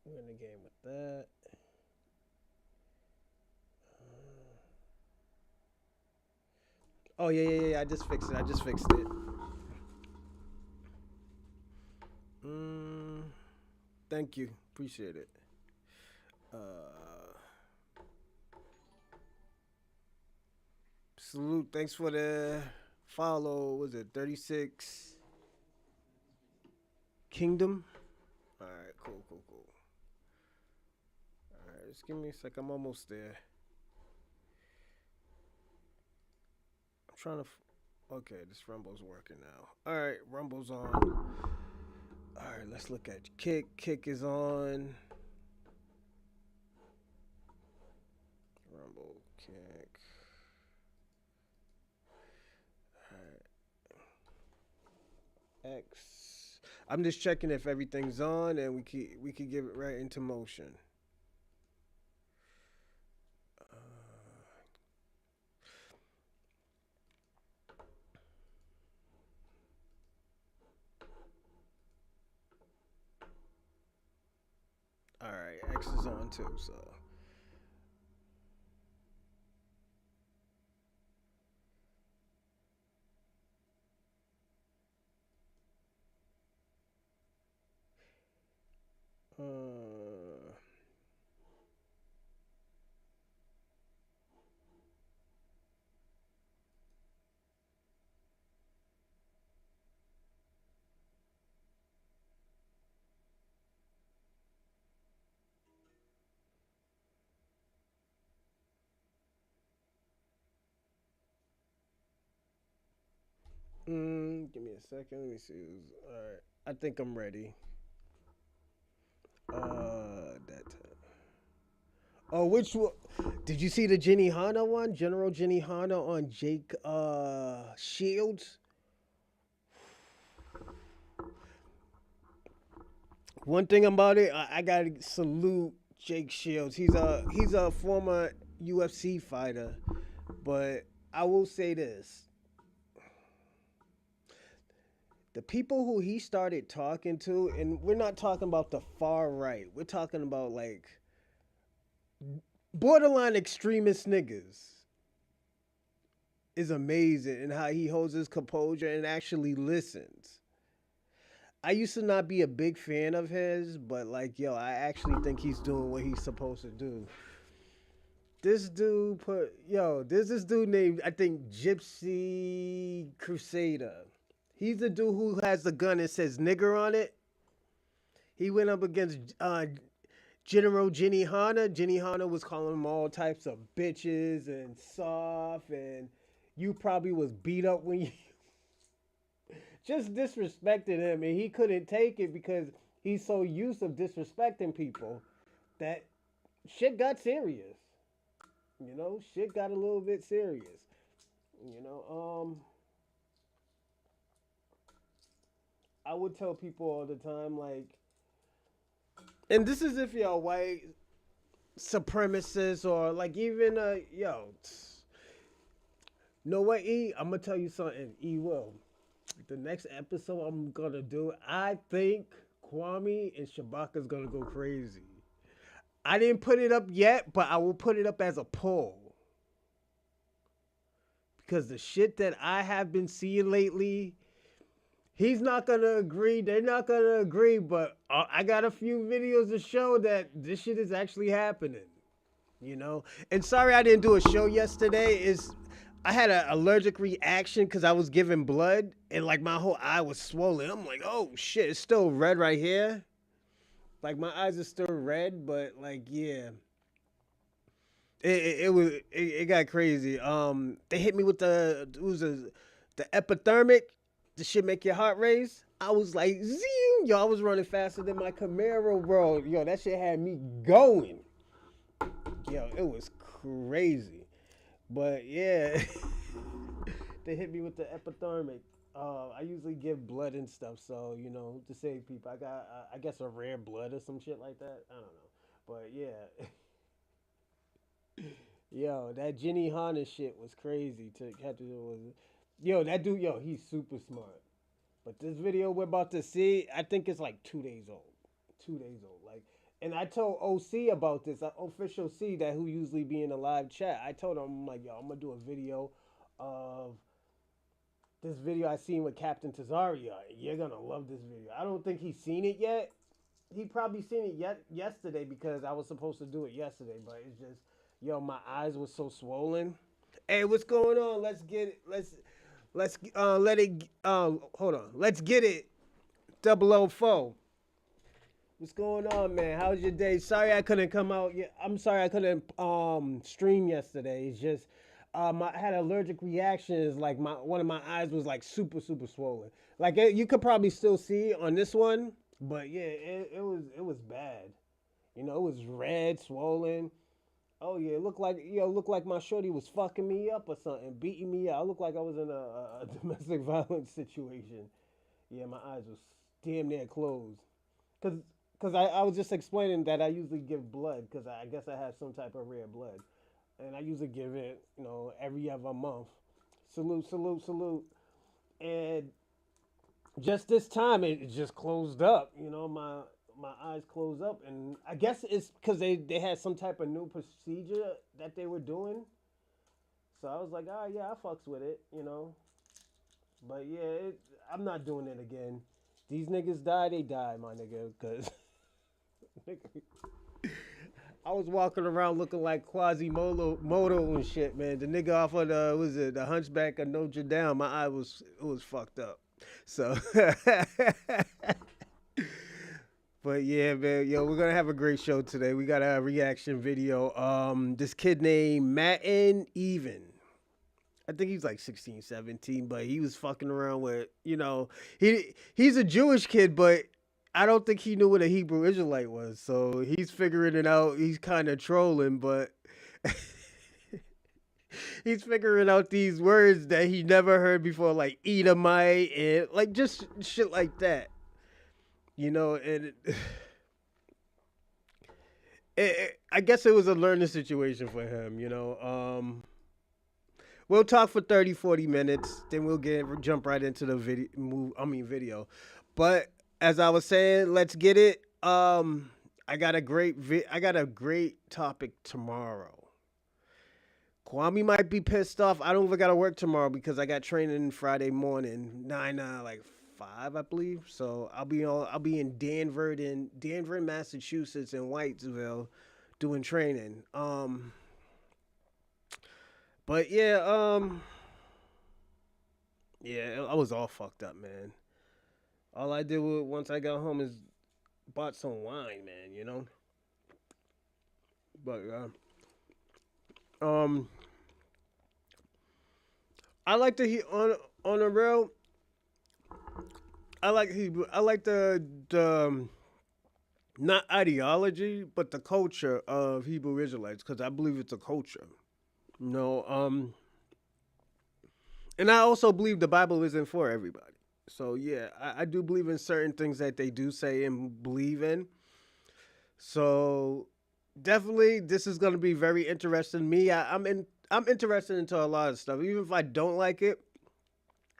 We're in the game with that. Oh yeah. I just fixed it. I just fixed it. Mm, thank you. Appreciate it. Uh, Salute. Thanks for the follow. Was it 36 Kingdom? All right. Cool. All right. Just give me a sec. I'm almost there. I'm trying to. Okay, this Rumble's working now. All right, Rumble's on. All right, let's look at Kick. Kick is on. Rumble, Kick. All right, X. I'm just checking if everything's on, and we could give it right into motion. All right, X is on too. So, uh, give me a second. Let me see. All right, I think I'm ready. That. Oh, which one? Did you see the Jenny Hanna one? General Jenny Hanna on Jake Shields. One thing about it, I gotta salute Jake Shields. He's a former UFC fighter, but I will say this: the people who he started talking to, and we're not talking about the far right. We're talking about like borderline extremist niggas. Is amazing and how he holds his composure and actually listens. I used to not be a big fan of his, but like, yo, I actually think he's doing what he's supposed to do. This dude put, yo, there's this dude named, I think, Gypsy Crusader. He's the dude who has the gun that says nigger on it. He went up against General Jenny Hanna. Jenny Hanna was calling him all types of bitches and soft, and you probably was beat up when you just disrespected him, and he couldn't take it because he's so used of disrespecting people that shit got serious. Shit got a little bit serious. You know, I would tell people all the time, like, and this is if you're white supremacist or like even yo, know what, E? I'm gonna tell you something. E will. The next episode I'm gonna do, I think Kwame and Shabaka's gonna go crazy. I didn't put it up yet, but I will put it up as a poll because the shit that I have been seeing lately, he's not gonna agree. They're not gonna agree, but I got a few videos to show that this shit is actually happening. And sorry I didn't do a show yesterday. Is I had an allergic reaction because I was giving blood and like my whole eye was swollen. I'm like, oh shit, it's still red right here. Like my eyes are still red, but like yeah, it got crazy. They hit me with the epithermic. The shit make your heart race. I was like, zoom, yo, I was running faster than my Camaro, bro. Yo, that shit had me going. Yo, it was crazy. But yeah, they hit me with the epithermic. I usually give blood and stuff, so to save people, I got I guess a rare blood or some shit like that. I don't know, but yeah, yo, that Jenny Hanna shit was crazy. To have to was, yo, that dude, yo, he's super smart. But this video we're about to see, I think it's like 2 days old. 2 days old. Like And I told OC about this, official C that who usually be in the live chat. I told him, I'm like, yo, I'm gonna do a video of this video I seen with Captain Tazaryach. You're gonna love this video. I don't think he's seen it yet. He probably seen it yesterday because I was supposed to do it yesterday, but it's just, yo, my eyes were so swollen. Hey, what's going on? Let's get it. Let's let it. Hold on. Let's get it. 004. What's going on, man? How's your day? Sorry I couldn't come out. I'm sorry I couldn't stream yesterday. It's just I had an allergic reaction. It's like one of my eyes was like super swollen. Like you could probably still see it on this one, but yeah, it was bad. You know, it was red, swollen. Oh yeah, it looked like my shorty was fucking me up or something, beating me up. I looked like I was in a domestic violence situation. Yeah, my eyes was damn near closed. Cause, I was just explaining that I usually give blood because I guess I have some type of rare blood, and I usually give it, every other month. Salute, salute, salute. And just this time, it just closed up. My eyes closed up, and I guess it's because they had some type of new procedure that they were doing. So I was like, oh yeah, I fucks with it. But yeah, I'm not doing it again. These niggas die, they die, my nigga. Cause I was walking around looking like Quasimodo and shit, man. The nigga off of the Hunchback of Notre Dame. My eye was fucked up. So, but yeah, man, yo, we're gonna have a great show today. We got a reaction video. This kid named Matin Even. I think he's like 16, 17, but he was fucking around with, he's a Jewish kid, but I don't think he knew what a Hebrew Israelite was. So he's figuring it out. He's kind of trolling, but he's figuring out these words that he never heard before, like Edomite and like just shit like that. And I guess it was a learning situation for him. We'll talk for 30, 40 minutes, then we'll jump right into the video. But as I was saying, let's get it. I got a great topic tomorrow. Kwame might be pissed off. I don't even got to work tomorrow because I got training Friday morning, 9 like 5, I believe. So I'll be in Danvers, Massachusetts, and Whitesville, doing training. But yeah, I was all fucked up, man. All I did once I got home is bought some wine, man. But I like to on the real. I like Hebrew. I like the not ideology, but the culture of Hebrew Israelites because I believe it's a culture. And I also believe the Bible isn't for everybody. So yeah, I do believe in certain things that they do say and believe in. So definitely, this is going to be very interesting to me. I'm interested into a lot of stuff. Even if I don't like it,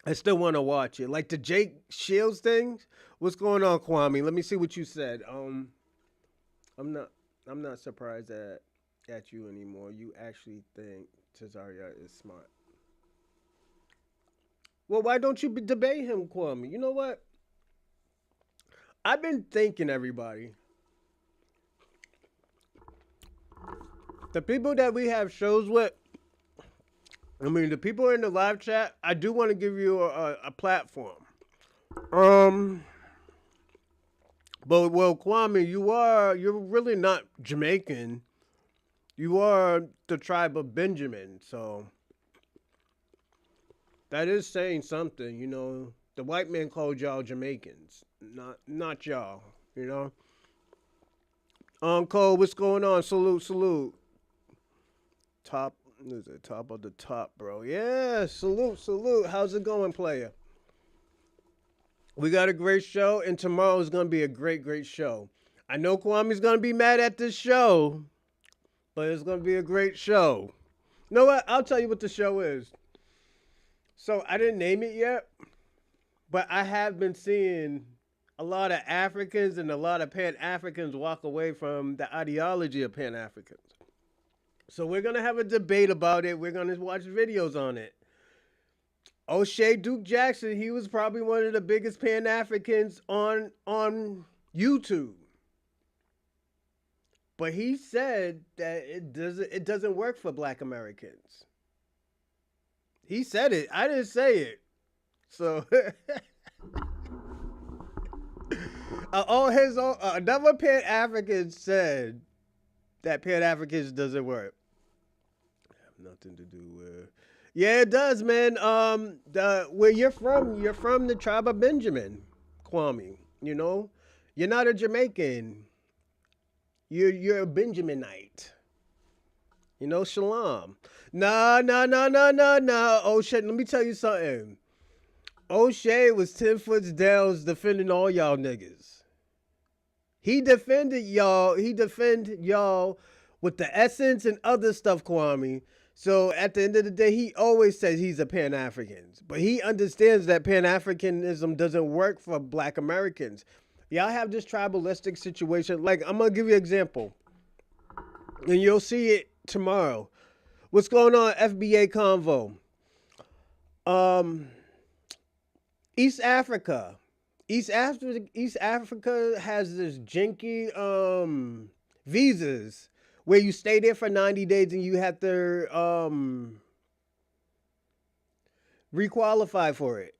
I still want to watch it. Like the Jake Shields thing. What's going on, Kwame? Let me see what you said. I'm not surprised at you anymore. You actually think Tazaryach is smart. Well, why don't you debate him, Kwame? You know what? I've been thinking, everybody. The people that we have shows with, the people in the live chat, I do want to give you a platform. But Kwame, you're really not Jamaican. You are the tribe of Benjamin, so that is saying something, The white man called y'all Jamaicans, not y'all, Cole, what's going on? Salute. Top of the top, bro. Yeah, salute. How's it going, player? We got a great show, and tomorrow is going to be a great show. I know Kwame's going to be mad at this show, but it's going to be a great show. You know what? I'll tell you what the show is. So I didn't name it yet, but I have been seeing a lot of Africans and a lot of Pan Africans walk away from the ideology of Pan Africans. So we're gonna have a debate about it. We're gonna watch videos on it. O'Shea Duke Jackson, he was probably one of the biggest Pan Africans on YouTube. But he said that it doesn't work for Black Americans. He said it. I didn't say it. So another Pan African said that Pan Africans doesn't work. I have nothing to do with. Yeah, it does, man. Where you're from the tribe of Benjamin, Kwame. You know, you're not a Jamaican. You're a Benjaminite. You know, Shalom. No. O'Shea, let me tell you something. O'Shea was 10 foot down defending all y'all niggas. He defended y'all. He defended y'all with the essence and other stuff, Kwame. So at the end of the day, he always says he's a Pan-African. But he understands that Pan-Africanism doesn't work for Black Americans. Y'all have this tribalistic situation. Like, I'm going to give you an example. And you'll see it tomorrow. What's going on, FBA Convo? East Africa. East Africa has this janky visas where you stay there for 90 days and you have to requalify for it.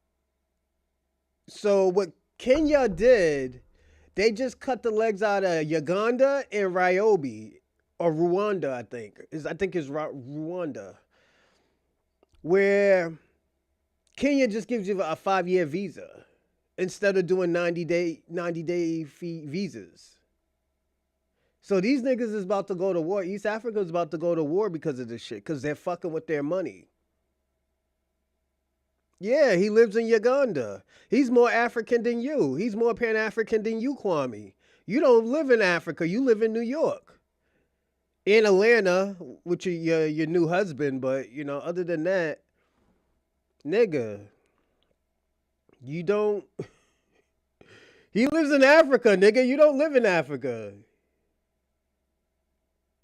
So what Kenya did, they just cut the legs out of Uganda and Ryobi, or Rwanda, I think it's Rwanda, where Kenya just gives you a 5-year visa instead of doing 90-day visas. So these niggas is about to go to war. East Africa is about to go to war because of this shit, because they're fucking with their money. Yeah, he lives in Uganda. He's more African than you. He's more Pan-African than you, Kwame. You don't live in Africa. You live in New York. In Atlanta, with your new husband. But, you know, other than that, nigga, you don't... He lives in Africa, nigga. You don't live in Africa.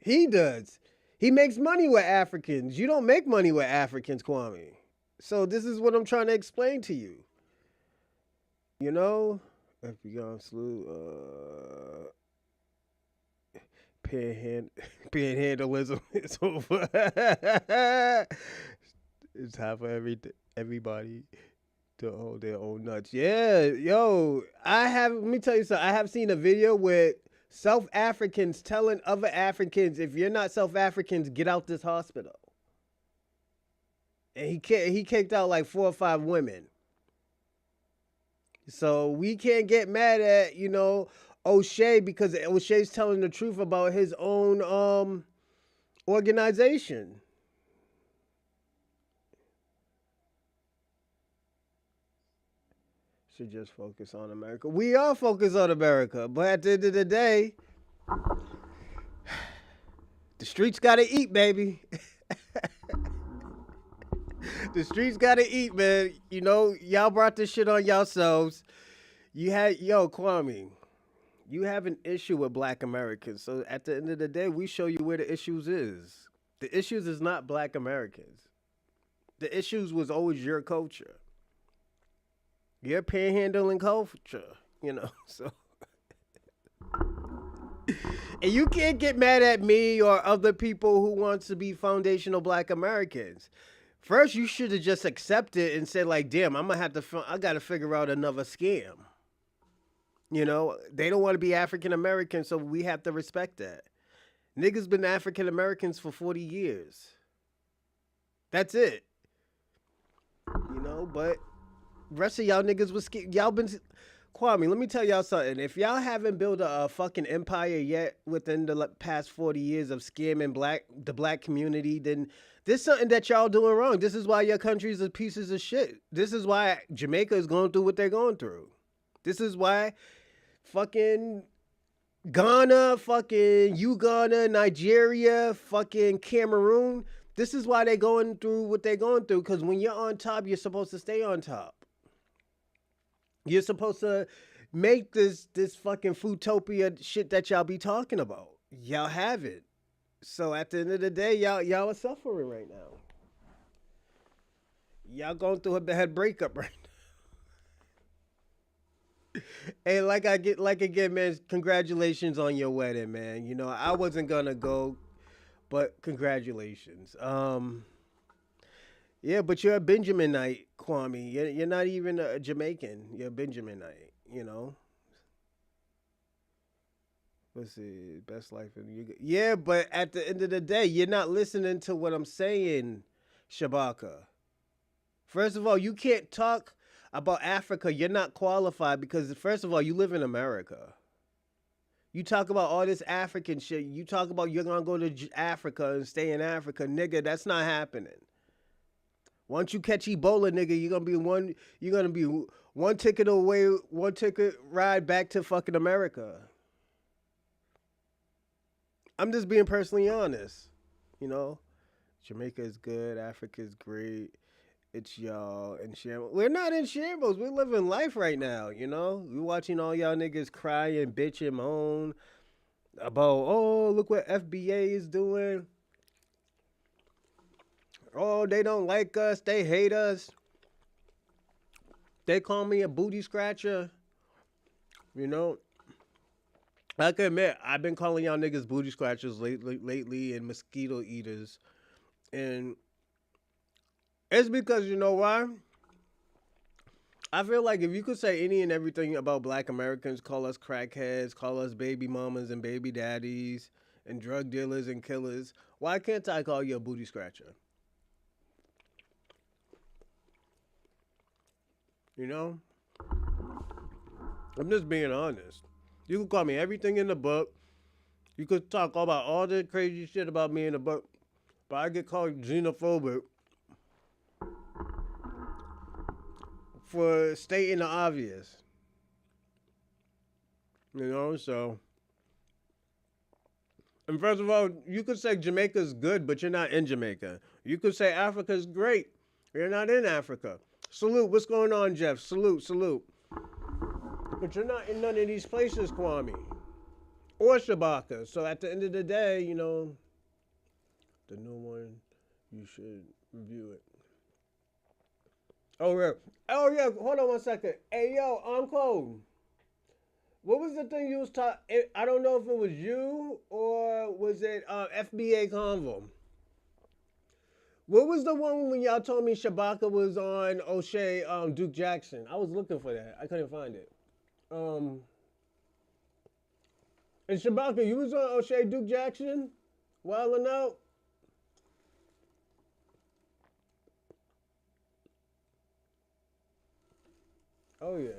He does. He makes money with Africans. You don't make money with Africans, Kwame. So this is what I'm trying to explain to you. You know, FBI salute, panhandleism is over. It's time for everybody to hold their own nuts. Yeah, yo, let me tell you something. I have seen a video where South Africans telling other Africans, if you're not South Africans, get out this hospital. And he kicked out like 4 or 5 women. So we can't get mad at, you know, O'Shea, because O'Shea's telling the truth about his own organization. Should just focus on America. We are focused on America, but at the end of the day, the streets gotta eat, baby. The streets gotta eat, man. You know, y'all brought this shit on yourselves. Kwame, you have an issue with Black Americans. So at the end of the day, we show you where the issues is. The issues is not Black Americans. The issues was always your culture. Your panhandling culture, you know, so. And you can't get mad at me or other people who want to be foundational Black Americans. First, you should have just accepted and said, like, damn, I got to figure out another scam. You know, they don't want to be African American, so we have to respect that. Niggas been African Americans for 40 years. That's it. You know, but rest of y'all niggas was y'all been... Kwame, let me tell y'all something. If y'all haven't built a fucking empire yet within the past 40 years of scamming the black community, then there's something that y'all doing wrong. This is why your countries are pieces of shit. This is why Jamaica is going through what they're going through. This is why fucking Ghana, fucking Uganda, Nigeria, fucking Cameroon, this is why they're going through what they're going through. Because when you're on top, you're supposed to stay on top. You're supposed to make this fucking foodtopia shit that y'all be talking about. Y'all have it. So at the end of the day, y'all are suffering right now. Y'all going through a bad breakup right now. Hey, like again, man, congratulations on your wedding, man. You know, I wasn't gonna go, but congratulations. Yeah, but you're a Benjaminite, Kwame. You're not even a Jamaican. You're a Benjaminite, you know. Let's see, best life in you. Yeah, but at the end of the day, you're not listening to what I'm saying, Shabaka. First of all, you can't talk about Africa. You're not qualified because, first of all, you live in America. You talk about all this African shit. You talk about you're gonna go to Africa and stay in Africa, nigga. That's not happening. Once you catch Ebola, nigga, you're gonna be one. You're gonna be one ticket away, one ticket ride back to fucking America. I'm just being personally honest. You know, Jamaica is good. Africa is great. It's y'all in shambles. We're not in shambles. We're living life right now. You know, we're watching all y'all niggas cry and bitch and moan about, oh, look what FBA is doing. Oh, they don't like us. They hate us. They call me a booty scratcher. You know, I can admit, I've been calling y'all niggas booty scratchers lately and mosquito eaters. And it's because, you know why? I feel like if you could say any and everything about black Americans, call us crackheads, call us baby mamas and baby daddies, and drug dealers and killers, why can't I call you a booty scratcher? You know? I'm just being honest. You can call me everything in the book. You could talk about all the crazy shit about me in the book, but I get called xenophobic for stating the obvious. You know, so. And first of all, you could say Jamaica's good, but you're not in Jamaica. You could say Africa's great. You're not in Africa. Salute. What's going on, Jeff? Salute, salute. But you're not in none of these places, Kwame. Or Shabaka. So at the end of the day, you know, the new one, you should review it. Oh, yeah. Oh, yeah. Hold on one second. Hey, yo, Uncle. What was the thing you was talking? I don't know if it was you or was it FBA Convo. What was the one when y'all told me Shabaka was on O'Shea Duke Jackson? I was looking for that. I couldn't find it. And Shabaka, you was on O'Shea Duke Jackson? Wildin' out? Oh, yeah.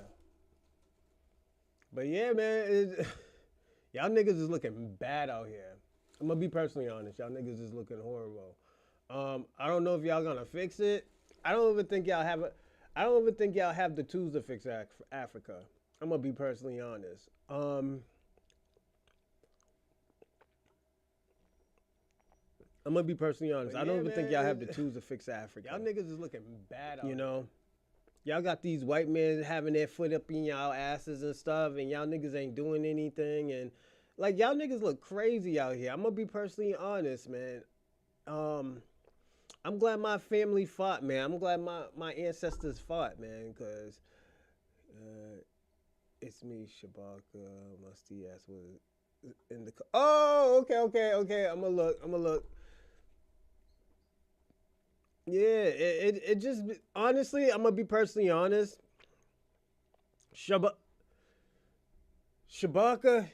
But yeah, man, y'all niggas is looking bad out here. I'm gonna be personally honest. Y'all niggas is looking horrible. I don't know if y'all gonna fix it. I don't even think y'all have a. I don't even think y'all have the tools to fix Africa. I'm gonna be personally honest. I'm gonna be personally honest. I don't even think y'all have the tools to fix Africa. Y'all niggas is looking bad out here. You know? Y'all got these white men having their foot up in y'all asses and stuff, and y'all niggas ain't doing anything. And, like, y'all niggas look crazy out here. I'm gonna be personally honest, man. I'm glad my family fought, man. I'm glad my ancestors fought, man, because it's me, Shabaka, Musty ass was in the... Oh, okay. I'm gonna look. Yeah, it just... Honestly, I'm gonna be personally honest. Shabaka,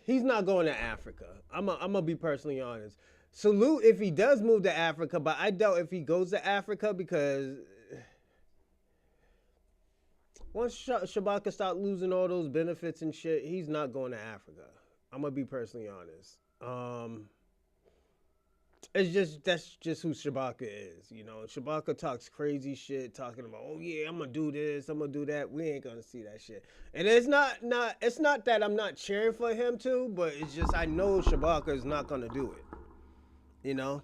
he's not going to Africa. I'm gonna be personally honest. Salute if he does move to Africa, but I doubt if he goes to Africa because once Shabaka start losing all those benefits and shit, he's not going to Africa. I'm gonna be personally honest. It's just that's just who Shabaka is, you know. Shabaka talks crazy shit, talking about, oh yeah, I'm gonna do this, I'm gonna do that. We ain't gonna see that shit. And it's not that I'm not cheering for him to, but it's just I know Shabaka is not gonna do it. You know,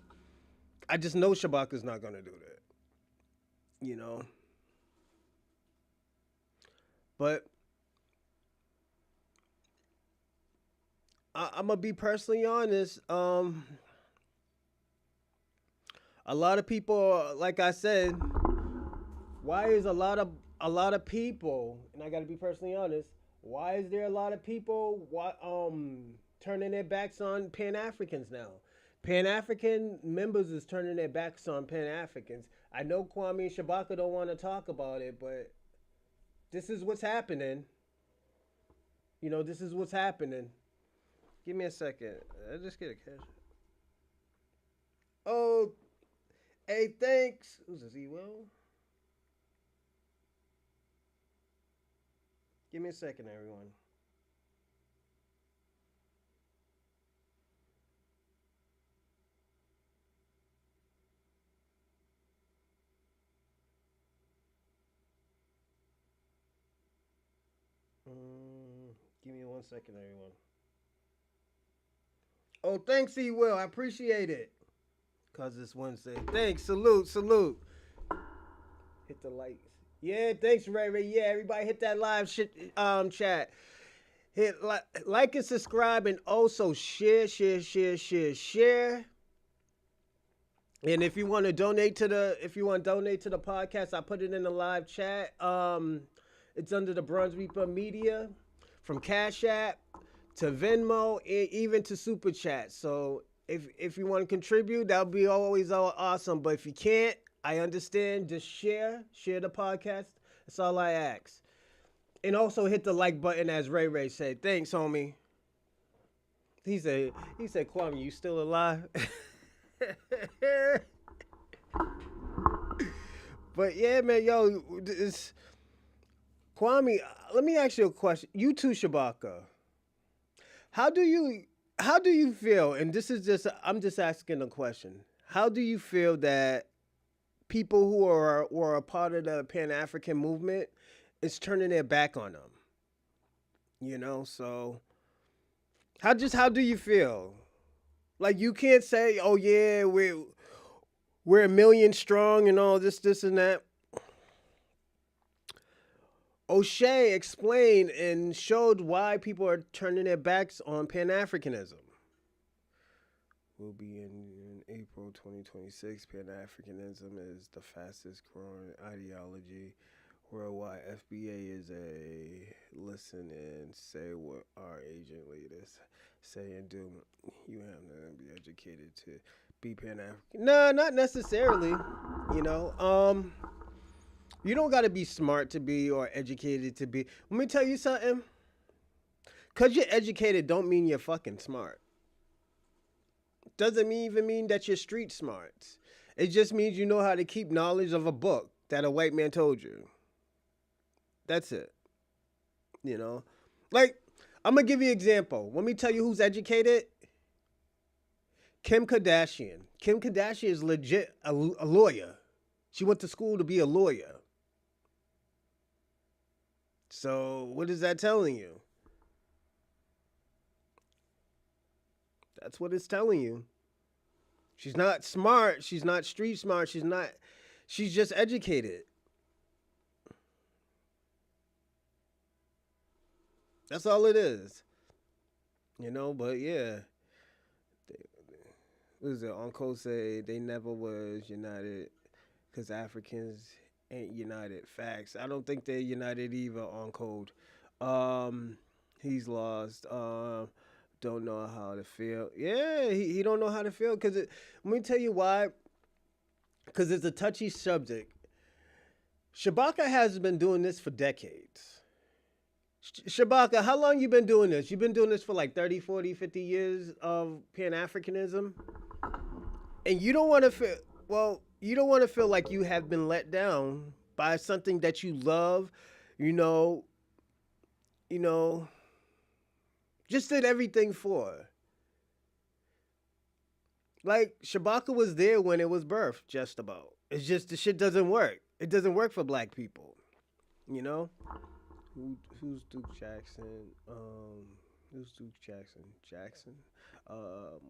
I just know Shabaka is not gonna do that. You know, but I'm gonna be personally honest. A lot of people, like I said, why is a lot of people, and I gotta be personally honest, why is there a lot of people turning their backs on Pan Africans now? Pan African members is turning their backs on Pan Africans. I know Kwame and Shabaka don't want to talk about it, but this is what's happening. This is what's happening. Give me a second. I just get a cash. Oh, hey, thanks. Who's this? Will? Give me a second, everyone. Give me 1 second, everyone. Oh, thanks, Will. I appreciate it. Cause it's Wednesday. Thanks. Salute. Salute. Hit the likes. Yeah, thanks, Ray Ray. Yeah, everybody hit that live shit chat. Hit like and subscribe and also share. And if you want to donate to the podcast, I put it in the live chat. It's under the Bronze Reaper Media, from Cash App to Venmo, and even to Super Chat. So if you want to contribute, that would be always awesome. But if you can't, I understand. Just share the podcast. That's all I ask. And also hit the like button, as Ray Ray said. Thanks, homie. He said, Kwame, you still alive? But yeah, man, yo, Kwame, let me ask you a question. You too, Shabaka. How do you feel? And this is I'm just asking a question. How do you feel that people who were a part of the Pan African movement is turning their back on them? So how do you feel? Like, you can't say, oh yeah, we're a million strong and all this and that. O'Shea explained and showed why people are turning their backs on Pan-Africanism. Will be in April 2026. Pan-Africanism is the fastest growing ideology worldwide. FBA is a listen and say what our agent leaders say and do. You have to be educated to be Pan-African. No, not necessarily. You don't got to be smart to be or educated to be. Let me tell you something. Because you're educated don't mean you're fucking smart. Doesn't even mean that you're street smart. It just means you know how to keep knowledge of a book that a white man told you. That's it. Like, I'm going to give you an example. Let me tell you who's educated. Kim Kardashian. Kim Kardashian is legit a lawyer. She went to school to be a lawyer. So what is that telling you? That's what it's telling you. She's not smart. She's not street smart. She's just educated. That's all it is. But yeah. What is it? Uncle say they never was united because Africans ain't united. Facts. I don't think they're united either on code. He's lost. Don't know how to feel. Yeah, he don't know how to feel because let me tell you why. Because it's a touchy subject. Shabaka has been doing this for decades. Shabaka, how long you been doing this? You've been doing this for like 30, 40, 50 years of Pan-Africanism? And you don't want to feel like you have been let down by something that you love, just did everything for. Like, Shabaka was there when it was birthed, just about. It's just the shit doesn't work. It doesn't work for black people, Who's Duke Jackson? Who's Duke Jackson? Jackson?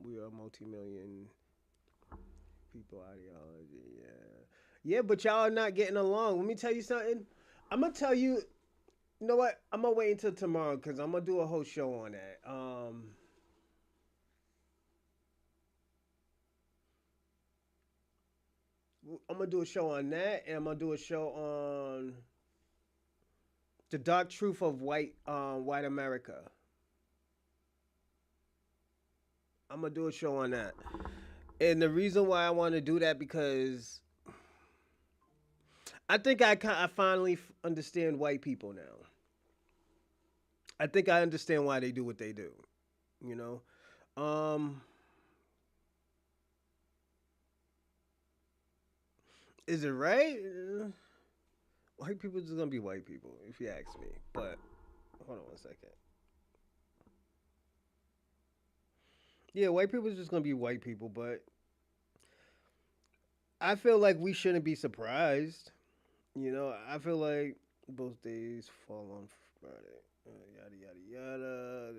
We are multi-million people ideology, yeah. Yeah, but y'all are not getting along. Let me tell you something. I'm going to tell you, you know what? I'm going to wait until tomorrow because I'm going to do a whole show on that. I'm gonna do a show on that, and I'm gonna do a show on the dark truth of white America. I'm gonna do a show on that, and the reason why I want to do that because I think I finally understand white people now. I think I understand why they do what they do. You know, um, is it right? White people just gonna be white people, if you ask me. But hold on one second. Yeah, white people is just gonna be white people, but I feel like we shouldn't be surprised. I feel like both days fall on Friday. Yada yada yada.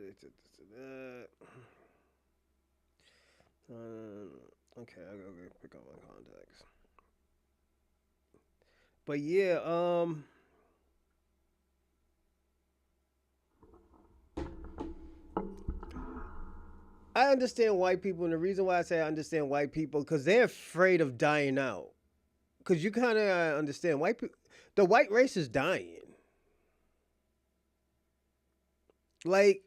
Okay, I gotta go pick up my contacts. But yeah, I understand white people, and the reason why I say I understand white people because they're afraid of dying out. Because you kind of understand white people, the white race is dying. Like,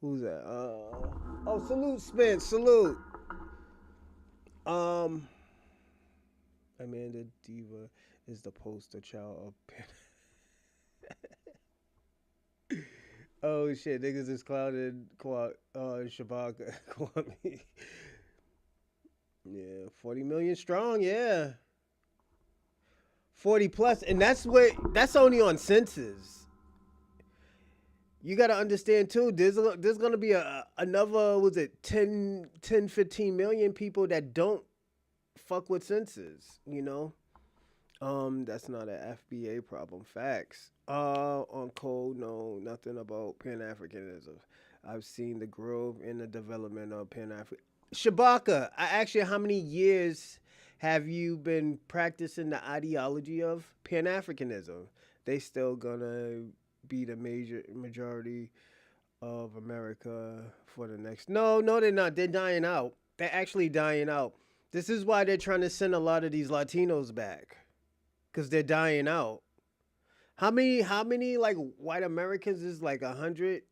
who's that? Oh, salute, Spence, salute. Um, Amanda Diva is the poster child of. Oh shit, niggas is clouded. Shabaka, Kwame. Yeah, 40 million strong. Yeah, 40 plus, and that's only on census. You got to understand too. There's gonna be another was it 15 million people that don't fuck with census. That's not an FBA problem. Facts. On code, no, nothing about Pan Africanism. I've seen the growth in the development of Pan African. Shabaka, I asked you how many years have you been practicing the ideology of Pan Africanism? They still gonna be the majority of America for the next. No, no, they're not. They're dying out. They're actually dying out. This is why they're trying to send a lot of these Latinos back because they're dying out. How many like white Americans is like 100?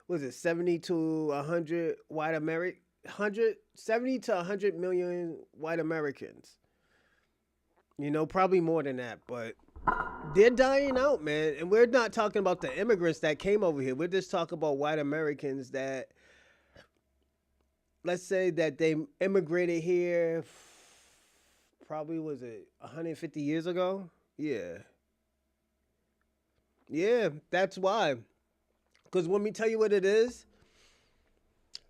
Was it 70 to 100 white American 170 to 100 million white Americans? Probably more than that, but they're dying out, man. And we're not talking about the immigrants that came over here. We're just talking about white Americans that, let's say that they immigrated here, probably was it 150 years ago? Yeah. Yeah, that's why. Because let me tell you what it is.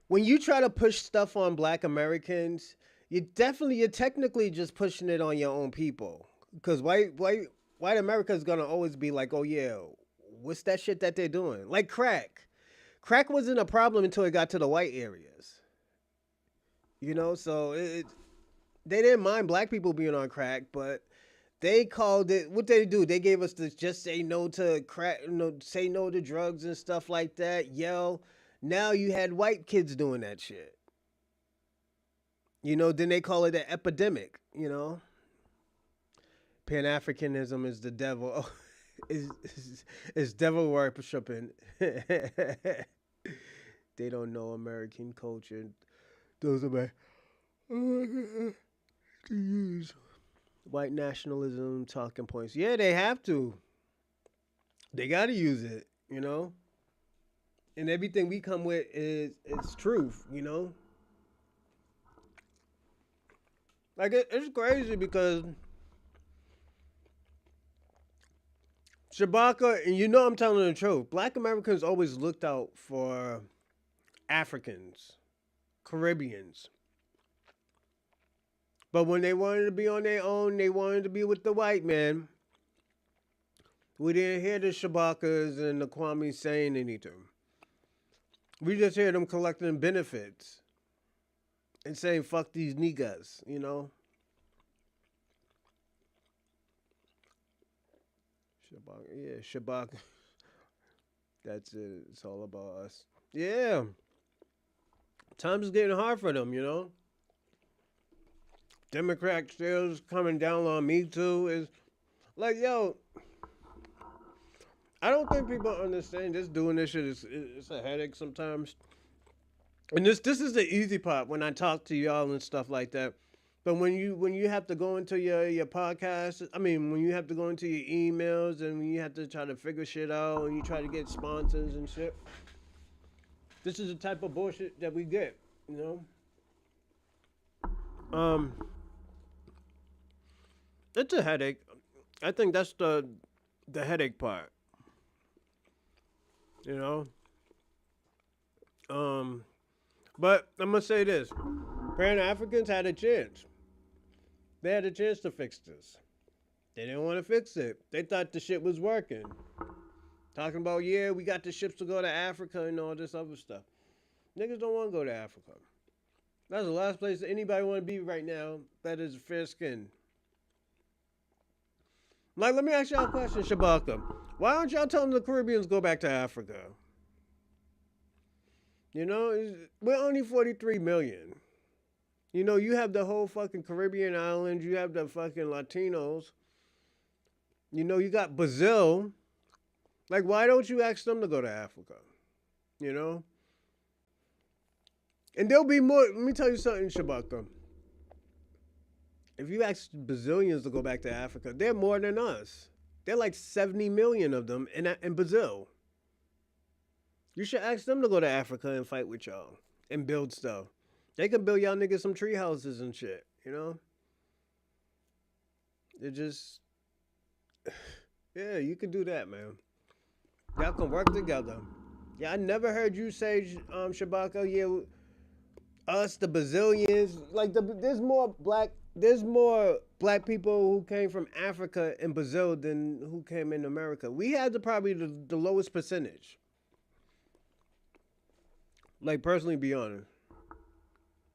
When you try to push stuff on black Americans, you're technically just pushing it on your own people. Because white America is gonna always be like, oh yeah, what's that shit that they're doing? Like crack. Crack wasn't a problem until it got to the white areas. So they didn't mind black people being on crack, but they called it what they do. They gave us to just say no to crack, say no to drugs and stuff like that. Yell. Now you had white kids doing that shit. Then they call it an epidemic. Pan Africanism is the devil. is devil worshiping. They don't know American culture. Those are my to use white nationalism talking points. Yeah, they have to. They got to use it. And everything we come with is truth. Like it's crazy because Shabaka, and I'm telling the truth. Black Americans always looked out for Africans, Caribbeans. But when they wanted to be on their own, they wanted to be with the white man. We didn't hear the Shabakas and the Kwame saying anything. We just hear them collecting benefits and saying, fuck these niggas, Shabaka, yeah, Shabaka. That's it. It's all about us. Yeah. Times is getting hard for them, Democrat still coming down on me too. Is like, yo, I don't think people understand just doing this shit is it's a headache sometimes. And this is the easy part when I talk to y'all and stuff like that. But when you have to go into your podcast, I mean when you have to go into your emails and when you have to try to figure shit out and you try to get sponsors and shit, this is the type of bullshit that we get, you know. It's a headache. I think that's the headache part, you know. Um, but I'm gonna say this: Pan Africans had a chance. They had a chance to fix this. They didn't want to fix it. They thought the shit was working. Talking about, yeah, we got the ships to go to Africa and all this other stuff. Niggas don't want to go to Africa. That's the last place anybody want to be right now that is fair skin. Like, let me ask y'all a question, Shabaka. Why aren't y'all telling the Caribbeans go back to Africa? You know, we're only 43 million. You know, you have the whole fucking Caribbean islands. You have the fucking Latinos. You know, you got Brazil. Like, why don't you ask them to go to Africa? You know? And there'll be more. Let me tell you something, Shabaka. If you ask Brazilians to go back to Africa, they're more than us. They're like 70 million of them in Brazil. You should ask them to go to Africa and fight with y'all and build stuff. They can build y'all niggas some tree houses and shit, you know? It just, yeah, you can do that, man. Y'all can work together. Yeah, I never heard you say, Shabaka, yeah, us, the Brazilians, like, there's more black people who came from Africa and Brazil than who came in America. We had probably the lowest percentage. Like, personally, be honest.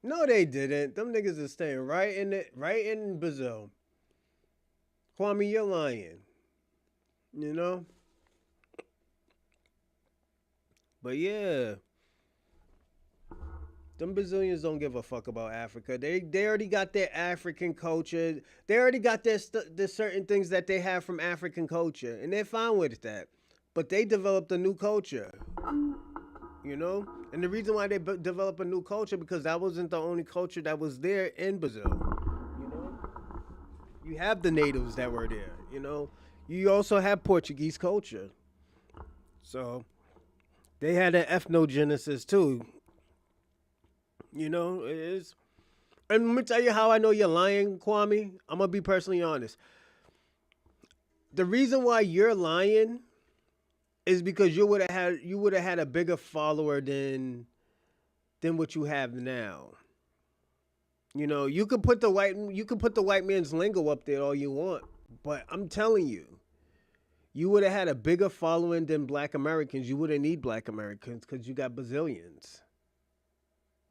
No, they didn't. Them niggas is staying right in Brazil. Kwame, you're lying. You know? But yeah. Them Brazilians don't give a fuck about Africa. They already got their African culture. They already got their certain things that they have from African culture. And they're fine with that. But they developed a new culture. You know? And the reason why they developed a new culture because that wasn't the only culture that was there in Brazil. You know? You have the natives that were there, you know? You also have Portuguese culture. So they had an ethnogenesis too. You know, it is. And let me tell you how I know you're lying, Kwame. I'm gonna be personally honest. The reason why you're lying is because you would have had a bigger follower than what you have now. You know, you could put the white man's lingo up there all you want, but I'm telling you, you would have had a bigger following than Black Americans. You wouldn't need Black Americans because you got Brazilians.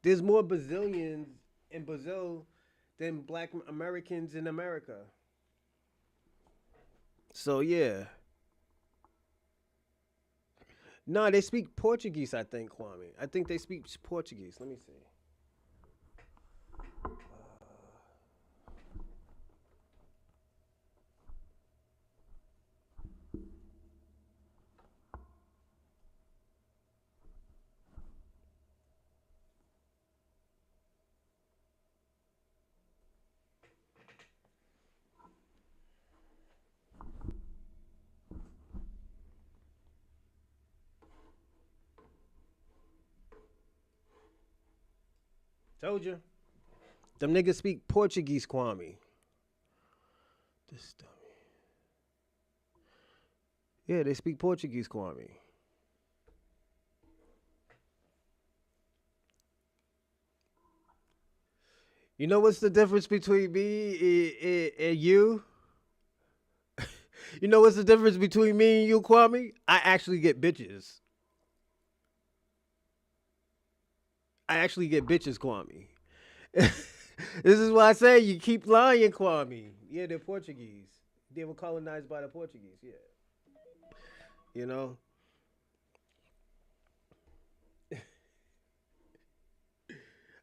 There's more Brazilians in Brazil than Black Americans in America. So yeah. No, they speak Portuguese, I think, Kwame. I think they speak Portuguese. Let me see. Told you. Them niggas speak Portuguese, Kwame. This dummy. Yeah, they speak Portuguese, Kwame. You know what's the difference between me and you? You know what's the difference between me and you, Kwame? I actually get bitches. I actually get bitches, Kwame. This is why I say you keep lying, Kwame. Yeah, they're Portuguese. They were colonized by the Portuguese, yeah. You know?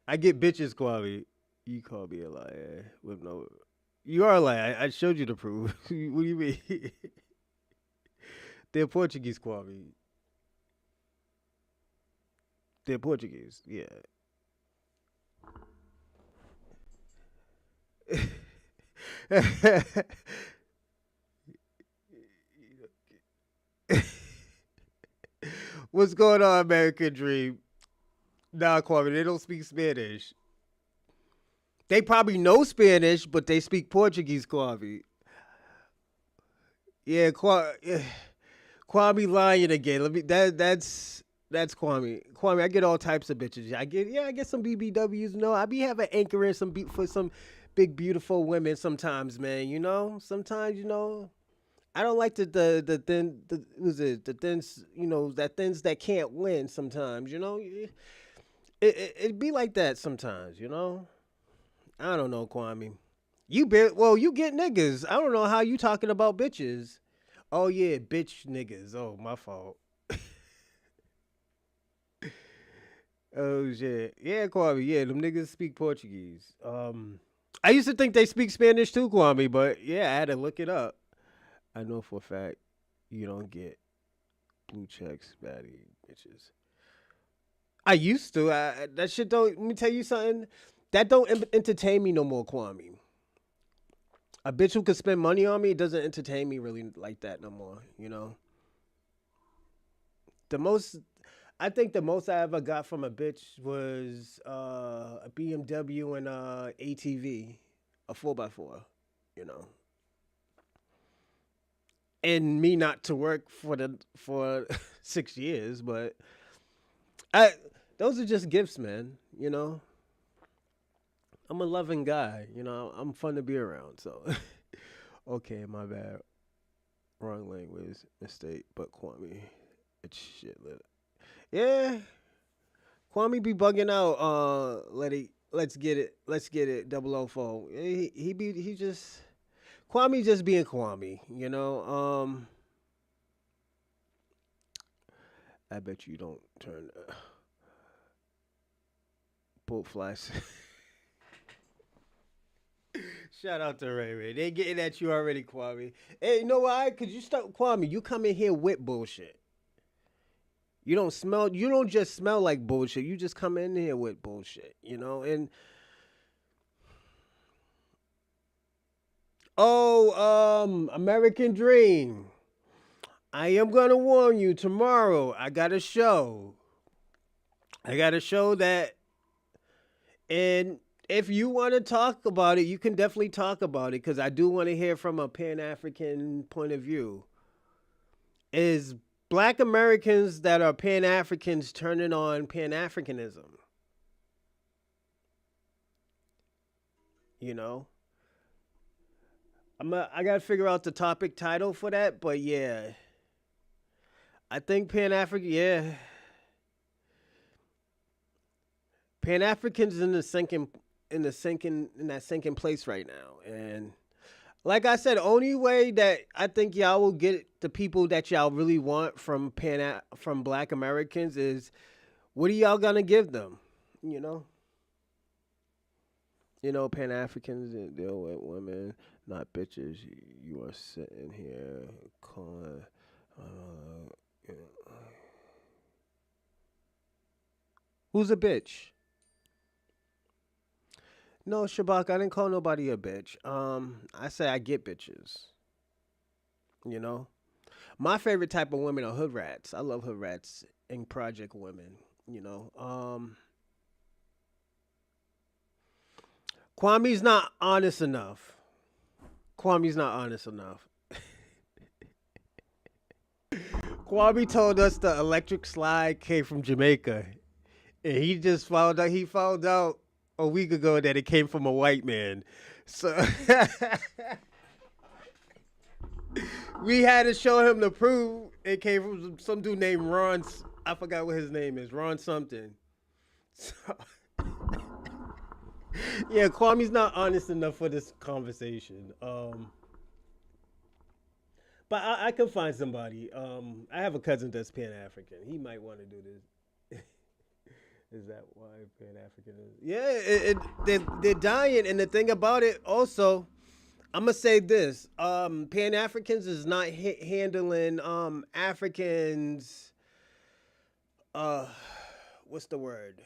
I get bitches, Kwame. You call me a liar with no. You are a liar. I showed you the proof. What do you mean? They're Portuguese, Kwame. They're Portuguese. Yeah. What's going on, American Dream? Nah, Kwame, they don't speak Spanish. They probably know Spanish, but they speak Portuguese, Kwame. Yeah, Kwame lying again. That's Kwame. Kwame, I get all types of bitches. I get some BBWs. No, I be having anchoring for some big beautiful women sometimes, man. Sometimes I don't like the thin was it the thins that thins that can't win sometimes. It be like that sometimes. I don't know, Kwame. You get niggas. I don't know how you talking about bitches. Oh yeah, bitch niggas. Oh, my fault. Oh shit. Yeah, Kwame. Yeah, them niggas speak Portuguese. I used to think they speak Spanish too, Kwame, but yeah, I had to look it up. I know for a fact you don't get blue checks, baddie bitches. I used to. That shit don't. Let me tell you something. That don't entertain me no more, Kwame. A bitch who could spend money on me doesn't entertain me really like that no more. The most I think the most I ever got from a bitch was a BMW and a ATV, a 4x4, you know. And me not to work for 6 years, but I those are just gifts, man. I'm a loving guy. I'm fun to be around. So, okay, my bad, wrong language, mistake. But Kwame, it's shit. Yeah, Kwame be bugging out. Let's get it. 004. He just Kwame just being Kwame. I bet you don't turn boat flies. Shout out to Ray Ray. They getting at you already, Kwame. Hey, you know why? Cause you start Kwame. You come in here with bullshit. You don't just smell like bullshit. You just come in here with bullshit. And American Dream. I am gonna warn you tomorrow. I got a show. I got a show that, and if you want to talk about it, you can definitely talk about it because I do want to hear from a Pan African point of view. Is Black Americans that are Pan Africans turning on Pan Africanism? You know, I gotta figure out the topic title for that, but yeah, I think Pan African, yeah, Pan Africans in that sinking place right now, and like I said, only way that I think y'all will get the people that y'all really want from Black Americans is what are y'all gonna give them? You know, Pan Africans deal with women, not bitches. You are sitting here calling. You know, who's a bitch? No, Shabak, I didn't call nobody a bitch. I say I get bitches. You know, my favorite type of women are hood rats. I love hood rats and project women. You know, Kwame's not honest enough. Kwame's not honest enough. Kwame told us the electric slide came from Jamaica, and he just found out. He found out a week ago that it came from a white man. So we had to show him the proof. It came from some dude named Ron. I forgot what his name is. Ron something. So, yeah, Kwame's not honest enough for this conversation. But I can find somebody. I have a cousin that's Pan African. He might want to do this. Is that why Pan African is? Yeah, they're dying, and the thing about it also, I'm gonna say this: Pan Africans is not handling Africans. Uh, what's the word?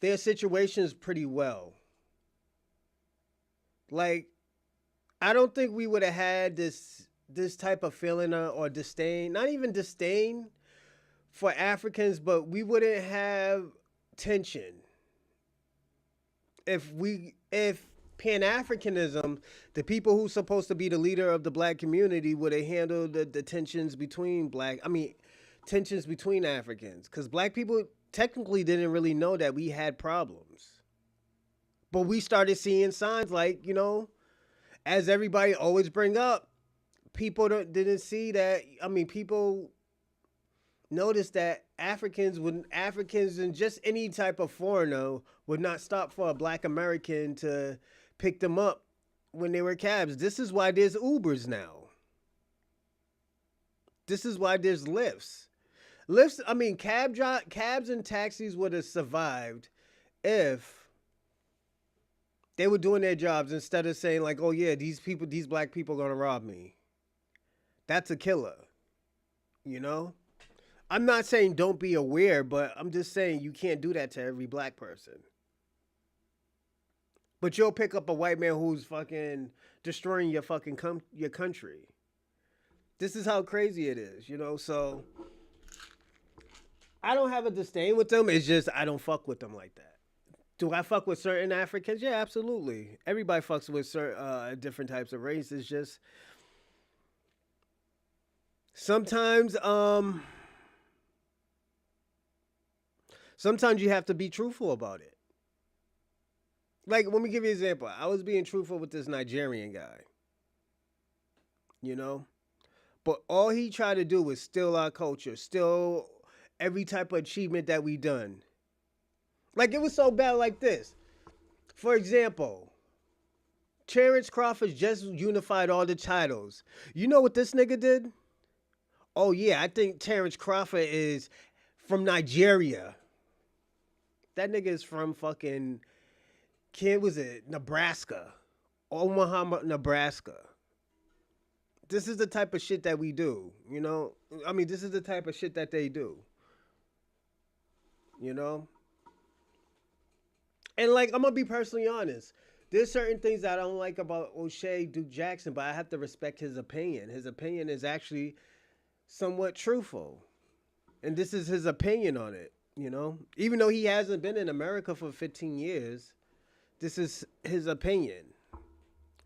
Their situations pretty well. Like, I don't think we would have had this type of feeling or disdain, not even disdain for Africans, but we wouldn't have tension if Pan Africanism, the people who's supposed to be the leader of the black community, would have handled the tensions between tensions between Africans, because black people technically didn't really know that we had problems, but we started seeing signs like, as everybody always bring up, people didn't see that. I mean, people noticed that Africans and just any type of foreigner would not stop for a black American to pick them up when they were cabs. This is why there's Ubers now. This is why there's Lyfts. I mean, cabs and taxis would have survived if they were doing their jobs instead of saying like, "Oh yeah, these black people are gonna rob me." That's a killer, you know. I'm not saying don't be aware, but I'm just saying you can't do that to every black person. But you'll pick up a white man who's fucking destroying your country. This is how crazy it is, So I don't have a disdain with them. It's just I don't fuck with them like that. Do I fuck with certain Africans? Yeah, absolutely. Everybody fucks with certain different types of races. Just sometimes, sometimes you have to be truthful about it. Like, let me give you an example. I was being truthful with this Nigerian guy, but all he tried to do was steal our culture, steal every type of achievement that we done. Like, it was so bad like this. For example, Terrence Crawford just unified all the titles. You know what this nigga did? Oh, yeah, I think Terrence Crawford is from Nigeria. That nigga is from fucking, Nebraska. Omaha, Nebraska. This is the type of shit that we do, I mean, this is the type of shit that they do, And, like, I'm going to be personally honest. There's certain things that I don't like about O'Shea Duke Jackson, but I have to respect his opinion. His opinion is actually somewhat truthful. And this is his opinion on it, Even though he hasn't been in America for 15 years, this is his opinion.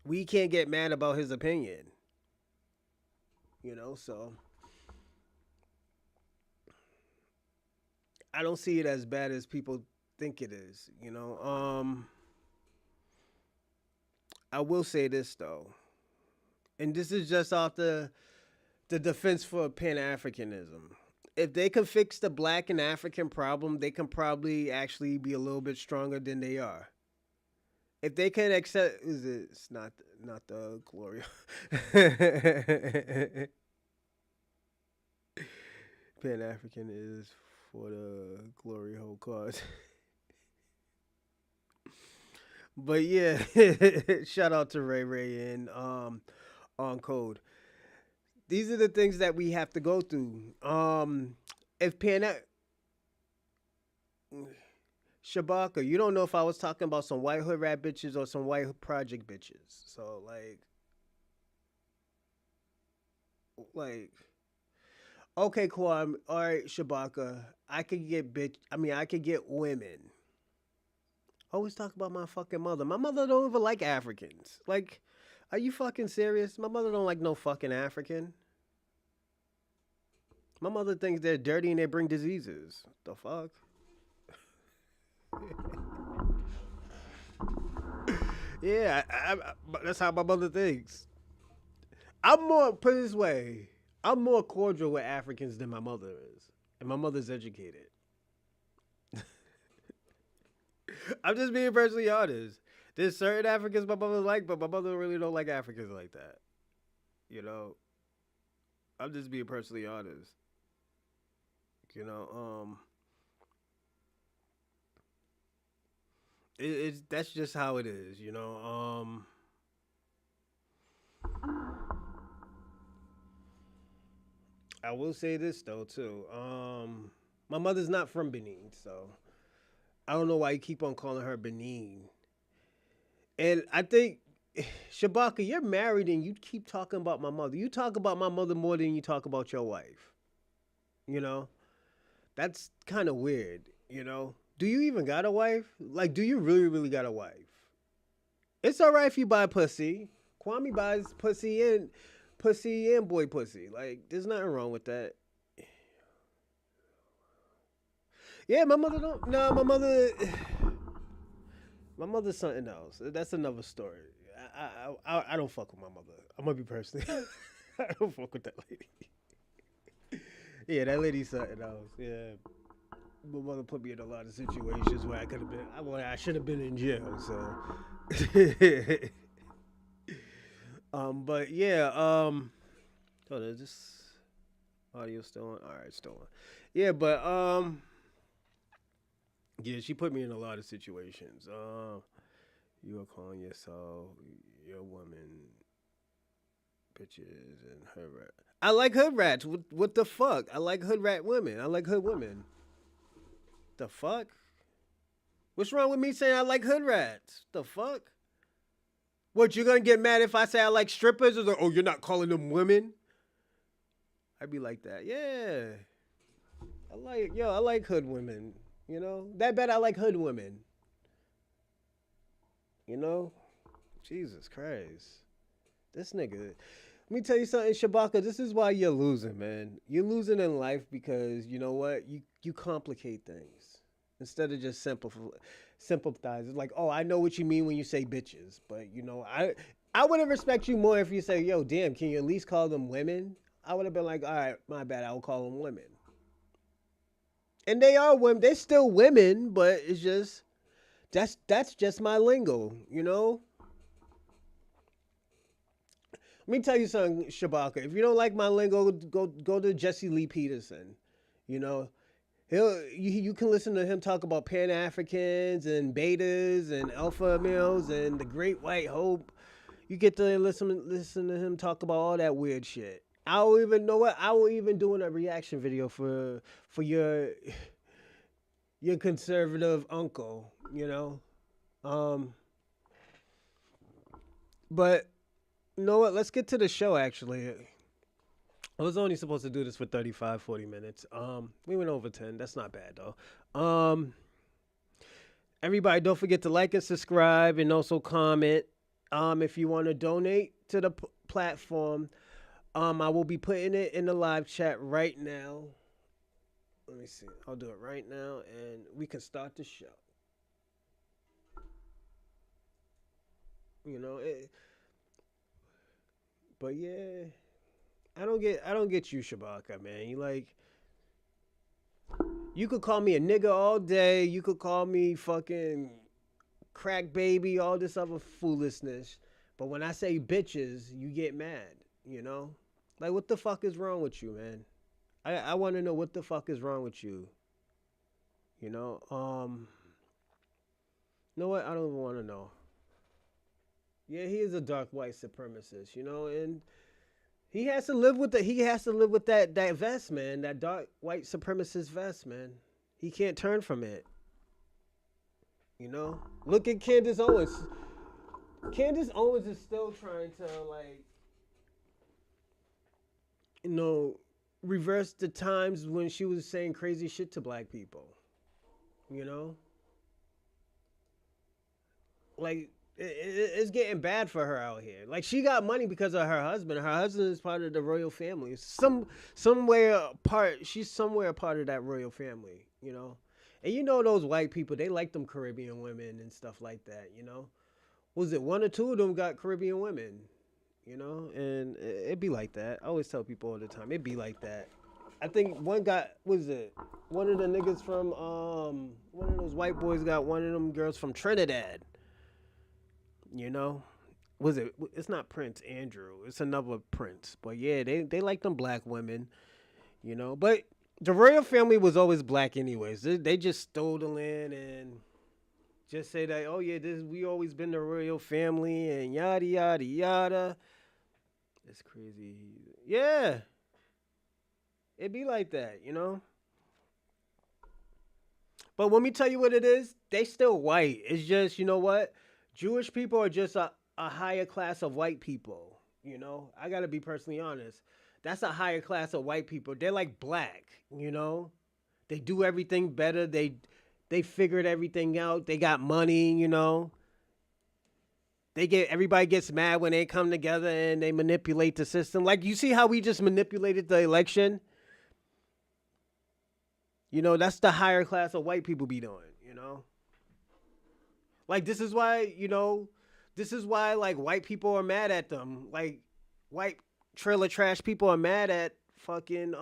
We can't get mad about his opinion, So I don't see it as bad as people think it is, I will say this though, and this is just off the defense for Pan-Africanism. If they can fix the black and African problem, they can probably actually be a little bit stronger than they are. If they can accept, it's not the Gloria. Pan-African is for the glory hole cause. But yeah, shout out to Ray Ray and on code. These are the things that we have to go through. If Shabaka, you don't know if I was talking about some white hood rat bitches or some white project bitches. So okay, cool. All right, Shabaka. I could get women. Always talk about my fucking mother. My mother don't even like Africans. Like, are you fucking serious? My mother don't like no fucking African. My mother thinks they're dirty and they bring diseases. The fuck? Yeah, that's how my mother thinks. Put it this way, I'm more cordial with Africans than my mother is. And my mother's educated. I'm just being personally honest. There's certain Africans my mother like, but my mother really don't like Africans like that. I'm just being personally honest. It's that's just how it is. I will say this though too. My mother's not from Benin, so I don't know why you keep on calling her Benin. And I think Shabaka, you're married and you keep talking about my mother. You talk about my mother more than you talk about your wife. You know, that's kind of weird. Do you even got a wife? Like, do you really, really got a wife? It's all right if you buy pussy. Kwame buys pussy and boy pussy. Like, there's nothing wrong with that. Yeah, my mother don't. Nah, my mother. My mother's something else. That's another story. I don't fuck with my mother. I'm gonna be personally. I don't fuck with that lady. Yeah, that lady's something else. Yeah, my mother put me in a lot of situations where I could have been. I should have been in jail. So. But yeah. Hold on, is this audio still on? All right, still on. Yeah, but yeah, she put me in a lot of situations. You are calling yourself your woman, bitches, and hood rat. I like hood rats. What the fuck? I like hood rat women. I like hood women. The fuck? What's wrong with me saying I like hood rats? The fuck? What, you gonna get mad if I say I like strippers? Or like, oh, you're not calling them women? I'd be like that. Yeah. I like hood women. That bad I like hood women. You know? Jesus Christ. This nigga. Let me tell you something, Shabaka. This is why you're losing, man. You're losing in life because you know what? You complicate things instead of just sympathize. It's like, oh, I know what you mean when you say bitches, but I would have respect you more if you say, yo, damn, can you at least call them women? I would have been like, all right, my bad. I will call them women. And they are women. They're still women, but it's just that's just my lingo. Let me tell you something, Shabaka. If you don't like my lingo, go to Jesse Lee Peterson. You know, you can listen to him talk about Pan Africans and betas and alpha males and the Great White Hope. You get to listen to him talk about all that weird shit. I will even know what I will even doing a reaction video for your conservative uncle. But you know what? Let's get to the show. Actually, I was only supposed to do this for 35, 40 minutes. We went over 10. That's not bad though. Everybody, don't forget to like and subscribe, and also comment. If you want to donate to the platform, I will be putting it in the live chat right now. Let me see. I'll do it right now, and we can start the show. But yeah, I don't get you, Shabaka, man. You could call me a nigga all day. You could call me fucking crack baby, all this other foolishness. But when I say bitches, you get mad, Like, what the fuck is wrong with you, man? I want to know what the fuck is wrong with you. You know what? I don't even want to know. Yeah, he is a dark white supremacist, and he has to live with that vest, man, that dark white supremacist vest, man. He can't turn from it. Look at Candace Owens. Candace Owens is still trying to reverse the times when she was saying crazy shit to black people. Like it's getting bad for her out here. Like, she got money because of her husband. Her husband is part of the royal family. She's somewhere a part of that royal family, And those white people, they like them Caribbean women and stuff like that, Was it one or two of them got Caribbean women, And it be like that. I always tell people all the time, it be like that. I think one got, one of the niggas from, one of those white boys got one of them girls from Trinidad. It's not Prince Andrew, it's another Prince. But yeah, they like them black women, But The royal family was always black, anyways. They just stole the land and just say that, oh yeah, this we always been the royal family and yada yada yada. It's crazy. Yeah, it be like that, you know. But let me tell you what it is. They still white. It's just, you know what? Jewish people are just a higher class of white people. You know, I gotta be personally honest. That's a higher class of white people. They're like black. You know, they do everything better. They figured everything out. They got money. You know, everybody gets mad when they come together and they manipulate the system. Like you see how we just manipulated the election. You know, that's the higher class of white people be doing, you know? Like, this is why, like, white people are mad at them. Like, white trailer trash people are mad at fucking,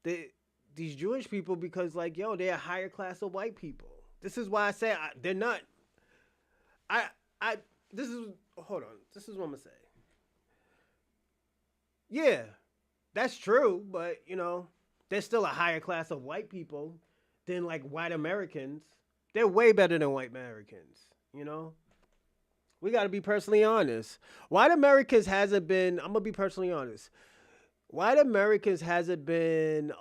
these Jewish people because, like, yo, they're a higher class of white people. This is why I say they're not. Hold on. This is what I'm going to say. Yeah, that's true, but, you know. There's still a higher class of white people than like white Americans. They're way better than white Americans, you know? We got to be personally honest. White Americans hasn't been, I'm going to be personally honest. White Americans hasn't been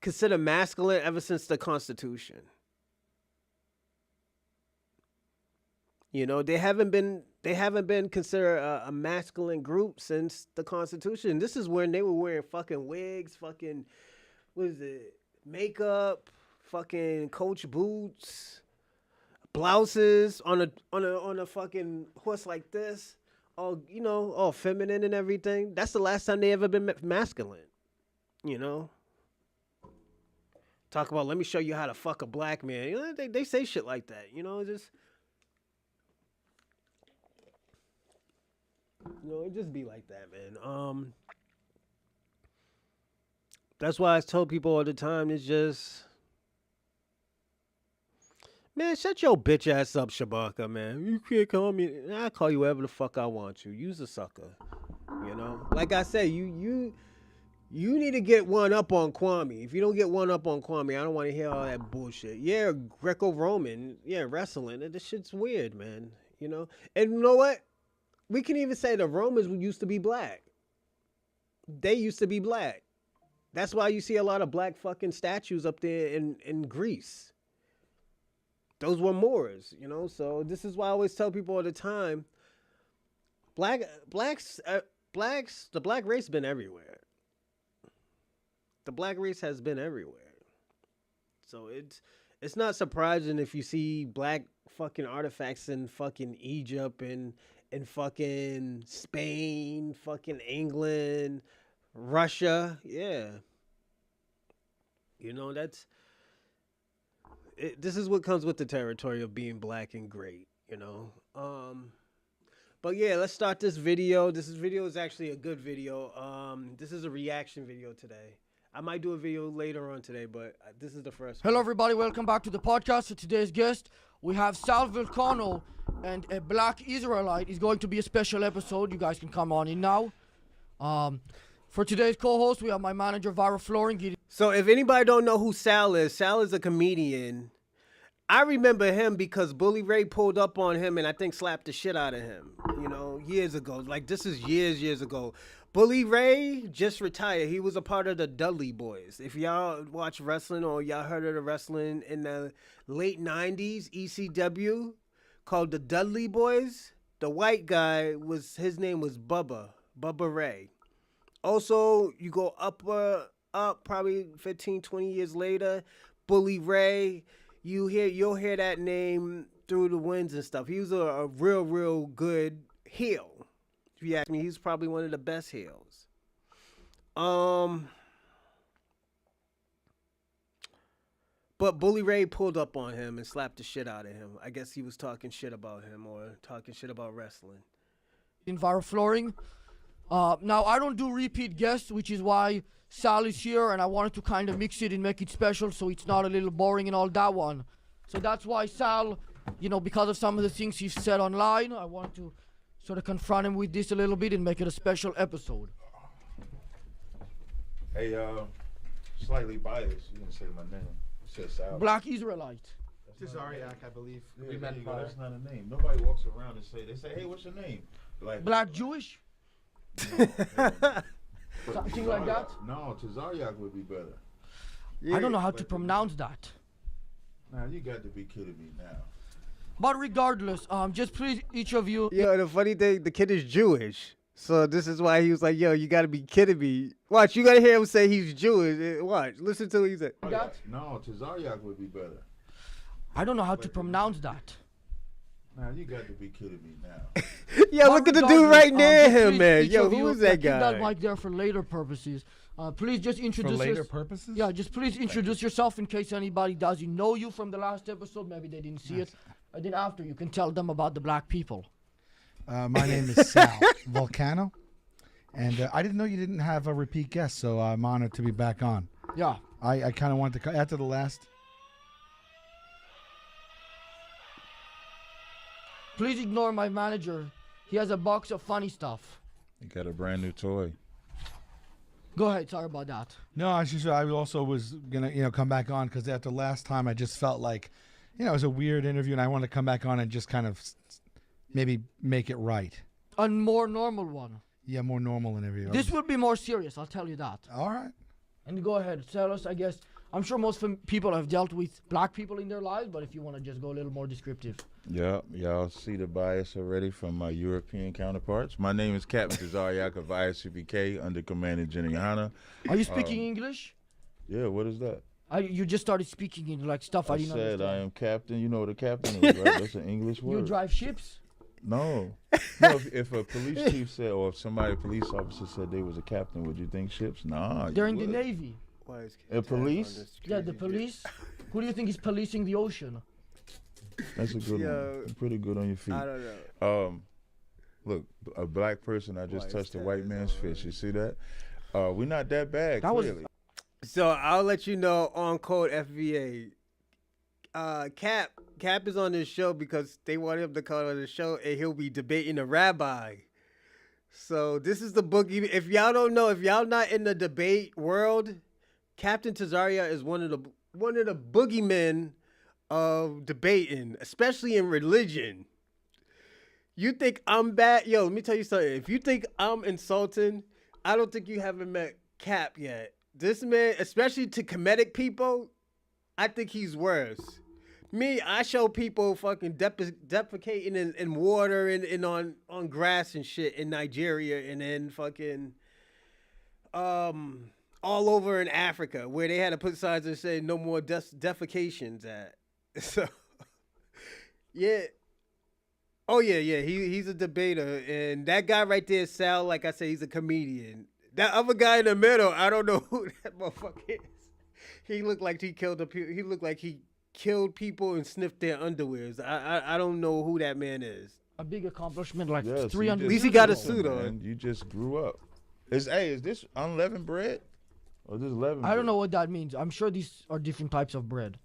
considered masculine ever since the Constitution. You know, they haven't been considered a masculine group since the Constitution. This is when they were wearing fucking wigs, fucking what is it, makeup, fucking Coach boots, blouses on a fucking horse like this, all you know, all feminine and everything. That's the last time they ever been masculine. You know. Talk about let me show you how to fuck a black man. You know, they say shit like that. You know, just. You know, it just be like that, man. That's why I tell people all the time, it's just, man, shut your bitch ass up, Shabaka, man. You can't call me. I call you whatever the fuck I want you. You's a sucker. You know, like I said, you need to get one up on Kwame. If you don't get one up on Kwame, I don't want to hear all that bullshit. Yeah, Greco-Roman, yeah, wrestling. This shit's weird, man. You know, and you know what? We can even say the Romans used to be black. They used to be black. That's why you see a lot of black fucking statues up there in Greece. Those were Moors, you know. So this is why I always tell people all the time, the black race been everywhere. The black race has been everywhere. So it's not surprising if you see black fucking artifacts in fucking Egypt and fucking Spain, fucking England, Russia. Yeah. You know, this is what comes with the territory of being black and great, you know. But yeah, let's start this video. This video is actually a good video. This is a reaction video today. I might do a video later on today, but this is the first one. Hello everybody, welcome back to the podcast. So today's guest, we have Sal Vulcano, and a black Israelite is going to be a special episode. You guys can come on in now. For today's co-host, we have my manager, Vara Flooring. So if anybody don't know who Sal is a comedian. I remember him because Bully Ray pulled up on him and I think slapped the shit out of him, you know, years ago. Like, this is years ago. Bully Ray just retired. He was a part of the Dudley Boys. If y'all watch wrestling or y'all heard of the wrestling in the late 90s, ECW, called the Dudley Boys, the white guy, his name was Bubba Ray. Also, you go up probably 15, 20 years later, Bully Ray, you'll hear that name through the winds and stuff. He was a real good heel. If you ask me, he's probably one of the best heels. But Bully Ray pulled up on him and slapped the shit out of him. I guess he was talking shit about him or talking shit about wrestling. In Vara Flooring. Now, I don't do repeat guests, which is why Sal is here, and I wanted to kind of mix it and make it special so it's not a little boring and all that one. So that's why Sal, you know, because of some of the things he's said online, I wanted to sort of confront him with this a little bit and make it a special episode. Hey, slightly biased. You didn't say my name. You said Sal. Black Israelite. Tazaryach, I believe. Yeah, We there met you go. prior. That's not a name. Nobody walks around and they say, hey, what's your name? Black Jewish? No, Something like that? No, Tazaryach would be better. I don't know how to pronounce that. Now, you got to be kidding me now. But regardless, just please, each of you. Yo, the funny thing, the kid is Jewish. So this is why he was like, yo, you got to be kidding me. Watch, you got to hear him say he's Jewish. Watch, listen to what he said. No, Tazaryach would be better. I don't know how to pronounce that. Now, you got to be kidding me now. Yo, But look at the dude regardless, right near just him, please, man. each Yo, of who you, is that keep that guy? mic there for later purposes. Please just For introduce later purposes? Yeah, just please introduce yourself in case anybody doesn't know you from the last episode. Maybe they didn't see it. And then after, you can tell them about the black people. My name is Sal Volcano. And I didn't know you didn't have a repeat guest, so I'm honored to be back on. Yeah. I kind of wanted to, after the last. Please ignore my manager. He has a box of funny stuff. You got a brand new toy. Go ahead. Sorry about that. No, I also was going to, come back on because after last time I just felt like, it was a weird interview and I wanted to come back on and just kind of maybe make it right. A more normal one. Yeah, more normal interview. This will be more serious, I'll tell you that. All right. And go ahead, tell us, I guess. I'm sure most people have dealt with black people in their lives, but if you want to just go a little more descriptive. Yeah, y'all see the bias already from my European counterparts. My name is Captain Tazaryach of ISCPK under Commander Jenny Hanna. Are you speaking English? Yeah, what is that? You just started speaking in like stuff I I didn't said understand. I am captain. You know what a captain is, right? That's an English word. You drive ships? No. If a police chief said, or if somebody, a police officer said they was a captain, would you think ships? Nah. They're you in the would. Navy. The police? Yeah, the police. Who do you think is policing the ocean? That's a good one. You're pretty good on your feet. I don't know. Look, a black person, I just Why touched a is white that man's alright? fish. You see that? We're not that bad, That was- clearly. So I'll let you know on code FVA. Cap is on this show because they want him to come on the show and he'll be debating a rabbi. So this is the boogie. If y'all don't know, if y'all not in the debate world, Captain Tazaryach is one of the boogeymen of debating, especially in religion. You think I'm bad? Yo, let me tell you something. If you think I'm insulting, I don't think you haven't met Cap yet. This man, especially to comedic people, I think he's worse. Me, I show people fucking defecating in water and on grass and shit in Nigeria and then fucking all over in Africa where they had to put signs that say no more defecations at. So yeah. Oh yeah. He's a debater, and that guy right there, Sal, like I said, he's a comedian. That other guy in the middle, I don't know who that motherfucker is. He looked like he killed people and sniffed their underwears. I don't know who that man is. A big accomplishment, like Yes, 300 At least he years got a ago. suit on. Man, you just grew up. Is this unleavened bread? Or this leavened I don't bread? know what that means. I'm sure these are different types of bread.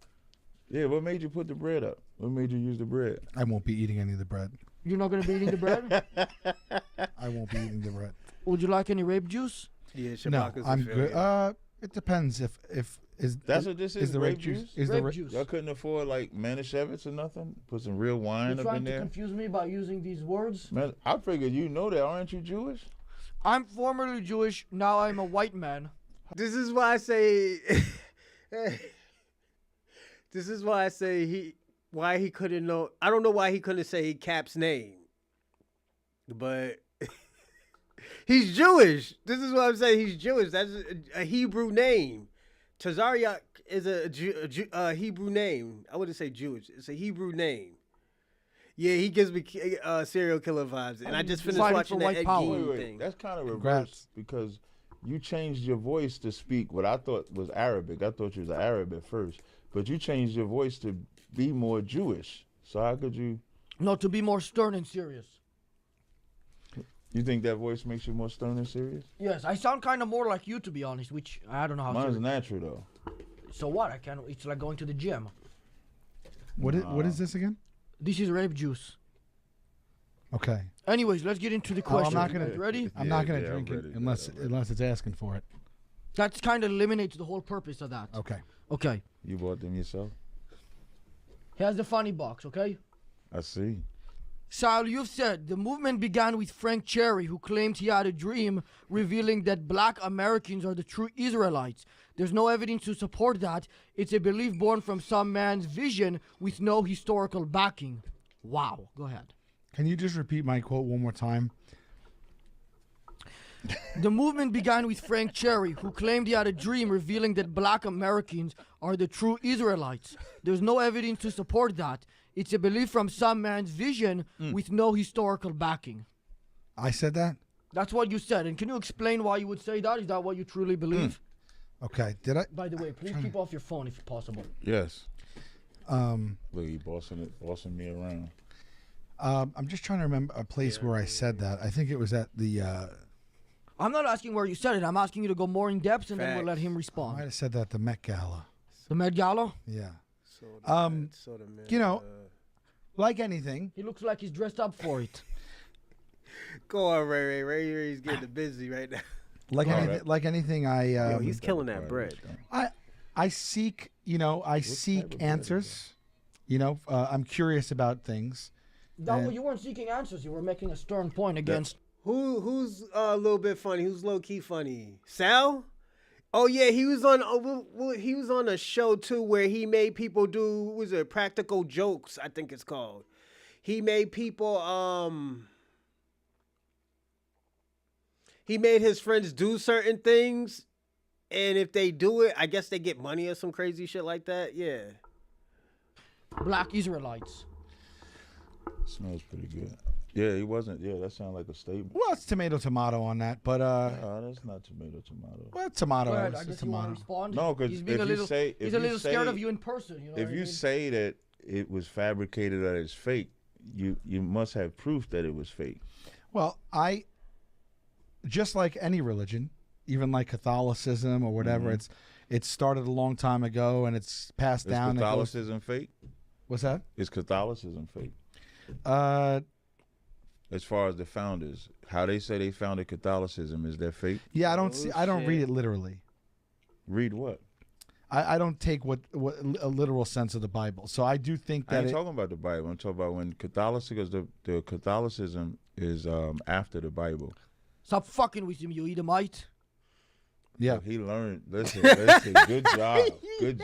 Yeah, what made you put the bread up? What made you use the bread? I won't be eating any of the bread. You're not going to be eating the bread? I won't be eating the bread. Would you like any rape juice? Yeah, No, Shabaka's I'm affiliate. good. It depends if That's what this is, the rape rape juice. juice? Is the Rape ra- juice. Y'all couldn't afford like Manischewitz or nothing? Put some real wine You're up trying in to there? confuse me by using these words? Man, I figured you know that. Aren't you Jewish? I'm formerly Jewish. Now I'm a white man. This is why I say. This is why I say why he couldn't know. I don't know why he couldn't say Cap's name, but he's Jewish. This is what I'm saying. He's Jewish. That's a Hebrew name. Tazaryach is a Hebrew name. I wouldn't say Jewish. It's a Hebrew name. Yeah, he gives me serial killer vibes, and I just finished Fighting watching for that white Ed power. Gein Wait. thing. That's kind of Congrats. reverse because you changed your voice to speak what I thought was Arabic. I thought you was an Arab at first, but you changed your voice to be more Jewish. So how could you? No, to be more stern and serious. You think that voice makes you more stern and serious? Yes, I sound kind of more like you, to be honest, which I don't know how Mine's to. natural though. So what? It's like going to the gym. What is this again? This is rape juice. Okay. Anyways, let's get into the Oh, I'm question. not gonna- You ready? I'm not gonna Yeah, drink I'm it ready. unless it's asking for it. That's kind of eliminates the whole purpose of that. Okay. Okay. You bought them yourself? Here's the funny box, okay? I see. Sal, you've said the movement began with Frank Cherry, who claimed he had a dream revealing that black Americans are the true Israelites. There's no evidence to support that. It's a belief born from some man's vision with no historical backing. Wow. Go ahead. Can you just repeat my quote one more time? The movement began with Frank Cherry, who claimed he had a dream revealing that black Americans are the true Israelites. There's no evidence to support that. It's a belief from some man's vision with no historical backing. I said that? That's what you said. And can you explain why you would say that? Is that what you truly believe? Okay. Did I? By the way, please keep off your phone if possible. Yes. Look, you bossing me around. I'm just trying to remember a place where I said that. I think it was at the... I'm not asking where you said it. I'm asking you to go more in depth, and then we'll let him I might respond. have said that at the Met Gala. The Met Gala? Yeah. So You know, like anything... He looks like he's dressed up for it. go on, Ray. Ray's getting busy right now. Like anything, I... Yo, he's killing that bread. I seek, I seek answers. I'm curious about things. You weren't seeking answers. You were making a stern point against... Who's a little bit funny? Who's low key funny? Sal? Oh yeah, he was on. He was on a show too where he made people do. Was it practical jokes? I think it's called. He made people. He made his friends do certain things, and if they do it, I guess they get money or some crazy shit like that. Yeah. Black Israelites. Smells pretty good. Yeah, he wasn't. Yeah, that sounds like a statement. Well, it's tomato on that, but that's not tomato. well, tomato. Go ahead. It's I guess you tomato. want to respond? No, because he's being a little scared of you in person. You know if you say that it was fabricated or it's fake, you must have proof that it was fake. Well, just like any religion, even like Catholicism or whatever, it started a long time ago and it's passed down. Is Catholicism fake? What's that? Is Catholicism fake? As far as the founders, how they say they founded Catholicism, is that fake? Yeah, I don't read it literally. Read what? I don't take what a literal sense of the Bible. So I do think that I ain't talking about the Bible. I'm talking about when Catholicism, the Catholicism is after the Bible. Stop fucking with him, you Edomite. Yeah. Look, he learned. Listen. Good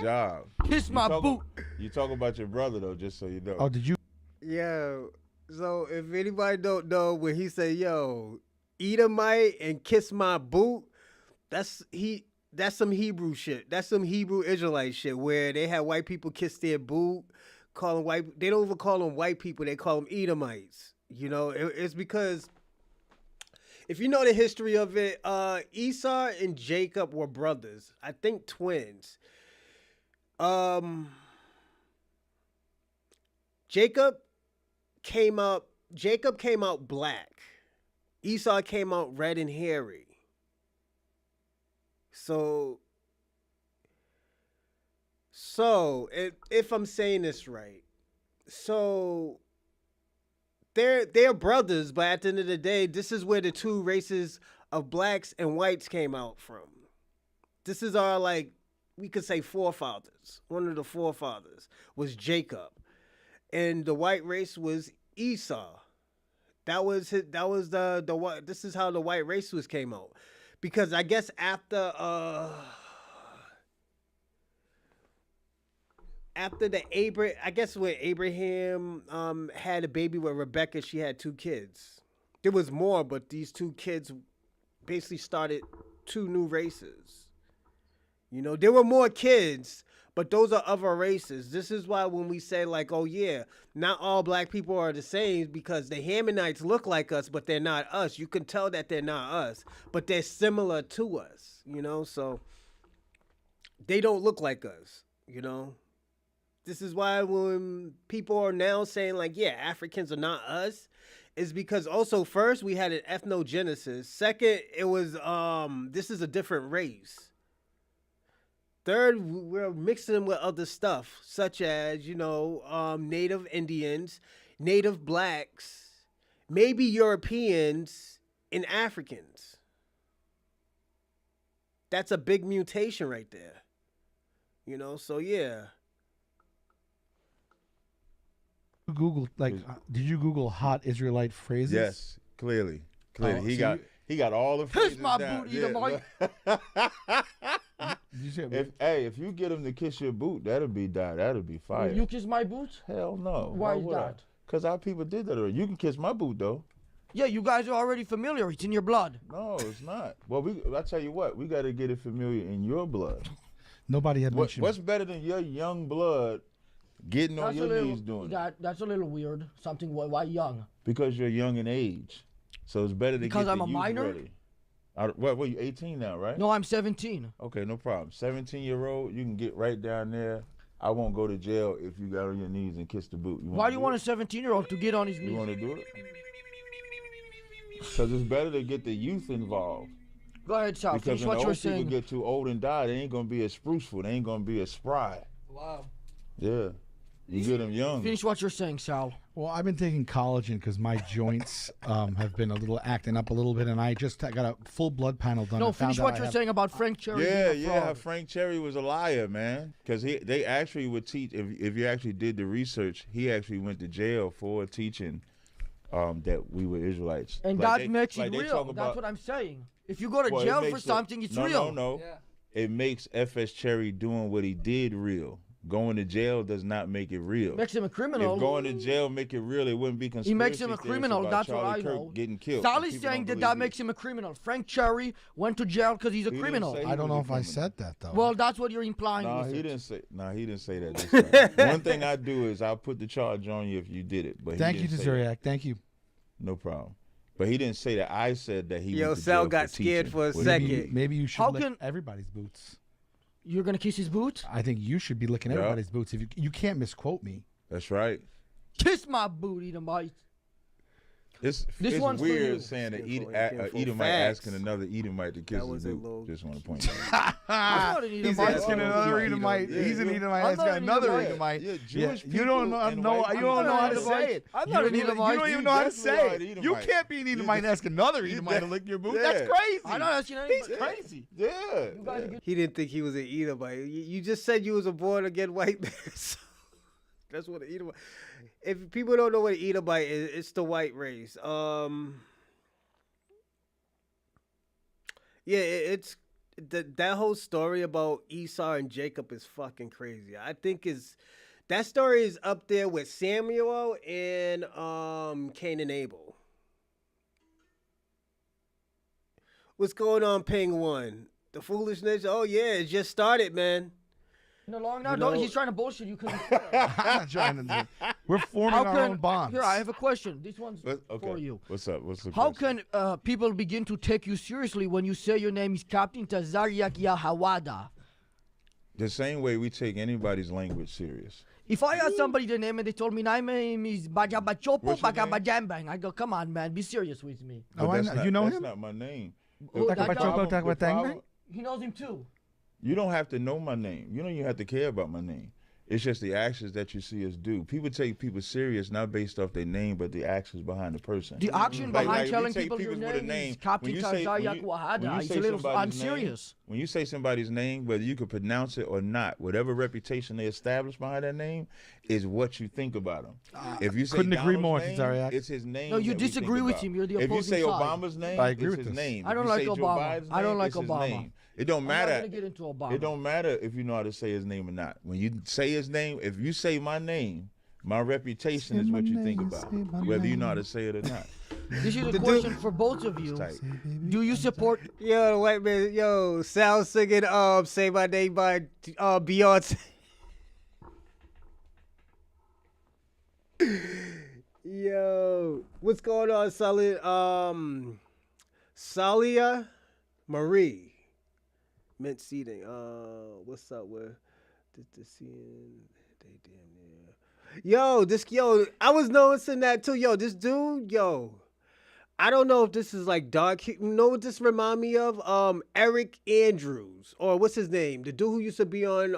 job. Kiss my boot. You talk about your brother though, just so you know. Oh, did you? Yeah. So if anybody don't know, when he say, "Yo, Edomite and kiss my boot," that's some Hebrew shit. That's some Hebrew Israelite shit where they have white people kiss their boot, call them white. They don't even call them white people. They call them Edomites. It's because if you know the history of it, Esau and Jacob were brothers. I think twins. Jacob came out black. Esau came out red and hairy. So if I'm saying this right, so they're brothers, but at the end of the day, this is where the two races of blacks and whites came out from. This is our, we could say, forefathers. One of the forefathers was Jacob, and the white race was Esau. This is how the white race came out, because I guess after when Abraham had a baby with Rebecca, she had 2 kids. There was more, but these 2 kids basically started 2 new races. There were more kids, but those are other races. This is why when we say oh yeah, not all black people are the same, because the Hammonites look like us, but they're not us. You can tell that they're not us, but they're similar to us, so they don't look like us, This is why when people are now saying yeah, Africans are not us, is because also first we had an ethnogenesis. Second, it was this is a different race. Third, we're mixing them with other stuff, such as, Native Indians, Native Blacks, maybe Europeans, and Africans. that's a big mutation right there. You know, so yeah. Google did you Google hot Israelite phrases? Yes, clearly. Oh, He got all the phrases Kiss my down. boot, Edomite. Did you say If you get him to kiss your boot, that'll be fire. You kiss my boot? Hell no. Why is that? Because our people did that already. You can kiss my boot though. Yeah, you guys are already familiar. It's in your blood. No, it's not. Well, I tell you what, we got to get it familiar in your blood. Nobody had mentioned. What's better than your young blood getting on your knees doing it? That's a little weird. Something why young? Because you're young in age, so it's better to Because get I'm the a youth minor? ready. What, you 18 now, right? No, I'm 17. Okay, no problem. 17-year-old, you can get right down there. I won't go to jail if you got on your knees and kiss the boot. Why do you want a 17-year-old to get on his You knees? want to do it? Because it's better to get the youth involved. Go ahead, Sal. Because Finish when what the you were old people saying. get too old and die, they ain't gonna be as spruceful. They ain't gonna be as spry. Wow. Yeah, you get them young. Finish what you're saying, Sal. Well, I've been taking collagen because my joints have been acting up a little bit, and I got a full blood panel done. No, and found finish out what I you're have- saying about Frank Cherry. Yeah, being a yeah. fraud. Frank Cherry was a liar, man. Because they actually would teach. If you actually did the research, he actually went to jail for teaching that we were Israelites. And Like that makes it they real. talk That's about- what I'm saying. If you go to Well, it jail for makes something, it's no, real. No. It makes FS Cherry doing what he did real. Going to jail does not make it real. Makes him a criminal. If going to jail make it real, it wouldn't be conspiracy He makes him a theories criminal. about That's what Charlie I Kirk know. getting killed. Sally's People saying don't that believe makes it. him a criminal. Frank Cherry went to jail because he's a He didn't criminal. say- I don't know if I criminal. said that though. Well, that's what you're implying. No, with he it. didn't say. No, he didn't say that. This time. One thing I do is I'll put the charge on you if you did it. But thank he you, didn't say that. Tazaryach. Thank you. No problem. But he didn't say that. I said that he. Yo, went to Sal jail got for scared teaching. for a What do you second. mean? Maybe you should How lick can- everybody's boots. You're gonna kiss his boot? I think you should be licking Yeah. everybody's boots. If you can't misquote me. That's right. Kiss my boot, Edomite. It's one's for you. weird saying that Skinful, skinful. Edomite Facts. asking another Edomite to kiss That his was a boot. little- Just want to point that out. I'm not an He's Edomite. asking Oh, another yeah. Edomite. Yeah, He's an yeah. Edomite I'm asking not an another Edomite. Edomite. Yeah, Yeah, Jewish you don't people know, and know white you don't people. know how to I'm not say an it. Edomite. I'm You not don't an even- Edomite. You don't even You know how to definitely say are it. an You Edomite. can't be an Edomite and ask another Edomite to lick your boot. Yeah. That's crazy. I'm not asking anybody. He's crazy. Yeah. guys get- He didn't think he was an Edomite. You just said you was a born again white man. So that's what an Edomite. If people don't know what an Edomite is, it's the white race. Yeah, it's that whole story about Esau and Jacob is fucking crazy. I think that story is up there with Samuel and Cain and Abel. What's going on, Ping One? The foolishness? Oh yeah, it just started, man. No longer. You No, know- he's trying to bullshit you. Couldn't. I'm not trying to do. We're forming our own bonds. Here, I have a question. This one's Okay. for you. What's up? What's the How question? can people begin to take you seriously when you say your name is Captain Tazaryach Yahawada? The same way we take anybody's language serious. If I ask somebody their name and they told me my name is Bajabachopo What's your name? Bagabajambang, I go, come on, man, be serious with me. Oh, I that's know. not, You know that's him? not my name. Oh, The that guy? problem- Taco the Tang problem- He knows him too. You don't have to know my name. You don't even have to care about my name. It's just the actions that you see us do. People take people serious not based off their name, but the actions behind the person. The action Like- behind like if you telling take people your people with a name is name, Captain when you say- when Tazaryach you- when Wahada. you It's say a little somebody's name, unserious. When you say somebody's name, whether you can pronounce it or not, whatever reputation they establish behind that name is what you think about them. If you say couldn't agree Donald's more, name, Tazaryach. it's his name. No, you that we think disagree with about. him. You're the If you opposing say side. Obama's name, I agree it's with his this. name. I don't If you like say Joe Obama. Biden's I don't name, like it's his Obama. name. It don't I'm matter. not gonna get into Obama. It don't matter if you know how to say his name or not. When you say his name, if you say my name, my reputation is what you think about, whether you know how to say it or not. This is a question for both of you. Tight. Do you support? Yo, the white man, yo, Sal singing Say My Name by Beyonce. Yo, what's going on, Sully? Salia Marie. Mint seating. What's up with the seeing? They damn near. I was noticing that too. Yo, this dude, I don't know if this is like dark. You know what this remind me of? Eric Andrews, or what's his name? The dude who used to be on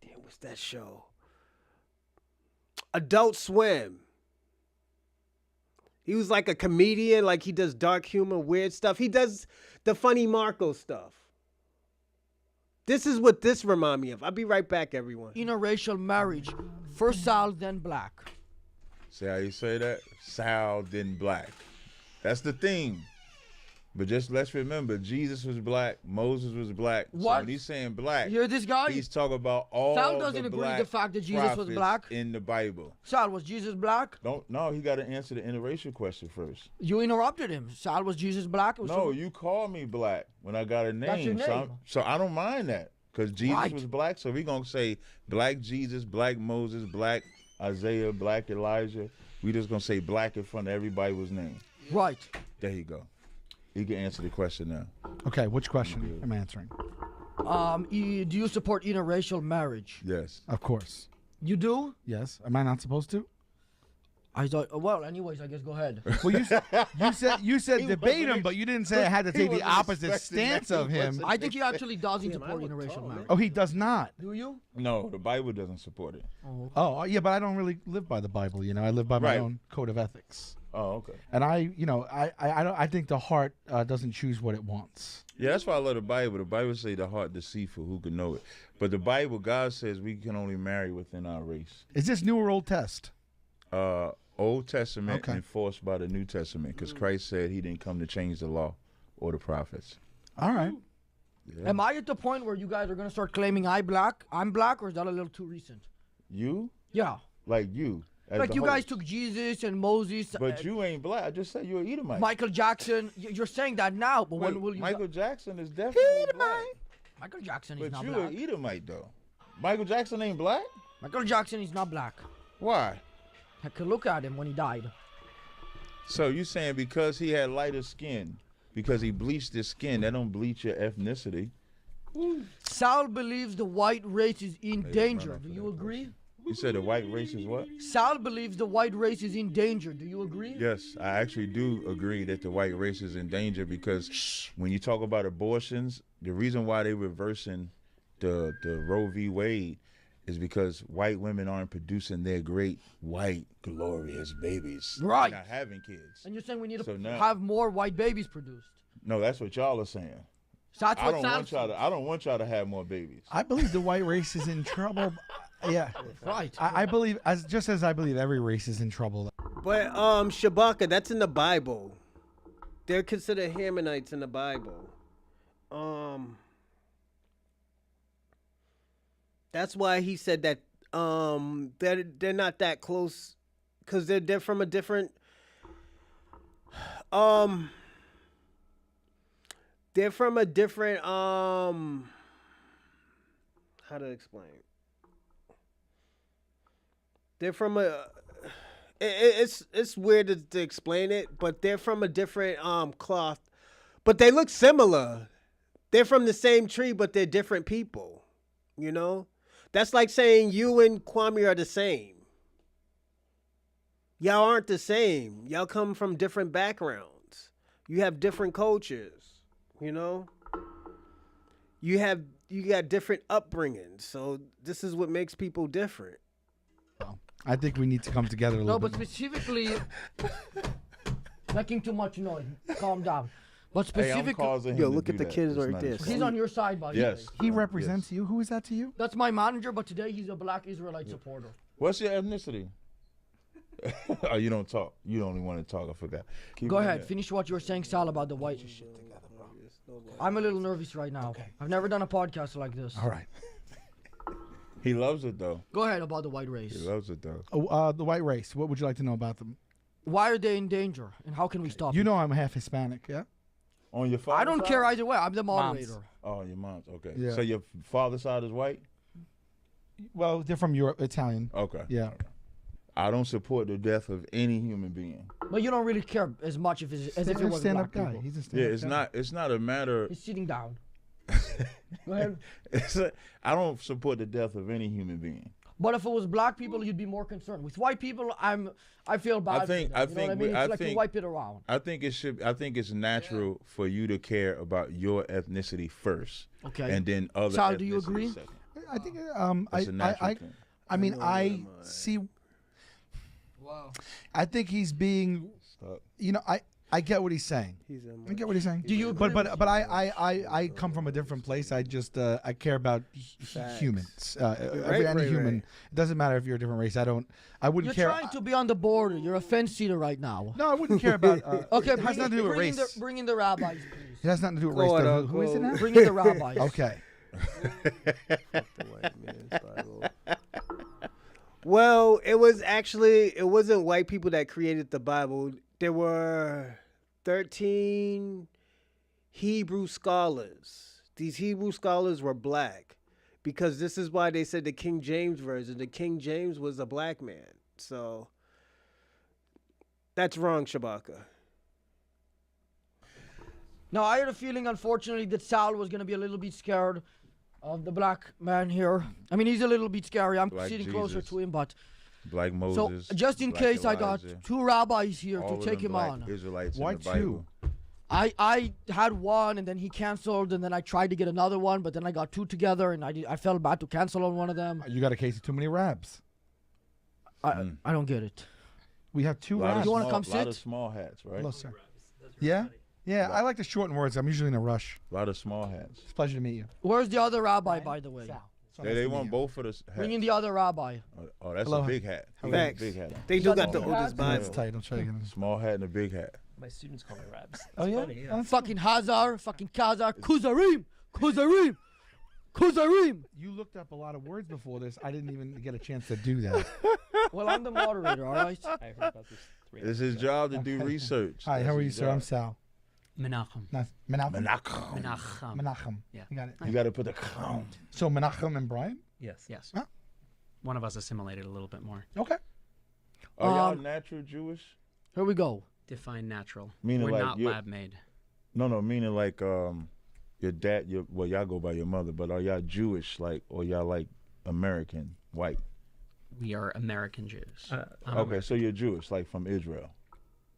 damn, what's that show? Adult Swim. He was like a comedian, like he does dark humor, weird stuff. He does the funny Marco stuff. This is what this remind me of. I'll be right back, everyone. Interracial marriage. First Sal, then black. See how you say that? Sal, then black. That's the theme. But just let's remember, Jesus was black, Moses was black. So What? when he's saying black, You hear this guy? he's talking about all Sal the doesn't agree with black the fact that Jesus was prophets black. in the Bible. Sal, was Jesus black? No, he got to answer the interracial question first. You interrupted him. Sal, was Jesus black? It was No, you called me black when I got a name. That's your name. So I don't mind that because Jesus Right. was black. So we going to say black Jesus, black Moses, black Isaiah, black Elijah. We just going to say black in front of everybody's name. Right. There you go. You can answer the question now. Okay, which question am I answering? Do you support interracial marriage? Yes. Of course. You do? Yes. Am I not supposed to? I thought. Well, anyways, I guess go ahead. Well, you said He debate wasn't him, but you didn't say I had to he take the wasn't opposite expecting that. stance He of him. wasn't- I think he actually does Damn, support I look interracial tall, marriage. Oh, he does not. Do you? No, the Bible doesn't support it. Oh, yeah, but I don't really live by the Bible. I live by my Right. own code of ethics. Oh, okay. And I think the heart doesn't choose what it wants. Yeah, that's why I love the Bible. The Bible say the heart deceitful, who can know it? But the Bible, God says we can only marry within our race. Is this New or Old Test? Old Testament Okay. enforced by the New Testament, because Christ said he didn't come to change the law or the prophets. All right. Yeah. Am I at the point where you guys are gonna start claiming I'm black, or is that a little too recent? You? Yeah. Like you. as Like the you guys host. took Jesus and Moses. But you ain't black. I just said you're an Edomite. Michael Jackson. You're saying that now, but Wait, when will you? Michael Jackson is definitely black. Michael Jackson is But not you black. an Edomite, though. Michael Jackson ain't black? Michael Jackson is not black. Why? I could look at him when he died. So you saying because he had lighter skin, because he bleached his skin, that don't bleach your ethnicity. Sal believes the white race is in Hey, danger. run up Do for you that agree? You said the white race is what? Sal believes the white race is in danger. Do you agree? Yes, I actually do agree that the white race is in danger, because when you talk about abortions, the reason why they reversing the Roe v. Wade is because white women aren't producing their great white glorious babies. Right. They're not having kids. And you're saying we need So to now- have more white babies produced. No, that's what y'all are saying. So that's I what don't Sal want y'all to. I don't want y'all to have more babies. I believe the white race is in trouble. Yeah. Right. I believe, just as I believe every race is in trouble. But Shabaka, that's in the Bible. They're considered Hamanites in the Bible. That's why he said that they're not that close, because they're from a different they're from a different how to explain. They're from a it's weird to explain it, but they're from a different cloth, but they look similar. They're from the same tree, but they're different people. You know, that's like saying you and Kwame are the same. Y'all aren't the same. Y'all come from different backgrounds. You have different cultures. You know, you got different upbringings. So this is what makes people different. I think we need to come together a No, little but bit more. specifically, making too much noise. Calm down. But Hey, I'm specifically, causing him Yo, to look do at the that. kids It's right not there. his fault. he's on your side, by the Yes. way. He represents you. Who is that to you? That's my manager, but today he's a black Israelite supporter. What's your ethnicity? Oh, you don't talk. You only want to talk. I forgot. Keep Go doing ahead, that. finish what you were saying, Sal, about the white. I'm a little nervous right now. I've never done a podcast like this. All right. He loves it though. Go ahead about the white He race. loves it though. Oh, the white race. What would you like to know about them? Why are they in danger, and how can we stop You it? know I'm half Hispanic, yeah? On your father's I don't side? care either way. I'm the moderator. Oh, your mom's okay. Yeah. So your father's side is white. Well, they're from Europe, Italian. Okay. Yeah. I don't support the death of any human being. But you don't really care as much as if it He's a was stand-up black guy. people. He's a Yeah, stand-up it's guy. not. It's not a matter. He's sitting down. Go ahead. I don't support the death of any human being. But if it was black people, you'd be more concerned. With white people, I feel bad. I think- for them, I you know think what I we- mean? I It's like you think- wipe it around. I think it should. I think it's natural for you to care about your ethnicity first, Okay. and then other. Sal, do you ethnicities agree? second. I think It's a natural thing. I mean, I see. Wow. I think he's being up. I get what he's saying. I get what he's saying. Do you But agree but I come from a different place. I just I care about humans. Any human. It doesn't matter if you're a different race. I wouldn't You're care. trying to be on the border. You're a fence seater right now. No, I wouldn't care about. Okay, it has nothing to do with race. Bring in the rabbis, please. It has nothing to do with race. Though. Who is it now? Bring in the rabbis. Okay. Well, it wasn't white people that created the Bible. There were 13 Hebrew scholars. These Hebrew scholars were black because this is why they said the King James version. The King James was a black man. So that's wrong, Shabaka. Now, I had a feeling, unfortunately, that Sal was going to be a little bit scared of the black man here. I mean, he's a little bit scary. I'm Black sitting Jesus. closer to him, but... Black Moses. So, just in Black case, I got Elijah. 2 rabbis here All to of take them him black on. Israelites Why in the Bible. 2? I had one, and then he canceled, and then I tried to get another one, but then I got 2 together, and I felt bad to cancel on one of them. You got a case of too many rabs. I don't get it. We have 2 Lot of rabs. You wanna small- come lot sit? of small hats, right? Hello, sir. Yeah? Yeah, I like to shorten words. I'm usually in a rush. A lot of small hats. It's a pleasure to meet you. Where's the other rabbi, by the way? So Hey, nice they to meet want you. both for the hats. Bring in the other rabbi. Oh, that's Aloha. a big hat. He got a Facts. big hat. They do got the Yeah. oldest That's Bible. tight. I'll try to get in. Small hat and a big hat. My students call me Rabs. Oh, yeah? Funny, yeah. Fucking Hazar, fucking Kazar, Kuzarim, Kuzarim, Kuzarim. You looked up a lot of words before this. I didn't even get a chance to do that. Well, I'm the moderator, all right? I heard about this 3 It's his job to do research. Hi, That's how are you, his sir? I'm job. Sal. Menachem. Nice. Menachem. Menachem. Menachem. Yeah. You got it. You got to put the crown. So Menachem and Brian? Yes. Yes. Huh? One of us assimilated a little bit more. Okay. Are y'all Um, natural Jewish? Here we go. Define natural. Meaning We're like not you're- lab made. No, meaning like your dad. Well, y'all go by your mother, but are y'all Jewish, like, or y'all like American, white? We are American Jews. Okay, so you're Jewish, like from Israel.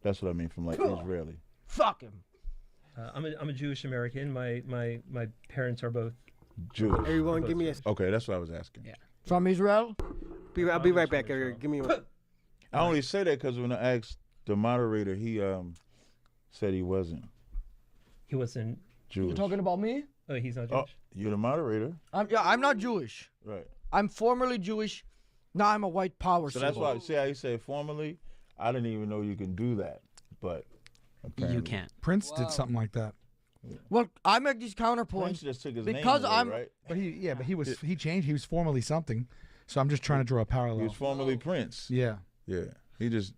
That's what I mean, from like Israeli. Fuck him. I'm a Jewish American. My parents are both. Jewish. Everyone, give me a. Okay, that's what I was asking. Yeah. From Israel? I'll be right back, Eric. Give me one. I only say that because when I asked the moderator, he said he wasn't He wasn't. You're Jewish. talking about me? Oh, he's not Oh, Jewish. you're the moderator, I'm not Jewish. right? I'm formerly Jewish. Now I'm a white power So symbol. that's why. See how you said formally? I didn't even know you can do that, but apparently You can't. Prince did something like that. Well, I make these Prince counterpoints. just took his Because name away, I'm- right? But he changed. He was formerly something. So I'm just trying to draw a He parallel. was formerly Prince. Yeah. Yeah, you just.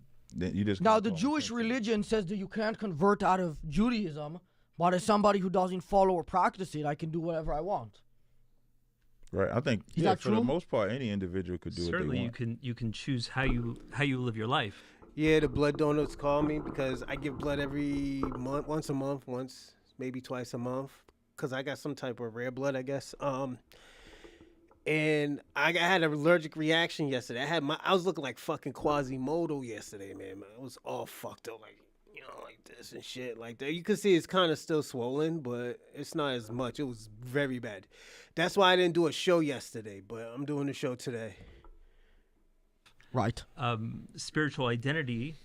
Now, the Jewish religion says that you can't convert out of Judaism, but as somebody who doesn't follow or practice it, I can do whatever I want. Right, I think Is that for the true? most part, any individual could do Certainly, what they want. you can choose how you live your life. Yeah, the blood donors call me because I give blood every month, once a month, maybe twice a month, because I got some type of rare blood, I guess. And I had an allergic reaction yesterday. I was looking like fucking Quasimodo yesterday, man. I was all fucked up, like this and shit like that. You can see it's kind of still swollen, but it's not as much. It was very bad. That's why I didn't do a show yesterday, but I'm doing the show today. Right. Spiritual identity.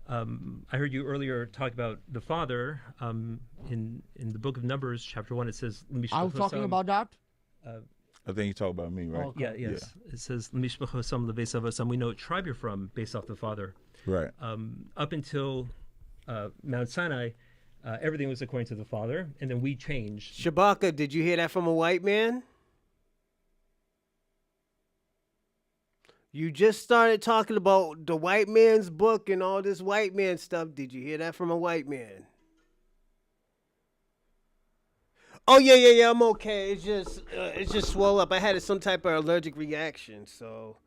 I heard you earlier talk about the Father. In the book of Numbers, chapter 1, it says. I was talking about that. I think you talk about me, right? Okay. Yeah, yes. It says, "Lemishpachosam levesavasam." We know what tribe you're from based off the Father. Right. Up until Mount Sinai, everything was according to the Father, and then we changed. Shabaka, did you hear that from a white man? You just started talking about the white man's book and all this white man stuff. Did you hear that from a white man? Oh yeah. I'm okay. It's just swole up. I had some type of allergic reaction. So,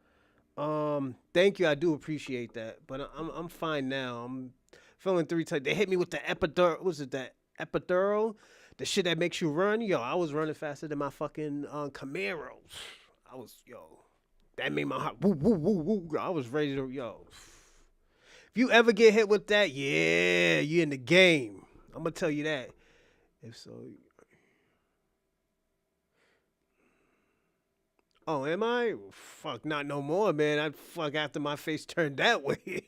thank you. I do appreciate that. But I'm fine now. I'm feeling 3 times. They hit me with the epidural. Was it that epidural? The shit that makes you run. Yo, I was running faster than my fucking Camaro. That made my heart woo woo woo woo. I was ready to If you ever get hit with that, yeah, you in the game. I'm gonna tell you that. If so. Oh, am I? Fuck, not no more, man. I'd fuck after my face turned that way.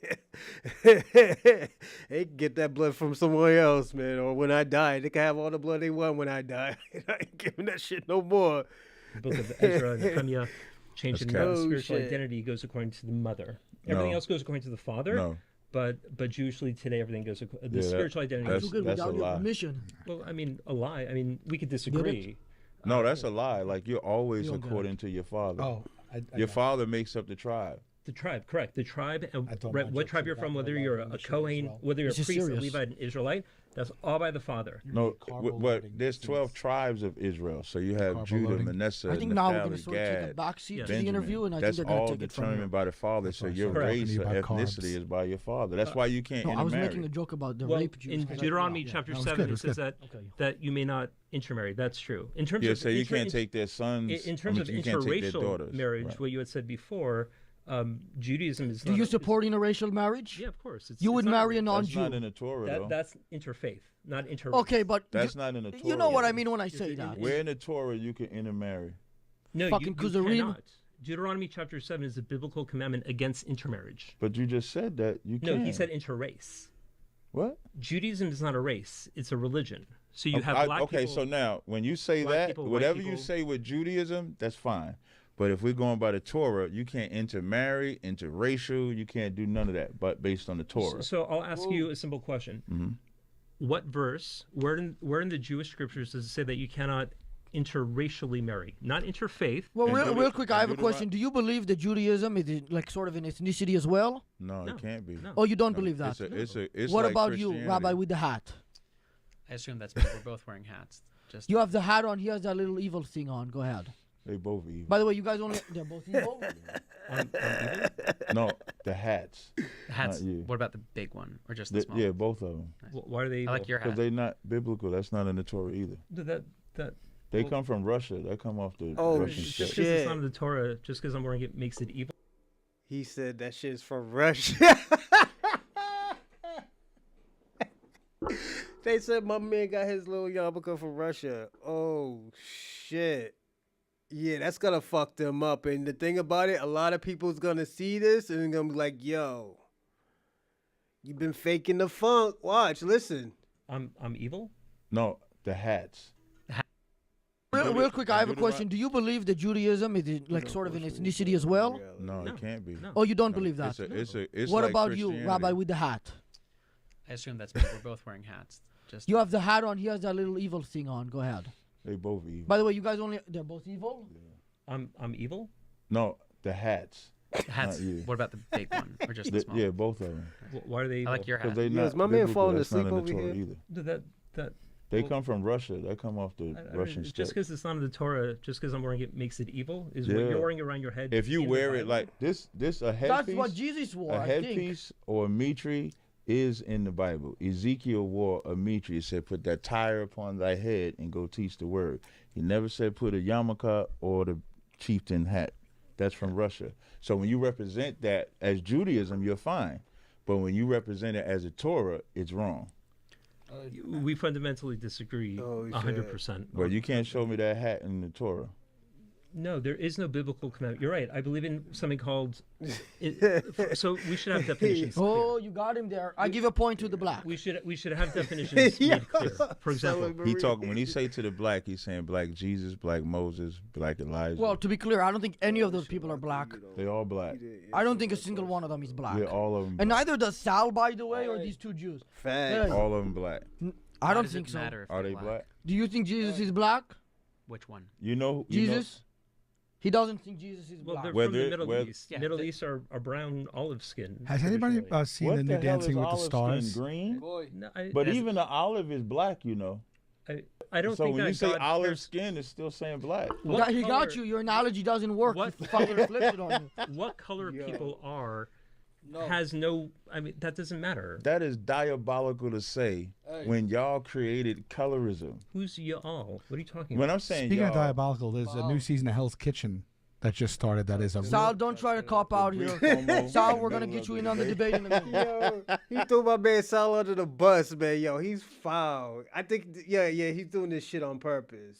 They can get that blood from somewhere else, man. Or when I die, they can have all the blood they want when I die. I ain't giving that shit no more. The book of Ezra and Nehemiah, changing That's the cat. Oh, spiritual shit. identity goes according to the mother. Everything No. else goes according to the father. No, But Jewishly today, everything goes. The that- spiritual identity. that's- Too good a without your lie. permission. Well, I mean, a lie. I mean, we could disagree. no, that's a lie. Like you're always You don't get according to your father. Oh, Your father makes up the tribe. The tribe, correct. The tribe, and I thought right, my what jokes tribe were you're from, back whether about you're a permission as Kohen, well. whether you're a This is priest, a serious. Levite, an Israelite, that's all by the father. No, carbo but loading there's 12 things. tribes of Israel. So you have Carbo Judah, loading. Manasseh, I think now we're going to Naphtali, sort of take a Gad, backseat Yeah. to the Benjamin. interview, and I That's think they're going all to take it from determined here. by the father. So why I your started race talking to you or about ethnicity carbs. is by your father. That's why you can't No, I was intermarry. making a joke about the Well, rape Jews. in Deuteronomy chapter that was 7, good, it it was says good. that you may not intermarry. That's true. In terms Yeah, of so you can't take their sons. in terms of you can't take their interracial daughters. marriage, Right. what you had said before, Judaism is. Do not you a- support interracial marriage? Yeah, of course. You would marry a That's non-Jew. not in the Torah, though. That's interfaith, not inter. Okay, but That's not in the Torah. you know what I though. mean when I say that. Where in the Torah you can intermarry? No, fucking you Kuzarim. cannot. Deuteronomy chapter 7 is a biblical commandment against intermarriage. But you just said that you No, can. he said interrace. What? Judaism is not a race; it's a religion. So you have black okay, people. so now when you say black that, people, white whatever you people- say with Judaism, that's fine. But if we're going by the Torah, you can't intermarry, interracial. You can't do none of that. But based on the Torah, So I'll ask you a simple question. Mhm. What verse, where in the Jewish scriptures does it say that you cannot interracially marry, not interfaith? Well, And real quick, I have a Deuteronomy- question. Do you believe that Judaism is like sort of an ethnicity as well? no, No, it can't be. no. Oh, you don't No, believe that? It's What like about you, Christianity. Rabbi, with the hat? I assume that's because we're both wearing hats. Just You have the hat on. He has that little evil thing on. Go ahead. They both evil. By the way, you guys only—they're both evil. No, the hats. the hats. not you. What about the big one or just the small? Yeah, both of them. Why are they? I like your Because hat. they're not biblical. That's not in the Torah either. That They come from Russia. They come off the Oh, Russian just shit. steppe. because it's not in the Torah, just because I'm wearing it makes it evil. He said that shit's from Russia. They said my man got his little yarmulke from Russia. Oh, shit. Yeah, that's gonna fuck them up. And the thing about it, a lot of people's gonna see this and they're gonna be like, yo, you been faking the funk. Watch, listen. I'm evil. No, the hats. Real quick, I have a Deuteronomy- question. Do you believe that Judaism is like sort of an ethnicity as well? No, No, it can't be. no. Oh, you don't No, believe that? It's What like about you, Christianity. Rabbi, with the hat? I assume that's because we're both wearing hats. Just You have the hat on. He has that little evil thing on. Go ahead. They both evil. By the way, you guys only—they're both evil. I'm evil. No, the hats. the hats. not you. What about the big one or just the small? Yeah, both of them. Why are they? I like your Because hat. they Yeah, not is my man biblical. falling That's not asleep in the over Torah here? either. That They come from Russia. They come off the Russian just steppe. because it's not in the Torah, just because I'm wearing it makes it evil. Is what Yeah. you're wearing around your head. If you in the wear it Bible? like this a headpiece. That's what Jesus wore. A I think. headpiece or a mitre is in the Bible. Ezekiel wore a mitre. It said, "Put that tire upon thy head and go teach the word." He never said put a yarmulke or the chieftain hat. That's from Russia. So when you represent that as Judaism, you're fine. But when you represent it as a Torah, it's wrong. We fundamentally disagree Oh, shit. 100%. But you can't show me that hat in the Torah. No, there is no biblical commandment. You're right. I believe in something called. So we should have definitions. Oh, you got him there. I give a point to the black. We should have definitions made clear. For example, He talking when he say to the black, he's saying black Jesus, black Moses, black Elijah. Well, to be clear, I don't think any of those people are black. they all black. I don't think a single one of them is black. Yeah, all of them. And Black. neither does Sal, by the way, or these two Jews. Fact. Yeah. All of them black. I Why don't does think it so. matter if Are they're they black? Do you think Jesus is black? Which one? You know Jesus? He doesn't think Jesus is well, black. they're Whether- from the Middle whether- East. Yeah, Middle the- East are brown olive skin. Has anybody traditionally. seen What the new hell Dancing is with the olive Stars? skin green? No, But as- even the olive is black, you know. I don't So think when that you say God olive cares- skin, it's still saying black. What He got color- you. Your analogy doesn't work. What- He fucking flipped it on you. What color Yo. people are has no. I mean, that doesn't matter. That is diabolical to say when y'all created colorism. Who's y'all? What are you talking When about? I'm saying Speaking y'all, of diabolical, there's a new season of Hell's Kitchen that just started. That is a Sal, don't try to cop out here. Sal, we're gonna get you in on the debate in a minute. Yo, he threw my man Sal under the bus, man. Yo, he's foul. I think, yeah, he's doing this shit on purpose.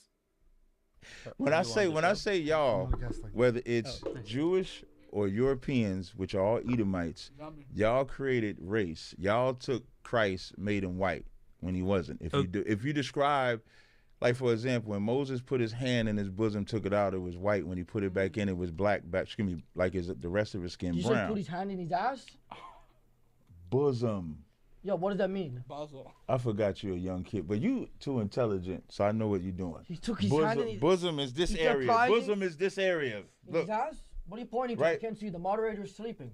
When I say y'all, I'm gonna guess like- whether it's Jewish or Europeans, which are all Edomites, y'all created race. Y'all took Christ, made him white when he wasn't. If you describe, like for example, when Moses put his hand in his bosom, took it out, it was white. When he put it back in, it was black. Like the rest of his skin You brown. said put his hand in his ass? Bosom. Yo, what does that mean? I forgot you're a young kid, but you too intelligent, so I know what you're doing. He took his hand in his, Bosom is this He's area. surprising. Bosom is this area. in Look, his ass? What are you pointing to? Right. I can't see. The moderator's sleeping.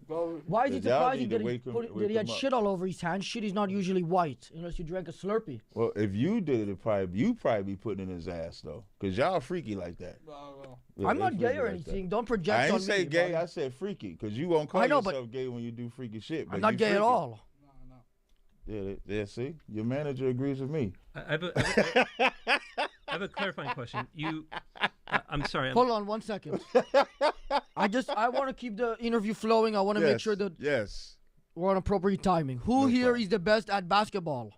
Why is it Y'all surprising need to that wake he had him up. shit all over his hand? Shit is not usually white unless you drank a Slurpee. well, if you did it, you'd probably be putting in his ass though, cause y'all freaky like that. Yeah, I'm they not gay freaky or like that. anything. Don't project I on ain't me. say gay. buddy. I said freaky, cause you won't call I know, but- yourself gay when you do freaky shit. But I'm not you gay at freaky. all. Yeah. See, your manager agrees with me. I have a clarifying question. I'm sorry. Hold on 1 second. I want to keep the interview flowing. I want to make sure that Yes. we're on appropriate timing. Who No here problem. is the best at basketball?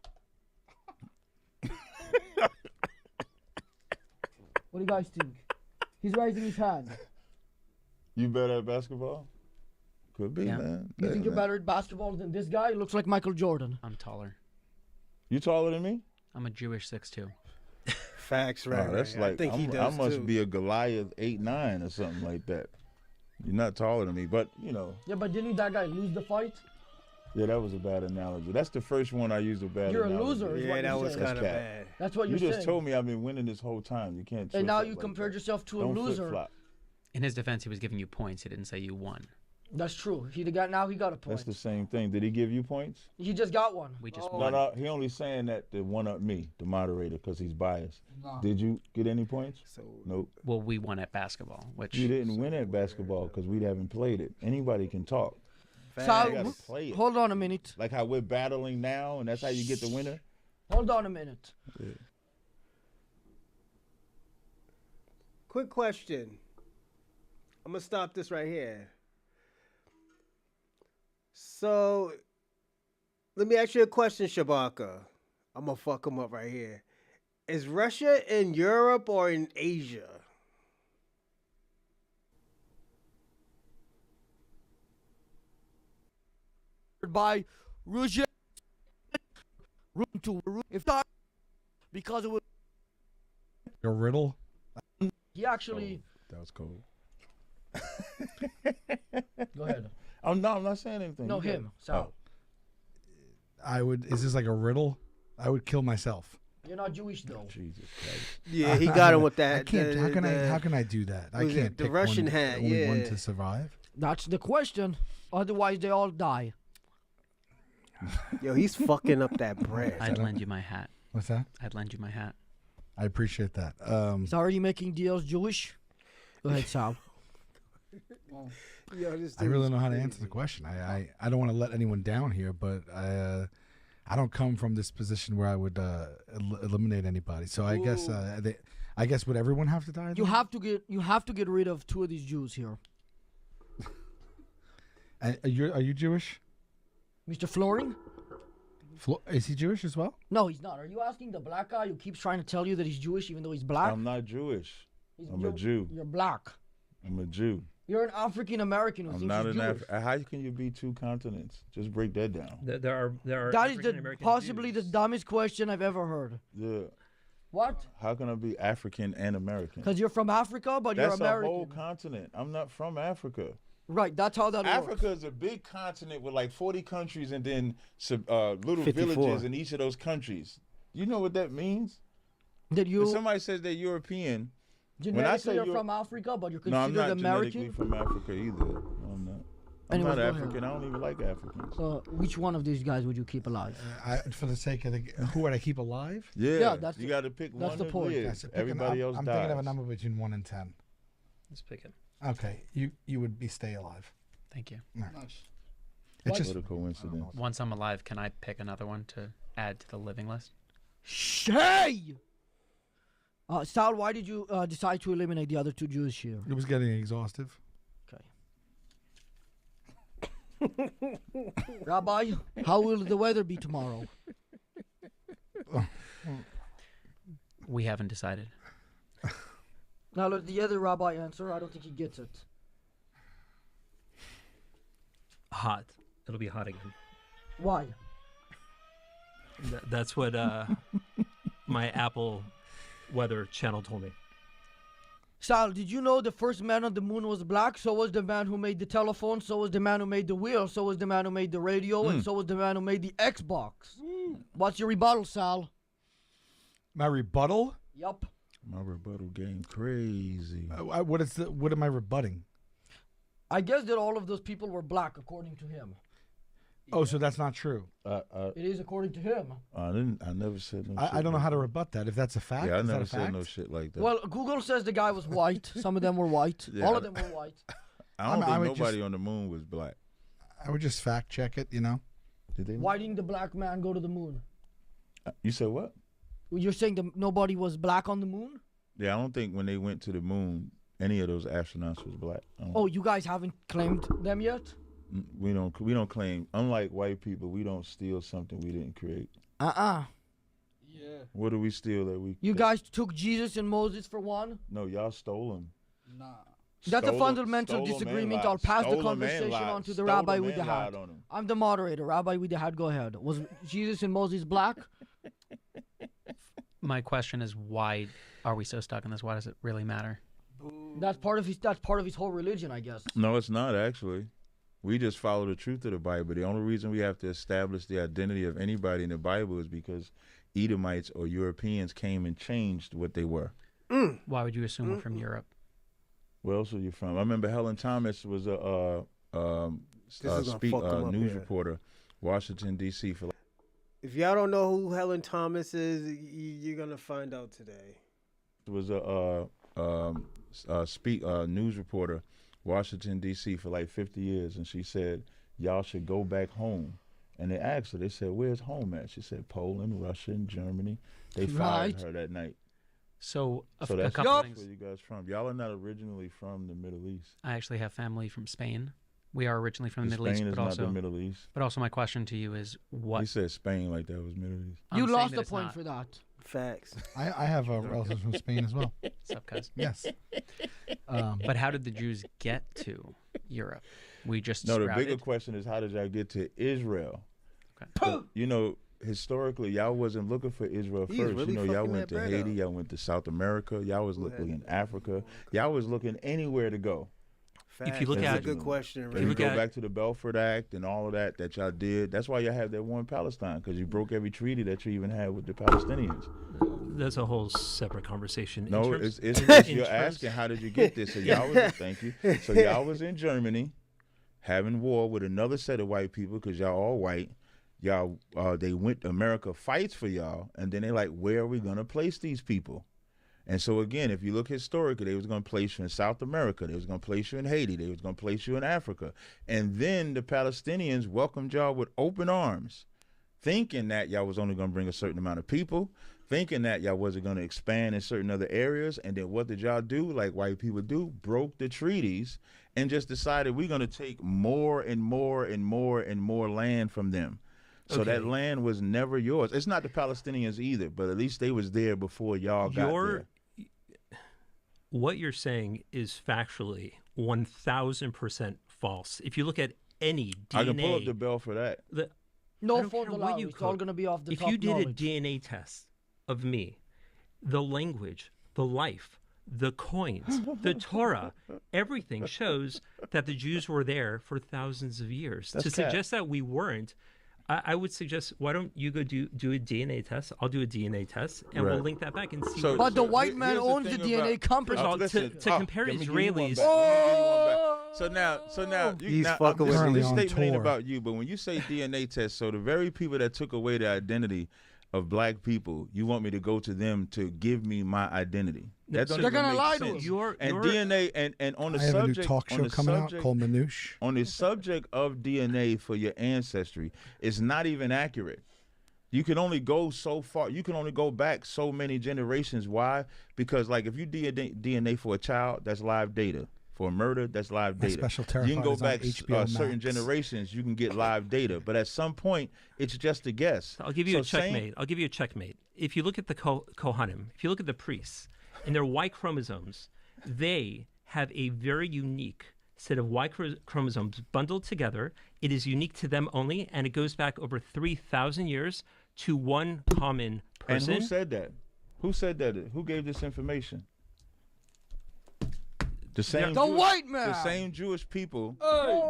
What do you guys think? He's raising his hand. You better at basketball? Could be, Yeah. man. You Hey, think you're man. better at basketball than this guy? He looks like Michael Jordan. I'm taller. You taller than me? I'm a Jewish 6'2". Facts, right? Oh, that's right. like I think he I does must too. be a Goliath 8'9" or something like that. You're not taller than me, but you know. Yeah, but didn't that guy lose the fight? Yeah, that was a bad analogy. That's the first one I used a bad You're a analogy. loser. is Yeah, what that you're was saying. kind of That's bad. That's what You you're just saying. told me I've been winning this whole time. You can't. And now twist you it like compared that. yourself to a Don't loser. flip-flop. In his defense, he was giving you points. He didn't say you won. That's true. He got now he got a point. That's the same thing. Did he give you points? He just got one. We just Oh. won. No. He only saying that to one up me, the moderator, because he's biased. Did you get any points? So Nope. Well, we won at basketball, which You didn't win at basketball because we haven't played it. Anybody can talk. Sal, You gotta play it. hold on a minute. Like how we're battling now, and that's how you get the winner. Hold on a minute. quick question. I'm gonna stop this right here. So, let me ask you a question, Shabaka. I'm gonna fuck him up right here. Is Russia in Europe or in Asia? By Russia, room to if not because it was A riddle. he actually That was cold. go ahead. I'm not saying anything. No, You got him, it. Sal. I would. Is this like a riddle? I would kill myself. You're not Jewish though. Jesus Christ. Yeah, he got him with that. I can't. How can I? How can I do that? I was it can't the pick Russian one, hat, only one yeah. to survive. That's the question. Otherwise, they all die. Yo, he's fucking up that bread. I'd lend you my hat. What's that? I'd lend you my hat. I appreciate that. He's already making deals Jewish. Go ahead, Sal. Yo, this I dude really is don't know how to crazy. answer the question. I don't want to let anyone down here, but I don't come from this position where I would eliminate anybody. So I guess I guess would everyone have to die? You then? have to get rid of 2 of these Jews here. Are you Jewish? Mr. Floring? Is he Jewish as well? No, he's not. Are you asking the black guy who keeps trying to tell you that he's Jewish even though he's black? I'm not Jewish. He's- I'm a you're- Jew. You're black. I'm a Jew. You're an African American who I'm thinks not he's an Jewish. How can you be 2 continents? Just break that down. There are That is African-American possibly the Jews. dumbest question I've ever heard. Yeah. What? How can I be African and American? Because you're from Africa, but That's you're a American. whole continent. I'm not from Africa. Right, that's how that Africa works. is a big continent with like 40 countries and then little 54. villages in each of those countries. You know what that means? That If you somebody says they're European, genetically say you're you're- from Africa, but you're no, I'm considered not American. genetically from Africa either. No, I'm not. I'm Anyways, not go ahead. African. I don't even like Africans. Which one of these guys would you keep alive? For the sake of who would I keep alive? Yeah, that's you the- got to pick that's one the to point. live. I said, Everybody else I'm dies. thinking of a number between 1 and 10. Let's pick it. Okay, you would be stay alive. Thank you. It's just What a coincidence. Once I'm alive, can I pick another one to add to the living list? Shay! Sal, why did you decide to eliminate the other 2 Jews here? it was getting exhaustive. Okay. Rabbi, how will the weather be tomorrow? We haven't decided. Now let the other rabbi answer. I don't think he gets it. Hot. It'll be hot again. Why? That's what my Apple weather channel told me. Sal, did you know the first man on the moon was black? So was the man who made the telephone. So was the man who made the wheel. So was the man who made the radio. And so was the man who made the Xbox. What's your rebuttal, Sal? My rebuttal? Yup. My rebuttal game crazy. What am I rebutting? I guess that all of those people were black, according to him. Oh, so that's not true. It is according to him. I never said no shit. I don't know like how to that. rebut that. If that's a fact, Yeah, I is that never a said fact? no shit like that. Well, Google says the guy was white. Some of them were white. Yeah, All of them were white. I don't I think would nobody just- on the moon was black. I would just fact check it, you know? Did they? Why didn't the black man go to the moon? You said what? You're saying that nobody was black on the moon? Yeah, I don't think when they went to the moon, any of those astronauts was black. Oh, you guys haven't claimed them yet? We don't claim. Unlike white people, we don't steal something we didn't create. Yeah. What do we steal that we? You guys took Jesus and Moses for one? No, y'all stole them. That's a fundamental disagreement. I'll pass the conversation on to the rabbi with the hat. I'm the moderator. Rabbi with the hat, go ahead. Was Jesus and Moses black? My question is, why are we so stuck in this? Why does it really matter? That's part of his whole religion, I guess. No, it's not actually. We just follow the truth of the Bible. The only reason we have to establish the identity of anybody in the Bible is because Edomites or Europeans came and changed what they were. Why would you assume we're from Europe? Where else are you from? I remember Helen Thomas was a news reporter, Washington, D.C. for. If y'all don't know who Helen Thomas is, you're gonna find out today. Was a news reporter, Washington, D.C. for like 50 years, and she said, y'all should go back home. And they asked her, they said, where's home at? She said, Poland, Russia, and Germany. They fired her that night. So a that's couple things. where you guys from. Y'all are not originally from the Middle East. I actually have family from Spain. We are originally from the Middle Spain East, is but not the Middle East. But also my question to you is, what? He said Spain like that was Middle East. I'm You saying lost that the it's point not. for that. Facts. I have relatives from Spain as well. What's up, cuz? Yes. But how did the Jews get to Europe? We just No, the sprouted? bigger question is, how did y'all get to Israel? Okay. But, you know, historically, y'all wasn't looking for Israel He's first. really You know, y'all fucking went that to bread Haiti, up. y'all went to South America, y'all was looking in Africa, y'all was looking anywhere to go. Facts. If you look That's at- a good question. If Right? you look go at- back to the Balfour Act and all of that y'all did, that's why y'all have that war in Palestine, because you broke every treaty that you even had with the Palestinians. That's a whole separate conversation. No, In terms- it's in you're terms- asking, how did you get this? So y'all was, thank you. So y'all was in Germany having war with another set of white people, because y'all all white. Y'all, they went, America fights for y'all, and then they like, where are we going to place these people? And so again, if you look historically, they was going to place you in South America, they was going to place you in Haiti, they was going to place you in Africa. And then the Palestinians welcomed y'all with open arms, thinking that y'all was only going to bring a certain amount of people, thinking that y'all wasn't going to expand in certain other areas. And then what did y'all do, like white people do? Broke the treaties and just decided we're going to take more and more and more and more land from them. So that Okay. land was never yours. It's not the Palestinians either, but at least they was there before y'all got there. What you're saying is factually 1,000% false. If you look at any DNA, I can pull up the bell for that. I No don't phones care what allowed. you It's all cook. going to be off the if top you did knowledge. a DNA test of me, the language, the life, the coins, the Torah, everything shows that the Jews were there for thousands of years. That's To cap. suggest that we weren't, I would suggest, why don't you go do a DNA test? I'll do a DNA test, and we'll Right. link that back and see. So- where But the So white here's man the owns the thing DNA about- company. First of all, Listen, to compare let me give you one Israelis- back. Let me give you one back. So now, He's now fucking I'm with listening, me. this Currently on statement ain't tour. about you, but when you say DNA test, so the very people that took away the identity of black people, you want me to go to them to give me my identity? That don't They're even gonna make lie to sense. us. And DNA and on the I have a new subject talk on show the coming out subject called Manouche. on the subject of DNA for your ancestry, it's not even accurate. You can only go so far. You can only go back so many generations. Why? Because like if you DNA for a child, that's live data. For a murder, that's live My data. Special You can Terrified go is on back HBO certain Max. generations. You can get live data, but at some point, it's just a guess. I'll give you So a checkmate. I'll give you a checkmate. If you look at the Kohanim, if you look at the priests and their Y chromosomes, They have a very unique set of Y chromosomes bundled together. It is unique to them only, and it goes back over 3,000 years to one common person. And who said that? Who said that? Who gave this information? The same The white man. The same Jewish people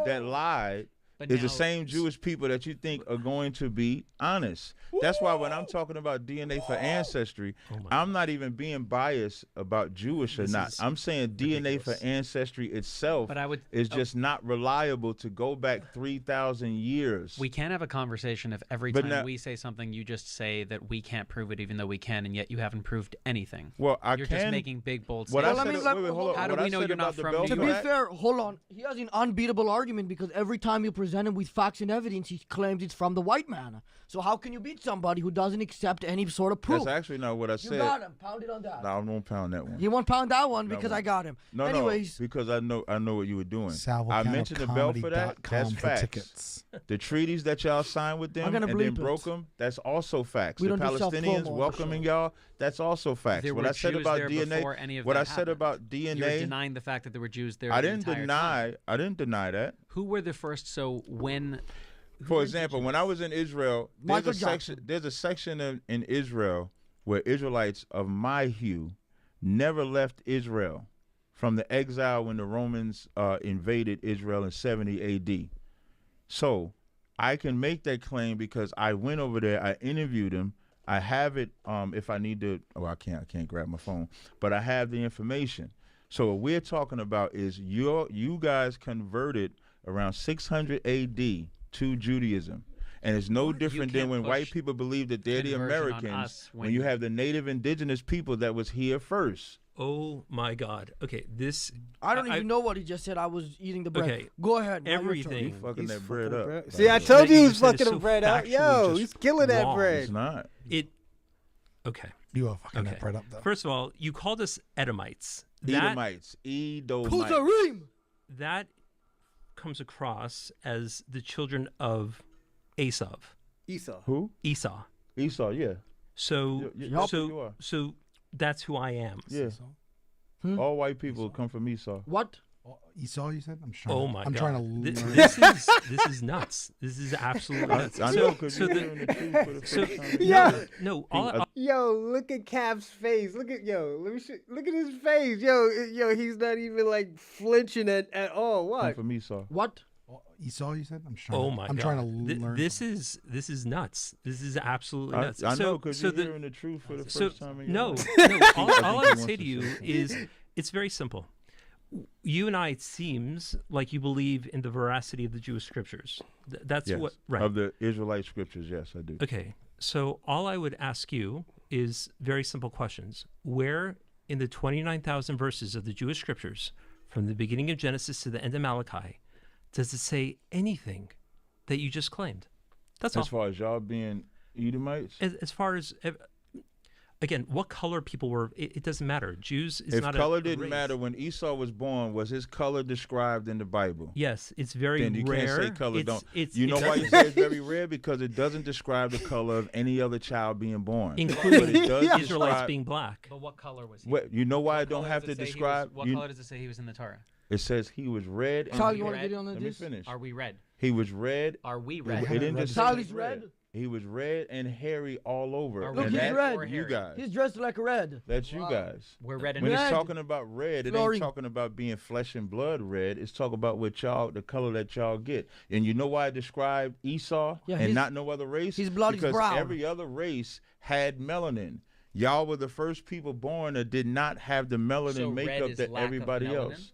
that lied But is the now- same Jewish people that you think are going to be honest. That's why when I'm talking about DNA for ancestry, I'm not even being biased about Jewish or This not. is I'm saying DNA for ridiculous. ancestry itself But I would- is just not reliable to go back 3,000 years. We can't have a conversation if every But time now- we say something, you just say that we can't prove it, even though we can, and yet you haven't proved anything. Well, I You're can. just making big, bold What I statements. Well, said, let me- wait, hold on. How do What we I know said you're not about the from Belgian To New be York? Act- fair, hold on. He has an unbeatable argument because every time you present him with facts and evidence, he claims it's from the white man. So how can you beat somebody who doesn't accept any sort of proof? That's actually not what I You said. got him. Pound it on that. No, I won't pound that one. He won't pound that one No, because no. I got him. No, Anyways, because I know what you were doing. I mentioned the bell for that. That's for facts. tickets. The treaties that y'all signed with them I'm gonna and then bleep broke it. them, that's also facts. We The don't do Palestinians self-promo on the welcoming show. y'all, that's also facts. There What were I said Jews about there DNA, before any of what that I said happened. about You're DNA, denying the fact that there were Jews there. I the didn't entire time. deny that. Who were the first? So when? For example, when I was in Israel, Michael there's a section in Israel where Israelites of my hue never left Israel from the exile when the Romans invaded Israel in 70 AD. So I can make that claim because I went over there, I interviewed him. I have it if I need to. Oh, I can't grab my phone, but I have the information. So what we're talking about is you guys converted around 600 AD to Judaism. And it's no different than can't when white push people believe that they're the conversion on Americans us when when you you- have the native indigenous people that was here first. Oh my God. Okay, this. I don't even know what he just said. I was eating the bread. Okay, Go ahead. now your turn. everything- Fucking He's that bread fucking up. bread. by See, the I way. told you he you was said is fucking so the bread up. factually Yo, just he's killing that wrong. bread. It's not. It. Okay. You are fucking Okay. that bread up though. First of all, you called us Edomites. That Edomites. Tazaryach. that comes across as the children of Esau. Esau. Who? Esau. Esau, yeah. So Yup, you are. so that's who I am. Yeah. All white people come from Esau. What? Esau, you said? Oh my I'm God. trying to learn. This is nuts. This is absolutely nuts. I know because so you're the- hearing the truth for the so first time. Yeah. no. All, Yo, look at Cap's face. Look at let me look at his face. Yo, he's not even like flinching at all. Come What? from Esau. What? Esau, you said? I'm trying. oh my I'm God. trying to learn. This is nuts. This is absolutely nuts. I so, know because so you're the, hearing the truth for the so first time in your no, life. no. All think I he would wants say to to you say is, it's very simple. You and I, it seems like you believe in the veracity of the Jewish scriptures. That's Yes. what, right? Of the Israelite scriptures, yes, I do. Okay, so all I would ask you is very simple questions. Where in the 29,000 verses of the Jewish scriptures, from the beginning of Genesis to the end of Malachi, does it say anything that you just claimed? That's As all. far as y'all being Edomites, As far as, again, what color people were, it doesn't matter. Jews is if not color a didn't race. matter when Esau was born, was his color described in the Bible? Yes, it's very Then you rare. can't say color It's- don't. it's- You know it's- why you say it's very rare? Because it doesn't describe the color of any other child being born. Including But it does Israelites describe- being black. But what color was he? What, you know why I What don't color have does to it say he was- describe? What color does it say he was in the Torah? It says he was red. And Charlie, you Are want we to get red? on Let me this? finish. Are we red? He was red. Are we It, red? it didn't just say Charlie's he was red. He was red and hairy all over. Are And we Look, he's that's red. you guys. He's dressed like red. That's you guys. We're red and When red. it's talking about red, it Flooring. ain't talking about being flesh and blood red. It's talking about what y'all, the color that y'all get. And you know why I described Esau Yeah, and his- not no other race? his blood is because brown. every other race had melanin. Y'all were the first people born that did not have the melanin So red makeup is that lack of everybody melanin? else.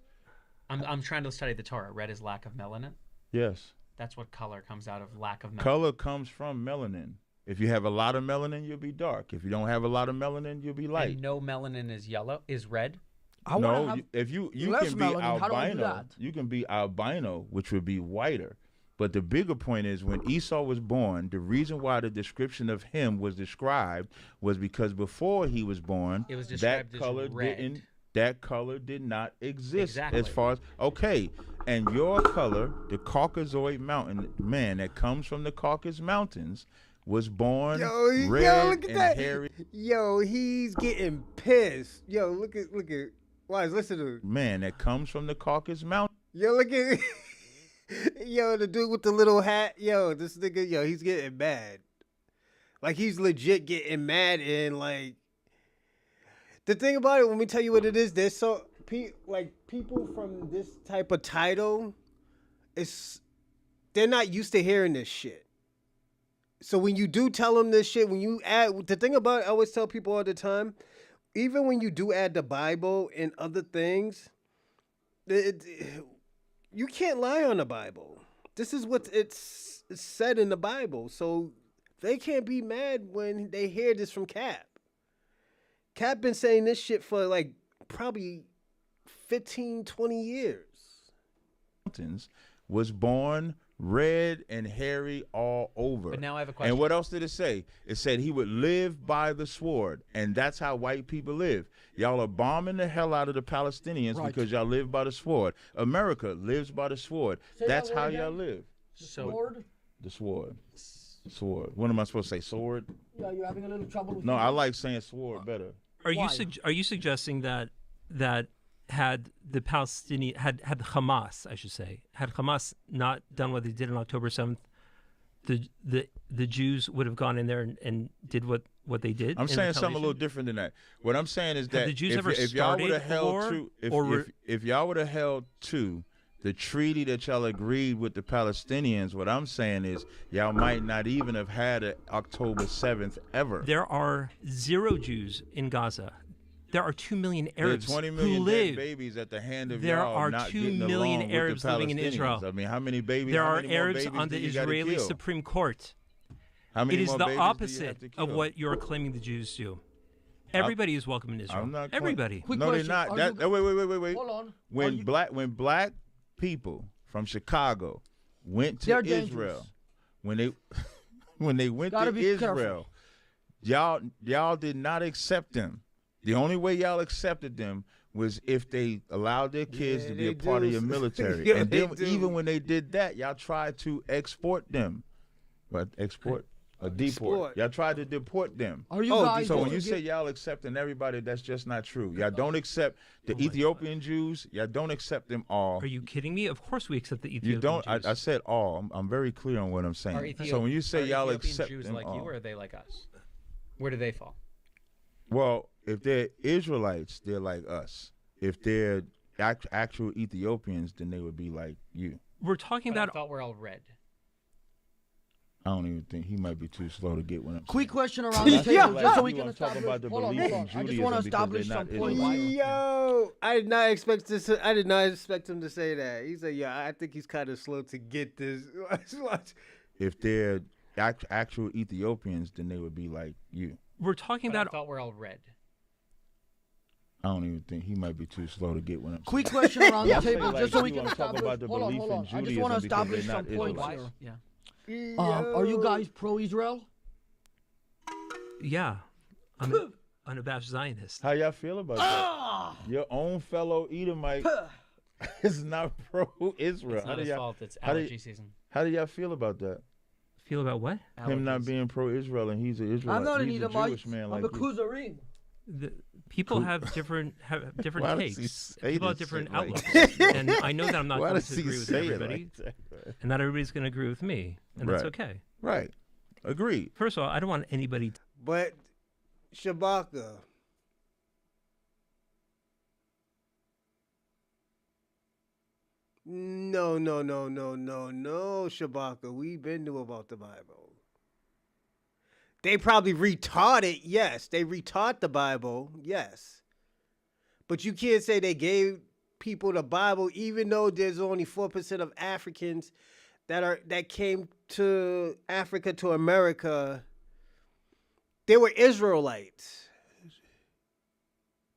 I'm trying to study the Torah. Red is lack of melanin. Yes. That's what color comes out of lack of melanin. Color comes from melanin. If you have a lot of melanin, you'll be dark. If you don't have a lot of melanin, you'll be light. And no melanin is yellow. Is red. I want No, to have. if you less can be melanin. How do I do albino, that? you can be albino, which would be whiter. But the bigger point is when Esau was born, the reason why the description of him was described was because before he was born, It was that described as color red. did not exist Exactly. as far as okay. And your color, the Caucasoid mountain man that comes from the Caucasus Mountains, was born Yo, red look at and that. hairy. Yo, he's getting pissed. Yo, look at. Why? Listen to him. Man, that comes from the Caucasus Mountain. Yo, look at yo, the dude with the little hat. Yo, this nigga, yo, he's getting mad. Like he's legit getting mad and like the thing about it, when we tell you what it is, there's so like people from this type of title, they're not used to hearing this shit. So when you do tell them this shit, when you add the thing about it, I always tell people all the time, even when you do add the Bible and other things, you can't lie on the Bible. This is what it's said in the Bible. So they can't be mad when they hear this from Cap. Cap been saying this shit for like probably 15, 20 years. Was born red and hairy all over. But now I have a question. And what else did it say? It said he would live by the sword. And that's how white people live. Y'all are bombing the hell out of the Palestinians because y'all live by the sword. America lives by the sword. That's how y'all live. Sword? The sword. Sword. What am I supposed to say? Sword? Yeah, you're having a little trouble with No, I like saying sword better. Are you suggesting that had the Palestinian had Hamas, I should say, had Hamas not done what they did on October 7th, the Jews would have gone in there and did what they did? I'm saying something a little different than that. What I'm saying is that the Jews if y'all would have held to if y'all would have held to the treaty that y'all agreed with the Palestinians, what I'm saying is y'all might not even have had an October 7th ever. There are 0 Jews in Gaza. There are 2 million Arabs there are 20 million who live. Dead babies at the hand of There y'all are not 2 getting million along Arabs with the living in Israel. Palestinians. I mean, how many babies? There how are many more Arabs babies on do the you gotta Israeli kill? Supreme Court. How many It is more the babies do you have opposite to of kill? what you're claiming the Jews do. Everybody is welcome in Israel. I'm not Everybody. Quick no, they're question. not. Are That, you- wait. Hold on. When black people from Chicago went to They're Israel, dangerous. when they went Gotta to be Israel, y'all did not accept them. The only way y'all accepted them was if they allowed their kids to be a part of your military. Yeah, and they then do. even when they did that, y'all tried to export them. But export? Or deport. Export. Y'all tried to deport them. Are you guys? So when gonna you say get- y'all accepting everybody, that's just not true. Y'all don't accept the Ethiopian Jews. Y'all don't accept them all. Are you kidding me? Of course we accept the You Ethiopian don't. Jews. I said all. I'm very clear on what I'm saying. So when you say y'all Ethiopian accept Jews them like all, you, or are they like us? Where do they fall? well, if they're Israelites, they're like us. If they're actual Ethiopians, then they would be like you. We're talking But I about thought we're all red. I don't even think he might be too slow to get what I'm Quick saying. question around the That's table, like just so you, we can I'm talking establish. about the Hold on, belief hold in on. I just want to Judaism because establish they're some not points. Israelites. Yo, I did not expect this. I did not expect him to say that. He said, "Yeah, I think he's kind of slow to get this." If they're actual Ethiopians, then they would be like you. we're talking But I about thought we're all red. I don't even think he might be too slow to get what I'm saying. Quick question around the I say table, like just so we you, can I'm talking establish. about the Hold on, belief hold in on. I just want to Judaism because establish they're some not points Israelites. here. Are you guys pro-Israel? yeah. I'm unabashed Zionist. How y'all feel about Ah! that? Your own fellow Edomite is not pro-Israel. It's not his fault. It's how do allergy season. How do y'all feel about that? Feel about what? Him not Allergies. being pro-Israel and he's an Israelite. I'm not an he's a Edomite. Jewish man I'm like a you. Kuzarim. The, people have different Why does he takes. say People have this different shit like outlooks, that? and I know that I'm not Why going does to he agree with say it everybody, like that? and not everybody's going to agree with me, and that's Right. okay. Right. Agreed. First of all, I don't want anybody. But Shabaka, no, Shabaka. We been knew about the Bible. They probably retaught it, yes. They retaught the Bible, yes. But you can't say they gave people the Bible, even though there's only 4% of Africans that came to Africa, to America. They were Israelites.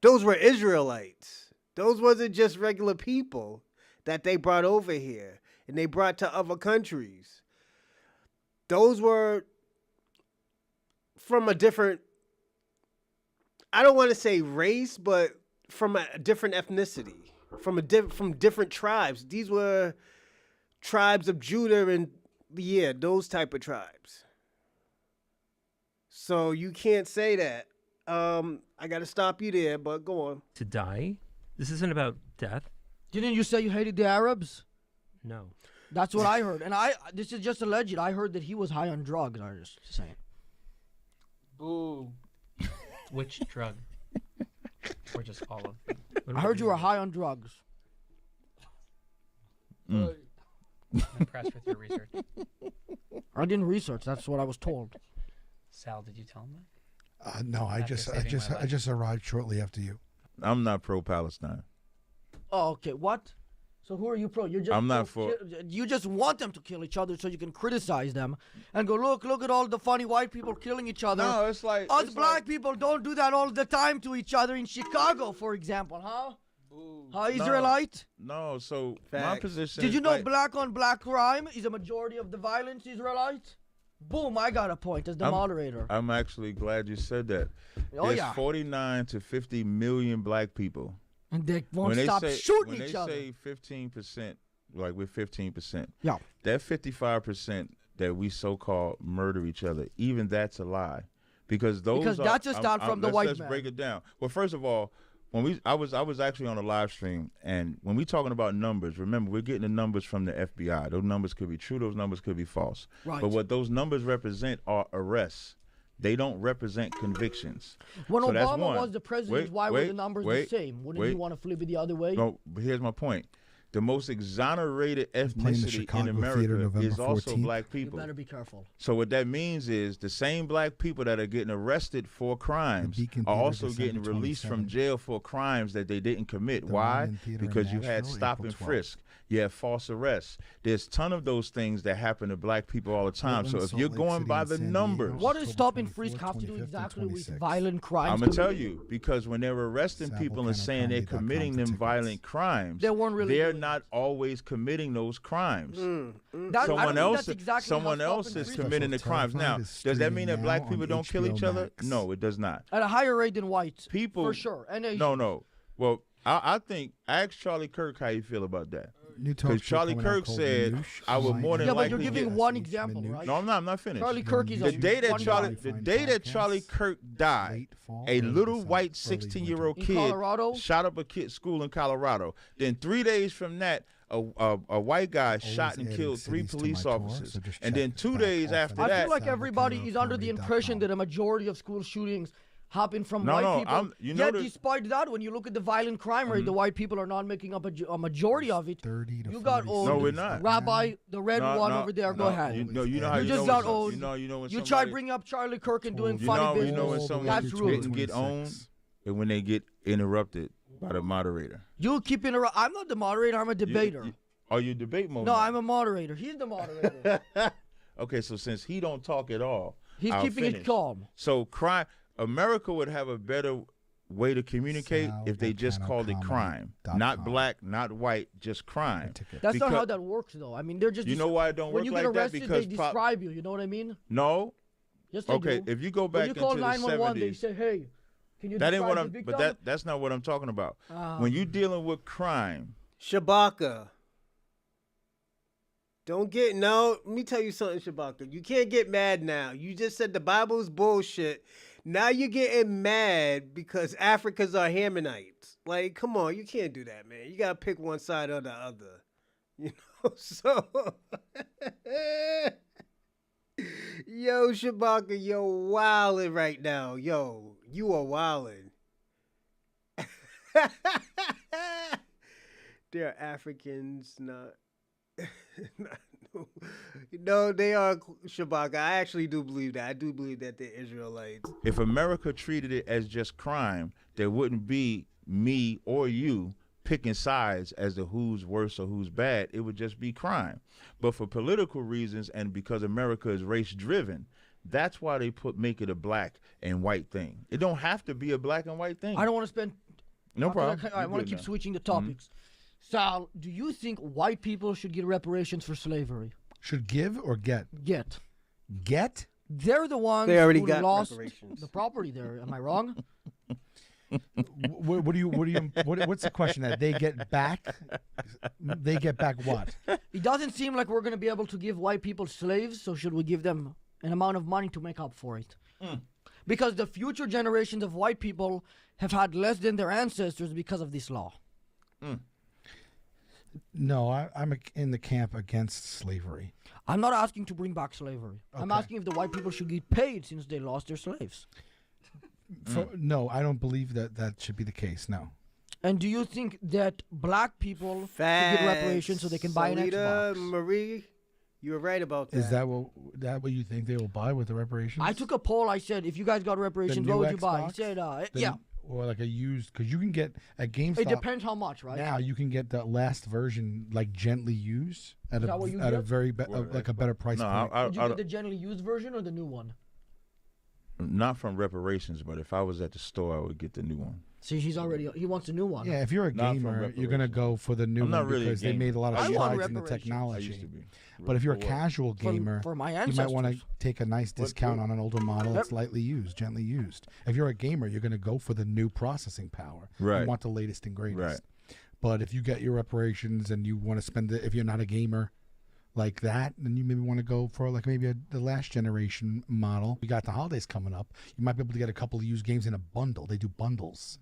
Those were Israelites. Those wasn't just regular people that they brought over here and they brought to other countries. Those were from a different, I don't want to say race, but from a different ethnicity, from different tribes. These were tribes of Judah and those type of tribes. So you can't say that. I got to stop you there, but go on. To die This isn't about death. Didn't you say you hated the Arabs? No. That's what I heard. And this is just alleged. I heard that he was high on drugs. I'm just saying. Boo. Which drug? Or just all of them? I heard you were high on drugs. I'm impressed with your research. I didn't research. That's what I was told. Sal, did you tell him that? No, I After saving my life. just arrived shortly after you. I'm not pro-Palestine. Oh, okay. What? So who are you pro? You're just I'm not for- You just want them to kill each other so you can criticize them and go, look at all the funny white people killing each other. No, it's like Us it's black like- people don't do that all the time to each other in Chicago, for example, huh? Huh, Israelite? No, so my Facts. position. Did you is know like, black on black crime is a majority of the violence, Israelite? Boom, I got a point as the moderator. I'm actually glad you said that. Oh, There's yeah. 49 to 50 million black people. And they won't When stop they say, shooting when each they other. say 15%, like we're 15%, Yeah. that 55% that we so-called murder each other, even that's a lie, because those Because are, that's a start from the white let's man. break it down. Well, first of all, when I was actually on a live stream, and when we talking about numbers, remember we're getting the numbers from the FBI. Those numbers could be true, those numbers could be false. Right. But what those numbers represent are arrests. They don't represent convictions. When So that's Obama one. was the president, why were the numbers the same? Wouldn't you want to flip it the other way? No, but here's my point. The most exonerated playing the ethnicity in Chicago Theater America November is also 14th. black You people. better be careful. So what that means is the same black people that are getting arrested for crimes Beacon are Theater, also getting December released from 27th. jail for crimes that they didn't commit. The Why? Lion Theater in Because you had Nashville, stop April and 12th. frisk. You have false arrests. There's a ton of those things that happen to black people all the time. Portland, So if Salt you're Lake going City, by and the San numbers, Diego. What does October stop and 24th, frisk have to do 25th, and exactly with 26th. violent crimes? I'm gonna tell committed? you, because when they're arresting Sample people and kind of saying they're comedy.com committing for them tickets. violent crimes, They weren't really they're doing not always committing those crimes. That- I don't Someone think else, that's exactly someone how stop else and is frisk committing the crimes. Now, Terrified is does that mean that streaming black now people on don't kill each HBO other? Max. No, it does not. At a higher rate than white. People, For sure. And Asian. no. Well, I think ask Charlie Kirk how you feel about that. New talk Because show Charlie coming out Kirk called said, Minoosh. I would more than Yeah, but likely you're giving get- one example, Minoosh. right? No, I'm not finished. Charlie Kirk is The a day that one Charlie, guy. the day that Charlie Kirk died, Late fall, a early little summer, white early 16-year-old In kid Colorado? shot up a kid school in Colorado. Then 3 days from that, a white guy shot and adding killed 3 cities to police my tour, officers. so just And check then 2 back days often. after I that, feel like everybody is under the Comedy.com. impression that a majority of school shootings happen from No, white no, people. you know Yet, that- despite that, when you look at the violent crime rate, the white people are not making up a majority of it. 30 to You got 40 old No, we're not. Rabbi, the red No, one no, over there. no, Go ahead. You know how You you just know got when old. You know when You somebody, try bringing up Charlie Kirk and doing you funny know, business. you know when All the way someone That's to rude. didn't get 26. owned and when they get interrupted by the moderator. You keep interrupting. I'm not the moderator. I'm a debater. Are you debate mode? No, now? I'm a moderator. He's the moderator. Okay, so since he don't talk at all, He's I'll keeping finish. it calm. So America would have a better way to communicate Sal if they just called it crime, not volcano black, not white, just crime. Ticket. That's not Because- how that works, though. I mean, they're just. You know why it don't when work you like get that? arrested, Because they describe you. You know what I mean? no, Yes, they okay. do. If you go When back you call into the 911, they 70s, say, "Hey, can you that ain't describe what the I'm. victim?" But that's not what I'm talking about. Ah. When you're dealing with crime, Shabaka. Don't get no. Let me tell you something, Shabaka. You can't get mad now. You just said the Bible's bullshit. Now you're getting mad because Africans are Hammonites. Like, come on, you can't do that, man. You gotta pick one side or the other. You know, so yo, Shabaka, you're wildin' right now. Yo, you are wildin'. They're Africans, not. No, they are Shabaka. I actually do believe that. I do believe that they're Israelites. if America treated it as just crime, there wouldn't be me or you picking sides as to who's worse or who's bad. It would just be crime. But for political reasons and because America is race driven, that's why they make it a black and white thing. It don't have to be a black and white thing. I don't want to spend. No problem. I You're want good to keep now. switching the topics. Sal, do you think white people should get reparations for slavery? Should give or get? Get. Get? They're the ones They already who got lost reparations. the property there. Am I wrong? What's the question? That they get back? They get back what? It doesn't seem like we're going to be able to give white people slaves, so should we give them an amount of money to make up for it? Because the future generations of white people have had less than their ancestors because of this law. No, I'm in the camp against slavery. I'm not asking to bring back slavery. I'm Okay. asking if the white people should get paid since they lost their slaves. No, I don't believe that should be the case. No. And do you think that black people should get reparations so they can buy an Salita, Xbox? Marie, you were right about that. Is that what you think they will buy with the reparations? I took a poll. I said, if you guys got reparations, what new would you buy? He Xbox? said, The- yeah. Or like a used, because you can get at GameStop. It depends how much, right? Now you can get the last version like gently used at Is that what you a get? very What, like a better price No, point. Did you get the gently used version or the new one? not from reparations, but if I was at the store, I would get the new one. See, he wants a new one. Yeah, if you're a Not from gamer, you're gonna go for the new I'm one not really a because they gamer. made a lot of I want strides in the reparations. I technology. used to be. But if you're a For what? casual gamer, For my you ancestors. might want to take a nice discount do? on an older model that's Yep. lightly used, gently used. If you're a gamer, you're going to go for the new processing power. Right. You want the latest and greatest. Right. But if you get your reparations and you want to spend it, if you're not a gamer like that, then you maybe want to go for like maybe the last generation model. We got the holidays coming up. You might be able to get a couple of used games in a bundle. They do bundles.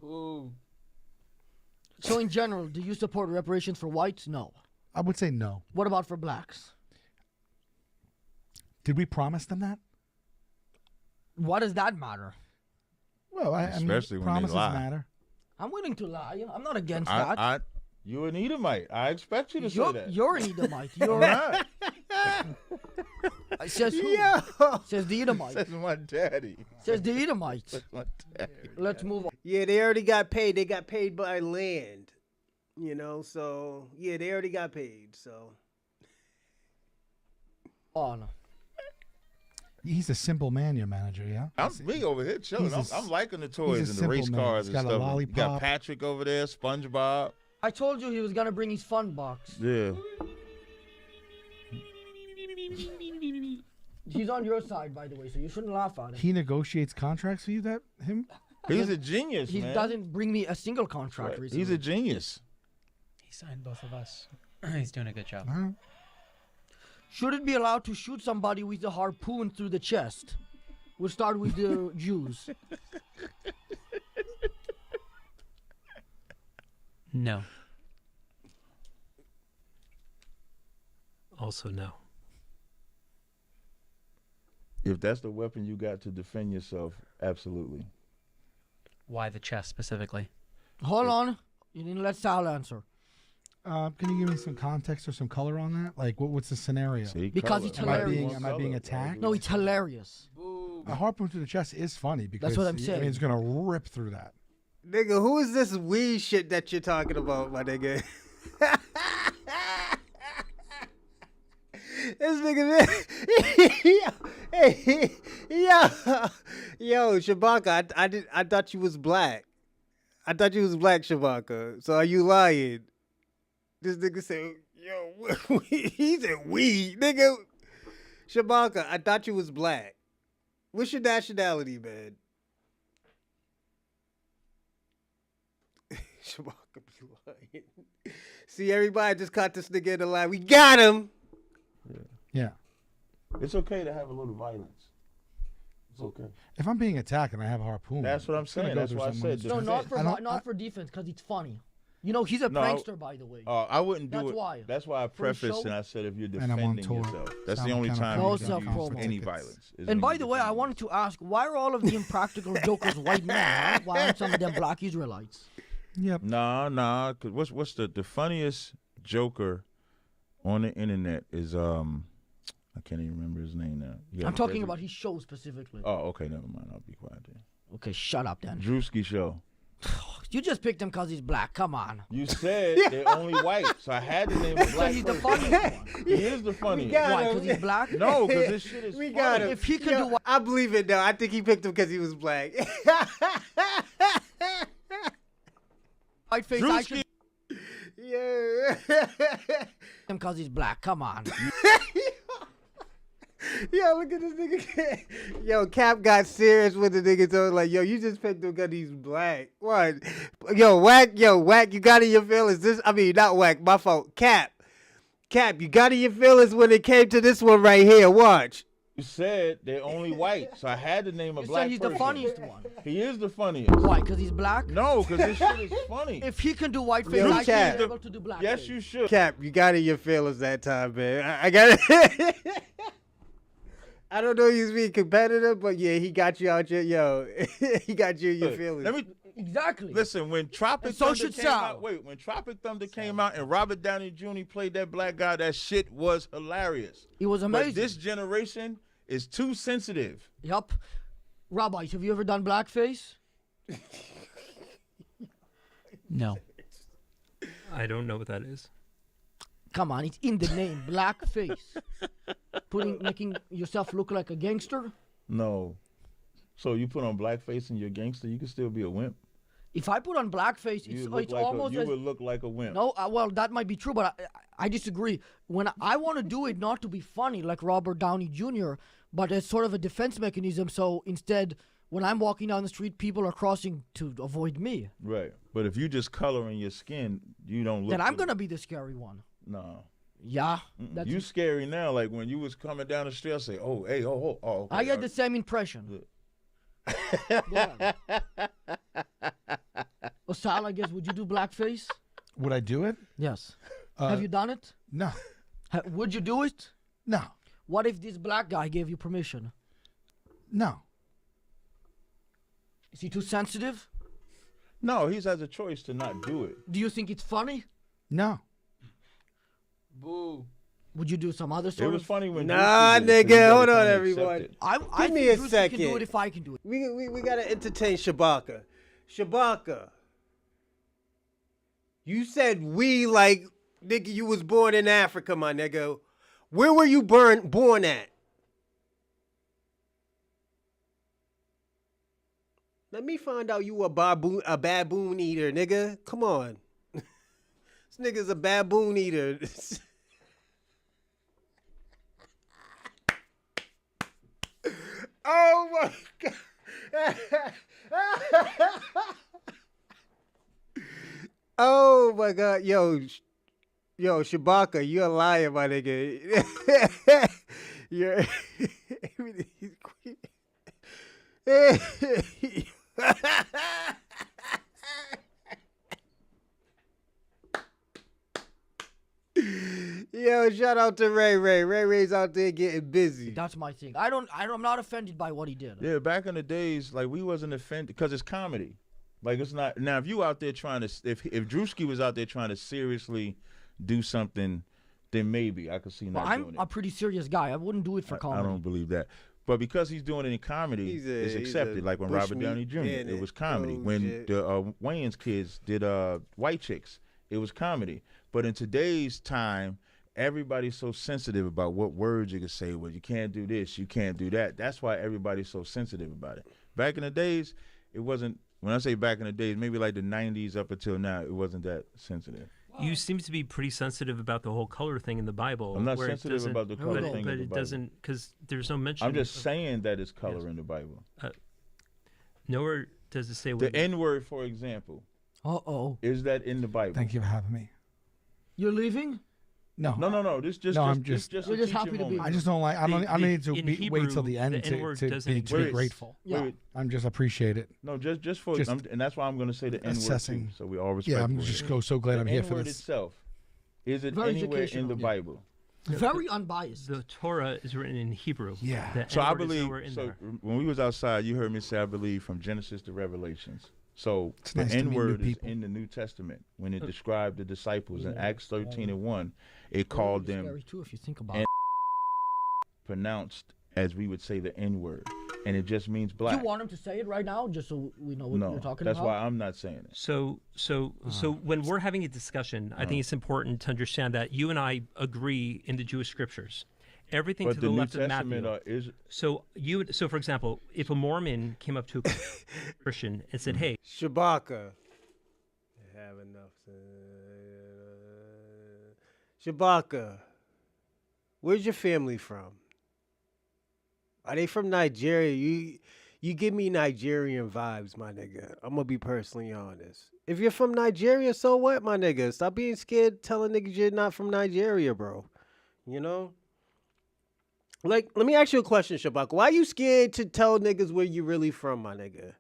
So in general, do you support reparations for whites? No. I would say no. What about for blacks? Did we promise them that? Why does that matter? Well, I Especially mean, when they promises lie. matter. I'm willing to lie. I'm not against that. You an Edomite. I expect you to say that. You're an Edomite. I'm You're not. says who? Yo. Says the Edomite. That's my daddy. Says the Edomite. That's my daddy. Let's move on. Yeah, they already got paid. They got paid by land. So yeah, they already got paid. So He's a simple man, your manager, yeah? I'm me over here chilling. He's a I'm liking the toys he's a and the race simple man. cars He's and got a stuff. You got lollipop. Patrick over there, SpongeBob. I told you he was gonna bring his fun box. Yeah. He's on your side, by the way, so you shouldn't laugh at him. He negotiates contracts for you, him? He's a genius, He man. doesn't bring me a single contract Right. recently. He's a genius. He signed both of us. He's doing a good job. Huh? Should it be allowed to shoot somebody with a harpoon through the chest? We'll start with the Jews. No. Also, no. If that's the weapon you got to defend yourself, absolutely. Why the chest specifically? Hold on. You didn't let Sal answer. Can you give me some context or some color on that? Like, what's the scenario? See, Because color. it's Am I hilarious. am I being attacked? No, it's hilarious. A harpoon to the chest is funny because what I'm I saying. mean, it's gonna rip through that. nigga, who is this weed shit that you're talking about, my nigga? This nigga, yo, Shabaka, I thought you was black. I thought you was black, Shabaka. So are you lying? This nigga said, yo, he said weed, nigga. Shabaka, I thought you was black. What's your nationality, man? Shabaka be lying. See, everybody just caught this nigga in the line. We got him. Yeah. It's okay to have a little violence. It's okay. If I'm being attacked and I have a harpoon, That's what I'm it's gonna saying. go That's through why I someone's said No, defend. not for I don't- not for defense, because it's funny. You know, he's a No, prankster, by the way. I wouldn't do That's it. why. That's why I For a prefaced show? and I said if you're And I'm on defending tour. yourself. That's So the I'm only kinda time No you can self-promo. use any Tickets. violence. is And when by you're the way, I defending wanted to ask, why are all of the impractical jokers white men? Huh? Why aren't some of them black Israelites? Yep. Nah. Cause what's the funniest joker on the internet is I can't even remember his name now. Yeah, I'm talking about his show specifically. Oh, okay, never mind. I'll be quiet then. Okay, shut up then. Drewski show. You just picked him because he's black. Come on. You said they're only white, so I had to name a So black he's the person. funniest one. He is the funniest. got Why? him. Because he's black? No, because this shit is We funny. got him. If he could Yo, do what- I believe it though. I think he picked him because he was black. White face, I Drewski. should Yeah. him because he's black. Come on. Yo, look at this nigga. Yo, Cap got serious with the nigga. So like, yo, you just picked him because he's black. What? Yo, whack. You got in your feelings. Not whack. My fault. Cap, you got in your feelings when it came to this one right here. Watch. You said they're only white, so I had to name a You black said he's person. the funniest one. He is the funniest. Why? Because he's black? No, because this shit is funny. If he can do whiteface, Yo, I should Cap. be able to do blackface. Yes, you should. Cap, you got in your feelings that time, man. I got it. I don't know you being competitive, but yeah, he got you out your he got you in your feelings. Let me Exactly. listen. When Tropic And so Thunder should came Sal. out, when Tropic Thunder came out and Robert Downey Jr. played that black guy, that shit was hilarious. It was amazing. But this generation is too sensitive. Yup. Rabbi, have you ever done blackface? No. I don't know what that is. Come on, it's in the name, blackface. Making yourself look like a gangster. No. So you put on blackface and you're a gangster, you can still be a wimp. If I put on blackface, You it's almost as would look like a wimp. no. Well, that might be true, but I disagree. When I want to do it, not to be funny like Robert Downey Jr., but as sort of a defense mechanism. So instead, when I'm walking down the street, people are crossing to avoid me. Right. But if you just coloring your skin, you don't look. Then I'm gonna be the scary one. No. Yeah, that's You scary now. Like when you was coming down the street, I say, "Oh, hey, oh." Okay. I get the same impression. Go on. Oh, Sal, I guess, would you do blackface? Would I do it? Yes. Have you done it? No. Would you do it? No. What if this black guy gave you permission? No. Is he too sensitive? No, he has a choice to not do it. Do you think it's funny? No. Boo. Would you do some other It sort was of? funny when. Nah, Drewski did it, 'cause nigga, he hold gotta on, kinda everyone. accept it. I Give me think a Drewski second. can do it if I can do it. We gotta entertain Shabaka. Shabaka. You said we like nigga. You was born in Africa, my nigga. Where were you born at? Let me find out you a baboon eater, nigga. Come on. This nigga's a baboon eater. Oh my god. Oh my god. Yo, Shabaka, you're a liar, my nigga. You're Yo, shout out to Ray Ray. Ray Ray's out there getting busy. That's my thing. I'm not offended by what he did. Yeah, back in the days, like we wasn't offended because it's comedy. Like it's not now. If you out there trying to, if Drewski was out there trying to seriously do something, then maybe I could see not Well, doing I'm it. a pretty serious guy. I wouldn't do it for I comedy. don't believe that. But because he's doing it in comedy, He's it's a accepted. Like when Robert bushmeat Downey Jr., in it it. was comedy. Oh, When shit. the Wayans kids did White Chicks, it was comedy. But in today's time, everybody's so sensitive about what words you can say. Well, you can't do this, you can't do that. That's why everybody's so sensitive about it. Back in the days, it wasn't. When I say back in the days, maybe like the 90s up until now, it wasn't that sensitive. You seem to be pretty sensitive about the whole color thing in the Bible. I'm not where it sensitive doesn't- about the color But- thing But in the it Bible. doesn't, because there's no mention. I'm just of- saying that it's color in the Bible. Nowhere does it say The what. N-word, for example, Uh-oh. is that in the Bible? Thank you for having me. You're leaving? No. No. This just. No, just, I'm just- just You're a just teaching happy to be moment. I just don't like. I don't. The- I need to in wait till Hebrew, the end the to, N-word to doesn't be exist. grateful. Yeah. Wait, I'm just appreciate it. no, just for, Just and that's why I'm going to say the N-word assessing. too, so we all respect. Yeah, I'm just so glad I'm the here for N-word this. itself. Is it Very anywhere in educational. the Yeah. Bible? Very unbiased. The Torah is written in Hebrew. Yeah. The So I N-word is believe. nowhere in So there. when we was outside, you heard me say I believe from Genesis to Revelations. So It's the nice to meet new N-word is people. in the New Testament when it described the disciples in Yeah. Acts 13:1. It called them Scary too, if you think about And- it. pronounced as we would say the N-word, and it just means Do black. you want him to say it right now, just so we know what No, you're talking that's about? why I'm not saying it. So when we're having a discussion, I think it's important to understand that you and I agree in the Jewish scriptures. Everything But to the the New left of Testament Matthew. is So for example, if a Mormon came up to a Christian and said, "Hey, Shabaka. I have enough. Shabaka. Where's your family from? Are they from Nigeria? You give me Nigerian vibes, my nigga. I'm gonna be personally honest. If you're from Nigeria, so what, my nigga? Stop being scared telling niggas you're not from Nigeria, bro. You know? Like, let me ask you a question, Shabak. Why you scared to tell niggas where you really from, my nigga?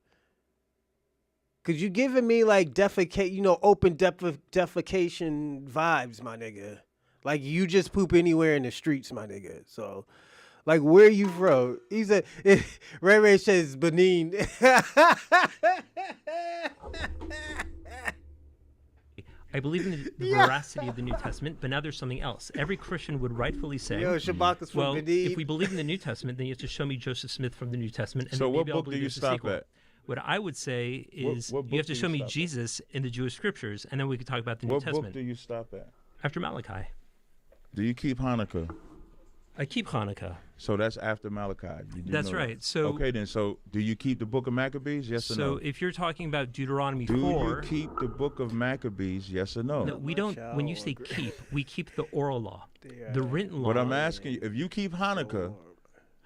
Cause you giving me like open defecation vibes, my nigga. Like you just poop anywhere in the streets, my nigga. So, like, where you from? He said, Ray says Benin. I believe in the veracity of the New Testament, but now there's something else. Every Christian would rightfully say, Yo, Shabak is from well, Benin. if we believe in the New Testament, then you have to show me Joseph Smith from the New Testament. And So then what maybe I'll book do believe you there's a stop sequel. at? What I would say is what you have book to do show you me stop at? Jesus in the Jewish scriptures, and then we could talk about the New What Testament. book do you stop at? After Malachi. Do you keep Hanukkah? I keep Hanukkah. So that's after Malachi. You do That's know right. that. So okay, then. So do you keep the book of Maccabees? Yes or So no? if you're talking about Deuteronomy Do 4, you keep the book of Maccabees? Yes or no? no, we don't. When you say keep, we keep the oral law, the written law. But I'm asking you, if you keep Hanukkah,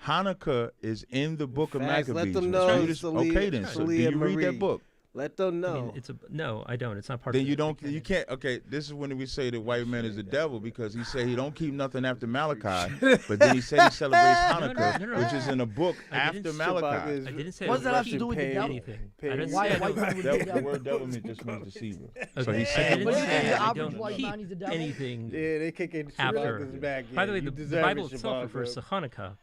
Hanukkah is in the book of Facts. Maccabees. Let them So know, you just- Salia- okay, then. So do Salia you read Marie. that book? Let them know. I mean, no, I don't. It's not part Then of you it. don't. You can't. Okay, this is when we say the white man is the devil because he said he don't keep nothing after Malachi, but then he said he celebrates Hanukkah, no. which is in a book I didn't after say Malachi. I didn't say What's I that have keep to do with the devil? anything. Pain. I didn't Why say a white man would do The that? word devil just means deceiver. So Okay. he I said didn't But you say think the I average don't white keep man is the devil? anything Yeah, they kicking after. Shabaka's back. By Yeah, the way, you the deserve Bible it, itself Shabaka. refers to Hanukkah.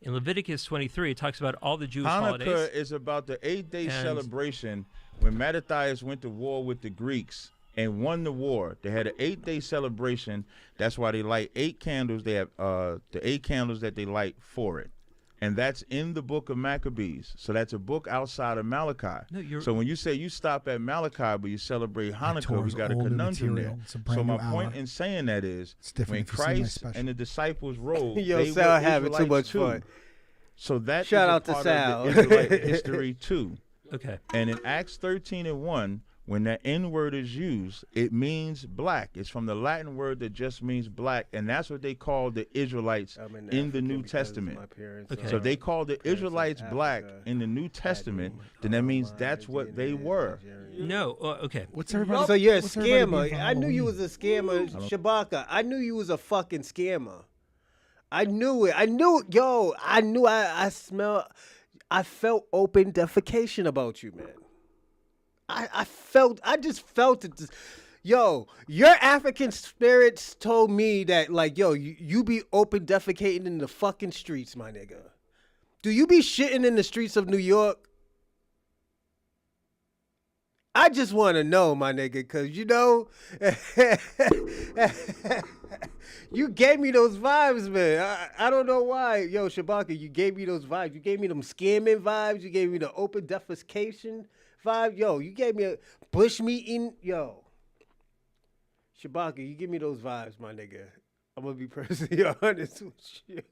In Leviticus 23, it talks about all the Jewish holidays. Hanukkah is about the 8-day And- celebration when Mattathias went to war with the Greeks and won the war. They had an 8-day celebration. That's why they light 8 candles. They have the 8 candles that they light for it. And that's in the book of Maccabees. So that's a book outside of Malachi. No, you're- So when you say you stop at Malachi but you celebrate Hanukkah, we Torah's got a all new conundrum material. there. It's a brand So new my point hour. in saying that is It's different when if you see my Christ special. and the disciples rode, Yo, they Sal were having too Israelites much too. fun. So that Shout is a out to part Sal. of the Israelite history too. Okay. And in Acts 13:1, when that N word is used, it means black. It's from the Latin word that just means black, and that's what they call the Israelites I'm in African the New because Testament. my parents Okay. So are- they call the parents Israelites in black Africa in the New Testament, then that means that's what they were. No, okay. What's everybody? So you're a what's everybody scammer. doing for I knew you Halloween? was a scammer, Shabaka. I knew you was a fucking scammer. I knew it. I knew, yo. I knew. I smell. I felt open defecation about you, man. I felt. I just felt it. Yo, your African spirits told me that, like, yo, you be open defecating in the fucking streets, my nigga. Do you be shitting in the streets of New York? I just want to know, my nigga, because, you know, you gave me those vibes, man. I don't know why. Yo, Shabaka, you gave me those vibes. You gave me them scamming vibes. You gave me the open defecation vibe. Yo, you gave me a bush meeting. Yo, Shabaka, you give me those vibes, my nigga. I'm going to be personally honest with you.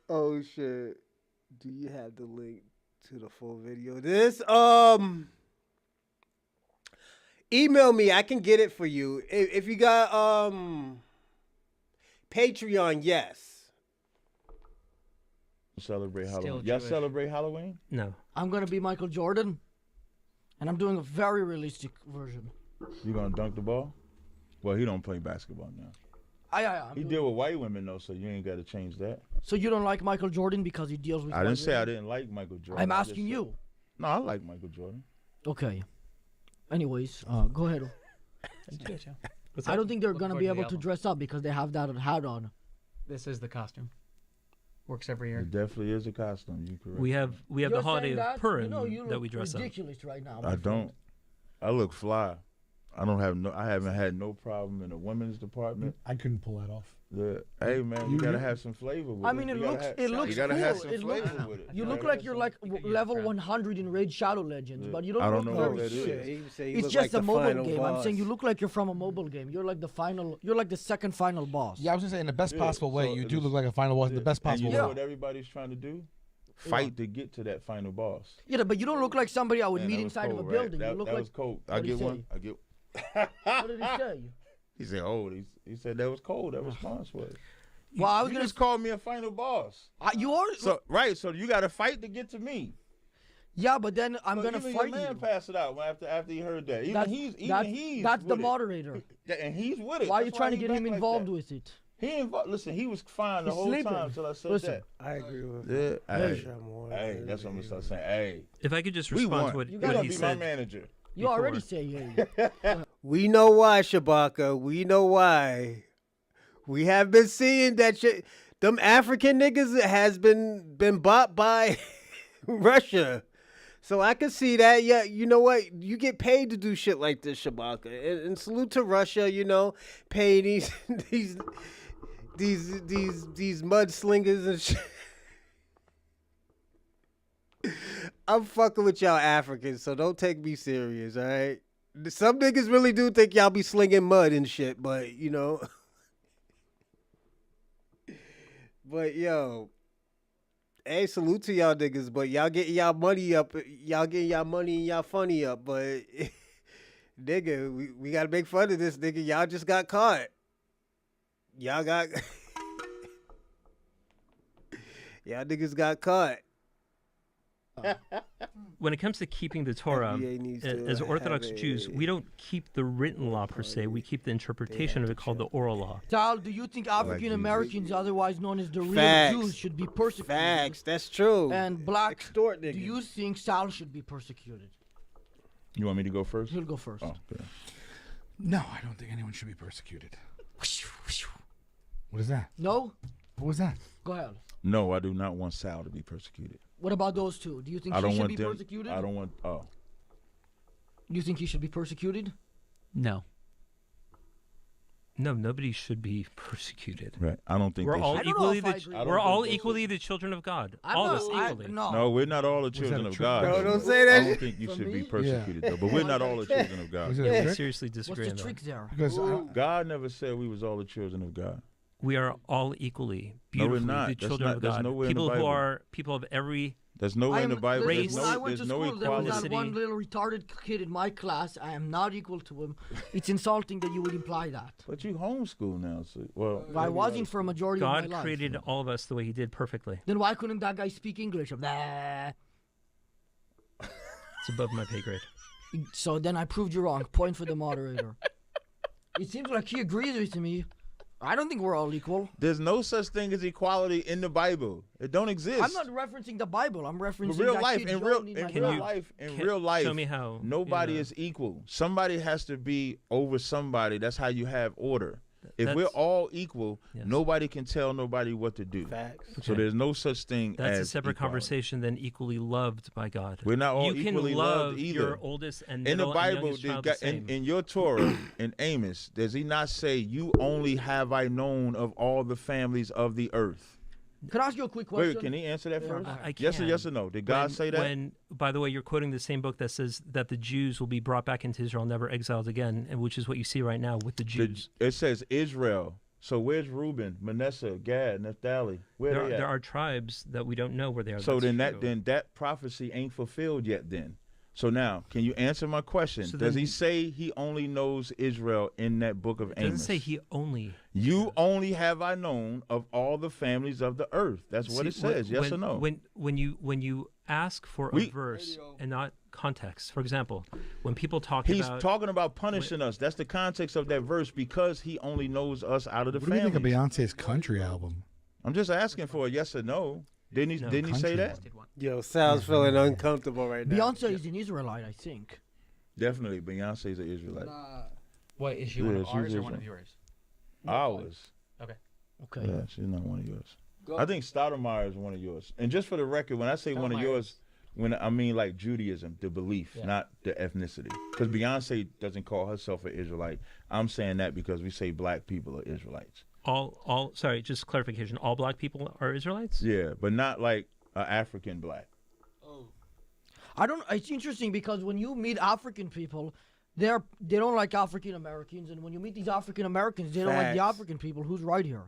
Oh, shit. Do you have the link to the full video? This, email me. I can get it for you. If you got, Patreon, yes. Celebrate Still Halloween. Y'all Jewish. celebrate Halloween? No. I'm gonna be Michael Jordan, and I'm doing a very realistic version. You gonna dunk the ball? Well, he don't play basketball now. I'm He doing- deal with white women though, so you ain't got to change that. So you don't like Michael Jordan because he deals with. I white didn't say I women? didn't like Michael Jordan. I'm I just asking said- you. No, I like Michael Jordan. Okay. Anyways, go ahead. I don't think they're Look gonna forward be to the able to album. dress up because they have that hat on. This is the costume. Works every year. It definitely is a costume. You correct. We have You're the holiday saying of that? Purim You know, you that look we dress up. ridiculous right now. my I friend. don't. I look fly. I don't have no. I haven't had no problem in the women's department. I couldn't pull that off. Hey man, you You- gotta have some flavor with it. I mean, it You gotta looks have- it looks You gotta cool. have some It flavor looks. with it. You gotta look have like you're some- like You could use level crap. 100 in Raid Shadow Legends, Yeah. but you don't I look don't know very what that shit. is. He say he It's look just like a the mobile final game. I'm saying you boss. look like you're from a mobile game. You're like the final. You're like the second final boss. Yeah, I was gonna say in the best Yeah, possible way. so You it do is- look like a final boss in the best And possible you way. know what everybody's trying to do? Fight to get to that final boss. Yeah, but you don't look like somebody I would Man, meet that was inside cold, of a right? building. That, You look that like. was cold. I What'd he get one. say? I get. What did he say? He said, "Oh, he said that was cold." That response was. Well, I was You gonna. just called me a final boss. You are. So right, so you got to fight to get to me. Yeah, but then I'm So gonna even fight your man you. passed it out after he heard that. Even That's, he's that's he's that's the with it. moderator. And he's with it. Why are you That's trying to he get back him like involved that. with it? He ain't listen. He was fine the He's whole sleeping. time till I said Listen. that. I agree with Yeah, hey, Russia more. hey, that's what I'm gonna start saying. Hey, If I could just we respond won. to what, You what gotta he be my said. manager. You already before. say yeah. We know why, Shabaka. We know why. We have been seeing that shit. Them African niggas has been bought by Russia. So I can see that. Yeah, you know what? You get paid to do shit like this, Shabaka. And salute to Russia, pay these these mudslingers and shit. I'm fucking with y'all Africans, so don't take me serious, all right? Some niggas really do think y'all be slinging mud and shit, but But yo, hey, salute to y'all niggas, but y'all getting y'all money up, y'all getting y'all money and y'all funny up, but nigga, we gotta make fun of this nigga. Y'all just got caught. Y'all got y'all niggas got caught. When it comes to keeping the Torah, NBA needs to as Orthodox have Jews, a- we don't keep the written law per se. We keep the interpretation of it called the oral law. Sal, do you think African Americans, otherwise known as the real Facts. Jews, should be persecuted? Facts, that's true. And black, Extort do niggas. you think Sal should be persecuted? You want me to go first? He'll go first. Oh, good. No, I don't think anyone should be persecuted. What is that? No? What was that? Go ahead. No, I do not want Sal to be persecuted. What about those two? Do you think I he don't should want be them. persecuted? I don't want. Oh, Do you think he should be persecuted? No. No, nobody should be persecuted. right. I don't think We're they all should. I don't know equally if I the agree. I don't we're all think they equally the children of God. I'm All not, of us equally. no. No, we're not all the that children a of trick? God. No, though. don't say that I don't shit. think you For should be me? persecuted though. But we're not all the children of God. Was it I a trick? seriously What's disagree the on that. trick there? Because God never said we was all the children of God. We are all equally, No, we're beautifully not. the That's children not- of that's God. nowhere in the People who Bible. are people of every There's nowhere in the Bible. race. When I went There's to no school, there was equality. that one little retarded kid in my class. I am not equal to him. It's insulting that you would imply that. But you homeschool now, so well. I wasn't for a majority of God my life. created all of us the way He did perfectly. Then why couldn't that guy speak English? Blah. It's above my pay grade. So then I proved you wrong. Point for the moderator. It seems like he agrees with me. I don't think we're all equal. There's no such thing as equality in the Bible. It don't exist. I'm not referencing the Bible. I'm referencing But real that life, kid in Joe real, in in my real class. life, in Can- real life, show me how, nobody yeah. is equal. Somebody has to be over somebody. That's how you have order. If we're That's- all equal, Yes. nobody can tell nobody what to do. Facts. So Okay. there's no such thing That's as a separate equality. conversation than equally loved by God. We're not all you can equally love loved either. your oldest and In the middle and Bible, youngest did child God, the same. in your Torah, in Amos, does he not say, "You only have I known of all the families of the earth"? Can I ask you a quick question? Wait, can he answer that Yeah. first? I Yes or can. yes or no? Did God say that? When, by the way, you're quoting the same book that says that the Jews will be brought back into Israel, never exiled again, and which is what you see right now with the Jews. It says Israel. So where's Reuben, Manasseh, Gad, Naphtali? Where There they at? are tribes that we don't know where they are. So That's then true. that prophecy ain't fulfilled yet then. So now, can you answer my question? So Does then- he say he only knows Israel in that book of It doesn't Amos? say he only. You only have I known of all the families of the earth. That's what it See, when- says. Yes when, or no? When you ask for a verse and not context, for example, when people talk He's about talking about punishing us. That's the context of that verse because he only knows us out of the what do you think of families. Beyonce's country album? I'm just asking for a yes or no. Didn't he? No. Didn't he say Country that? one. Yo, Sal's feeling uncomfortable right now. Beyonce is an Israelite, I think. Definitely, Beyonce's an Israelite. What, is she Yeah, one of she's ours or one Israel. of yours? Ours. Okay. Yeah, she's not one of yours. I think Stoudemire is one of yours. And just for the record, when I say one of Stoudemire yours, when I mean like Judaism, the belief, Yeah. not the ethnicity. Because Beyonce doesn't call herself an Israelite. I'm saying that because we say black people are Israelites. all. Sorry, just clarification. All black people are Israelites. Yeah, but not like an African black. I don't. It's interesting because when you meet African people, they don't like African Americans, and when you meet these African Americans, they don't like the Facts. African people. Who's right here?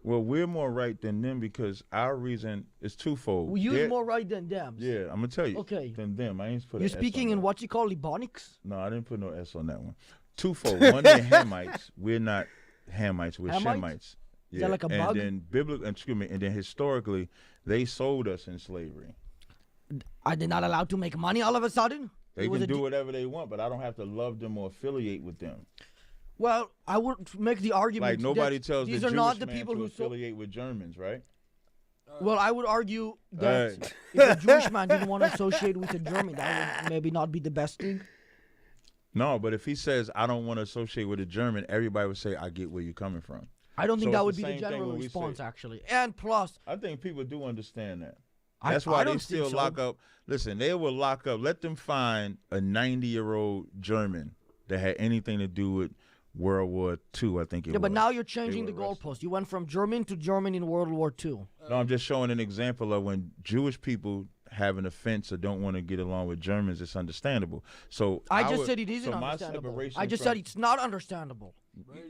Well, we're more right than them because our reason is twofold. We use They're- more right than them. Yeah, I'm gonna tell you. Okay. Than them. I ain't put You're an S on speaking in that. what you call Ebonics. No, I didn't put no S on that one. Twofold. One, they're Hamites. We're not Hamites. We're Hamites? Shemites. Is that like a bug? And then and then historically, they sold us in slavery. Are they not allowed to make money all of a sudden? They It was can a do di- whatever they want, but I don't have to love them or affiliate with them. Well, I would make the argument Like nobody that tells these the are Jewish not the man people to who affiliate with Germans, right? Well, I would argue that Right. if a Jewish man didn't want to associate with a German, that would maybe not be the best thing. No, but if he says I don't want to associate with a German, everybody would say I get where you're coming from. I don't think So that it's would the be the same thing general when we response, say- actually. And plus, I think people do understand that. I- That's I why don't they think still so. lock up. Listen, they will lock up. Let them find a 90-year-old German that had anything to do with World War II, I think it was. yeah, but now you're changing the were arrested. goalpost. You went from German to German in World War II. No, I'm just showing an example of when Jewish people have an offense or don't want to get along with Germans, it's understandable. So I just would- said it isn't so my understandable. separation I just from- said it's not understandable.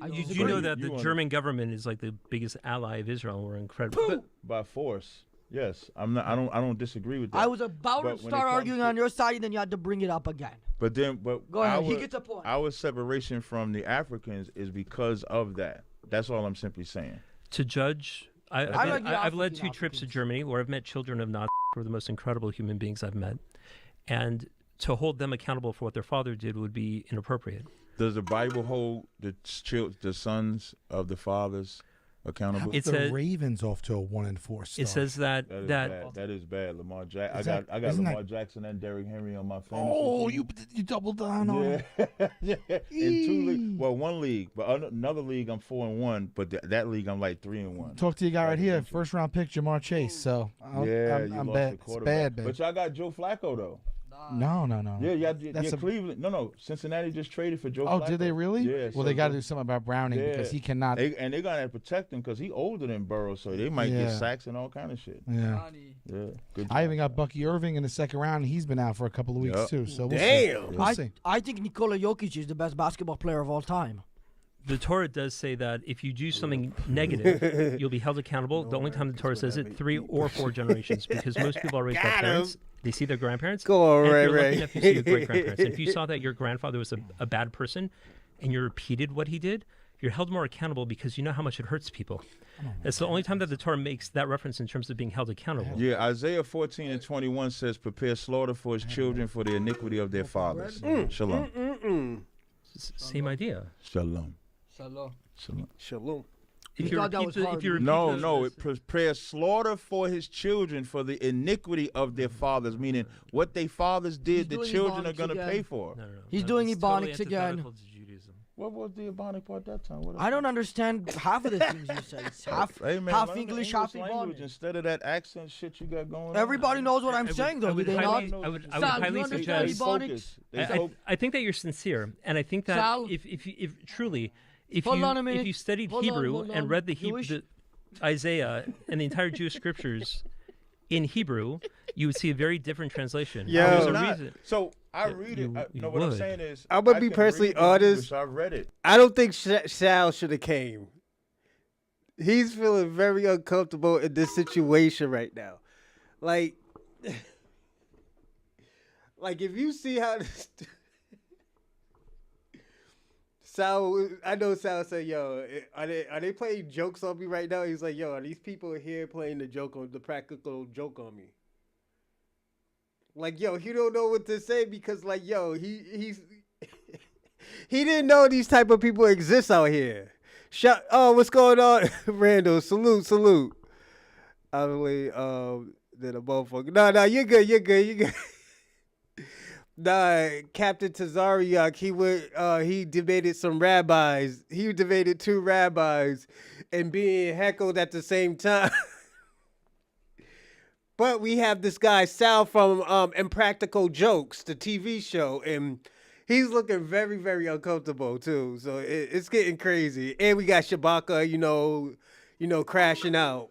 I You disagree. know that You the under- German government is like the biggest ally of Israel. We're incredible. by force. Yes, I'm not. I don't disagree with that. I was about But to when it start comes arguing to- on your side, and then you had to bring it up again. But Go ahead. He Our, gets a point. our separation from the Africans is because of that. That's all I'm simply saying. To judge, like the I've led African 2 trips to Africans. Germany where I've met children of Nazis who are the most incredible human beings I've met, and to hold them accountable for what their father did would be inappropriate. Does the Bible hold the sons of the fathers accountable? It the said- Ravens off to a 1-4 start. It says that That is that bad. That is bad. Lamar Jackson. Is I got isn't Lamar that- Jackson and Derrick Henry on my fantasy. Oh, team. you doubled down on Yeah, him. yeah. In 2 leagues, well, 1 league, but another league I'm 4-1, but that league I'm like 3-1. Talk to your guy right here, That's first round pick, Jamar Chase. So Yeah, I'm you bad. lost the It's quarterback. bad, bad. But y'all got Joe Flacco though. No. Yeah, That's a- Cleveland. No, Cincinnati just traded for Joe. Oh, Flacco. did they really? Yeah. Well, they got to do something about Browning because he cannot. And they're gonna protect him because he's older than Burrow, so they might Yeah. get sacks and all kind of shit. Yeah. Yeah, good. I job. even got Bucky Irving in the second round. He's been out for a couple of weeks Yup. too. So we'll Damn. see. We'll see. I think Nikola Jokic is the best basketball player of all time. the Torah does say that if you do something negative, you'll be held accountable. The only time the Torah says it, 3 or 4 generations, because most people are raised by Got him. parents. They see their grandparents. Go on, and Ray if you're lucky Ray. enough, you see your great grandparents. If you saw that your grandfather was a bad person, and you repeated what he did, you're held more accountable because you know how much it hurts people. It's the only time that the Torah makes that reference in terms of being held accountable. Yeah, Isaiah 14:21 says, "Prepare slaughter for his children for the iniquity of their fathers." Shalom. Same idea. Shalom. Shalom. Shalom. Shalom. If You you thought that repeat was the- hard. if you repeat No, those- no. It prepares slaughter for his children for the iniquity of their fathers, meaning what their fathers did, He's the doing children are Ebonics going to again. pay for. No. He's doing It's Ebonics totally again. antithetical to Judaism. What was the Ebonic part that time? What I don't understand half of the things you say. It's half, Hey, man, half learn the English, half language Ebonics. instead of that accent shit you got going on. Everybody knows what I'm saying, though, do they not? I would Sal, highly you suggest. understand They Ebonics? focus. They I, focus. I think that you're sincere, and I think that Sal? if truly, if Hold on a you minute. if you studied Hold on, Hebrew hold on. and read the Hebrew, Jewish? Isaiah and the entire Jewish scriptures in Hebrew, you would see a very different translation. Yo. There's a Not. reason. So I read it. you No, what I'm would. saying is, I'm gonna I be can personally read it in English, honest. I read it. I don't think Sal should have came. He's feeling very uncomfortable in this situation right now. Like if you see how this Sal, I know Sal said, "Yo, are they playing jokes on me right now?" He's like, "Yo, are these people here playing the practical joke on me?" Like, yo, he don't know what to say because, like, yo, he's he didn't know these type of people exist out here. What's going on, Randall? Salute. I really, then a motherfucker. No, you're good. Nah, Captain Tazaryach, he debated some rabbis. He debated 2 rabbis and being heckled at the same time. But we have this guy, Sal, from Impractical Jokes, the TV show, and he's looking very, very uncomfortable, too. So it's getting crazy. And we got Shabaka, you know, crashing out.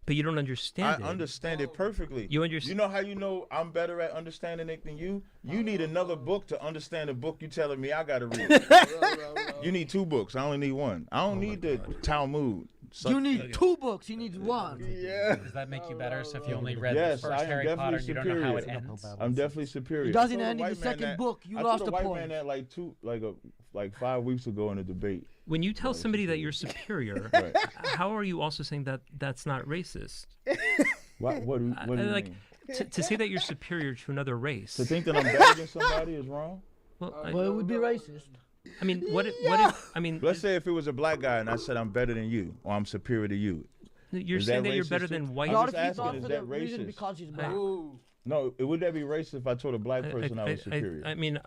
But you don't understand I it. understand it perfectly. You understand? You know how you know I'm better at understanding it than you? You need another book to understand the book you telling me I got to read. You need 2 books. I only need 1. I don't need the Talmud. You need 2 books. He needs 1. Yeah. Does that make you better? So if you only read Yes, the I first am Harry definitely Potter and you don't know how it superior. ends? I'm definitely superior. It doesn't I told end in white the man second that- book. You I lost told a white point. man that like 5 weeks ago in a debate. When you tell somebody that you're superior, Right. how are you also saying that that's not racist? What do you Like mean? to say that you're superior to another race. To think that I'm better than somebody is wrong? Well, Well, it would be racist. I mean, what if, I mean, Let's say if it was a black guy and I said I'm better than you or I'm superior to you. you're Is saying that that you're racist better too? than white. I'm Not just if he's asking, not is for that the reason racist? because he's black. No, would that be racist if I told a black person I was superior? I mean,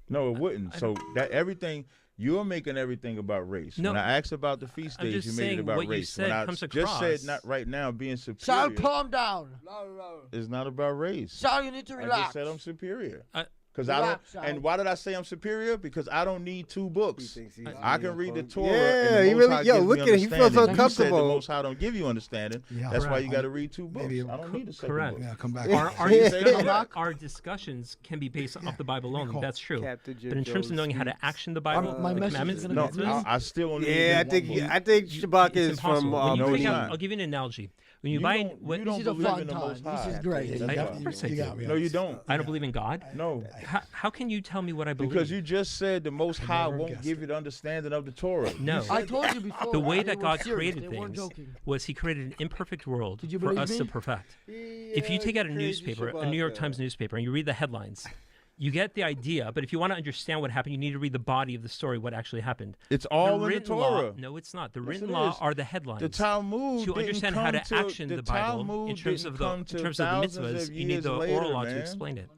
No, it wouldn't. So that everything you're making everything about race. No, when I asked about the feast I'm days, just you made it saying about what you race. said When I comes just said across- not right now being Sal, superior calm down. is not about race. Sal, you need to I relax. just said I'm superior. I- Because I don't. Relax, Sal. And why did I say I'm superior? Because I don't need two books. I can read the Torah. Yeah, and he the Most really- High yo, gives me look at him. He feels understanding. You said uncomfortable. the Most High don't give you understanding. Yeah, That's why right. you got to read two books. Maybe- I don't need a second Correct. book. Yeah, come back. Our discussions can be based off the Bible only. Cool. That's true. Captain But in terms of knowing how to action the Bible, my the message commandments, is the gonna be No, mitzvahs, I still only Yeah, I need think one book. I think Shabaka it's is from. impossible. When you no, pick it's out- not. I'll give you an analogy. When you You buy, don't- when, you This don't is a believe fun in the time. Most This is High. great. That's I- why. of course I You do. got me. No, you don't. I don't believe in God. No. How can you tell me what I believe? Because you just said the Most High never won't guessed give you the understanding of the Torah. No. I told you before. The way they that were God serious. created They weren't things joking. was He created an imperfect world Did you for believe us to me? perfect. If you take out a newspaper, a New York Times newspaper, and you read the headlines, you get the idea. But if you want to understand what happened, you need to read the body of the story, what actually happened. It's all in the written law, Torah. no, it's not. The Yes, written it law is. are the headlines. The Talmud to didn't understand come how to to, action the Bible in Talmud terms didn't of the come to mitzvahs, thousands of you need years the later, oral law to man. explain it.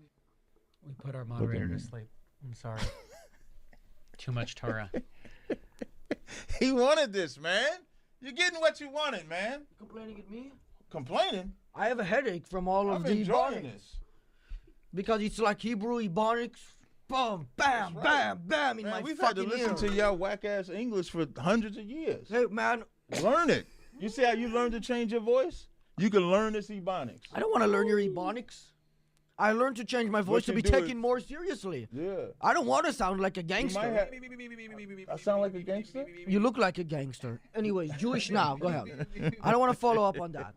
We put our moderator me. to sleep. I'm sorry. Too much Torah. He wanted this, man. You're getting what you wanted, man. Complaining at me? Complaining? I have a headache from all of I'm the enjoying Ebonics. this. Because it's like Hebrew Ebonics. Boom, bam, right. bam, bam in Man, my we've had to fucking listen ear. to y'all whack ass English for hundreds of years. Hey, man, Learn it. You see how you learned to change your voice? You can learn this Ebonics. I don't want to learn your Ebonics. I learned to change my voice to you be do taken is- more seriously. Yeah. I don't want to sound like a You gangster. might have. I sound like a gangster? You look like a gangster. Anyways, Jewish now. Go ahead. I don't want to follow up on that.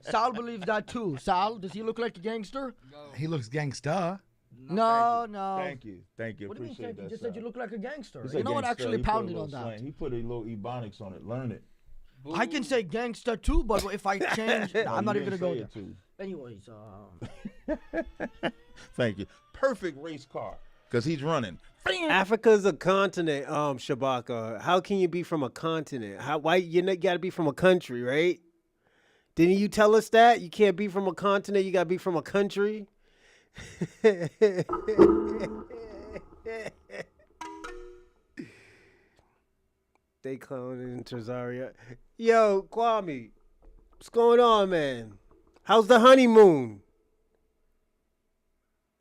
Sal believes that too. Sal, does he look like a gangster? He looks gangsta. No, no. Thank you. Thank you. What do you mean, Appreciate thank you? that. You just said Sal. you look like a gangster. He You said know what? gangster. Actually He put a pounded little on that. slang. He put a little Ebonics on it. Learn it. I can say gangster too, but if I change, I'm not you even didn't gonna go say there. it too. Anyways, Thank you. Perfect race car. Because he's running. Africa's a continent, Shabaka. How can you be from a continent? Why you got to be from a country, right? Didn't you tell us that you can't be from a continent? You got to be from a country. They cloning Tazaryach. Yo, Kwame, what's going on, man? How's the honeymoon?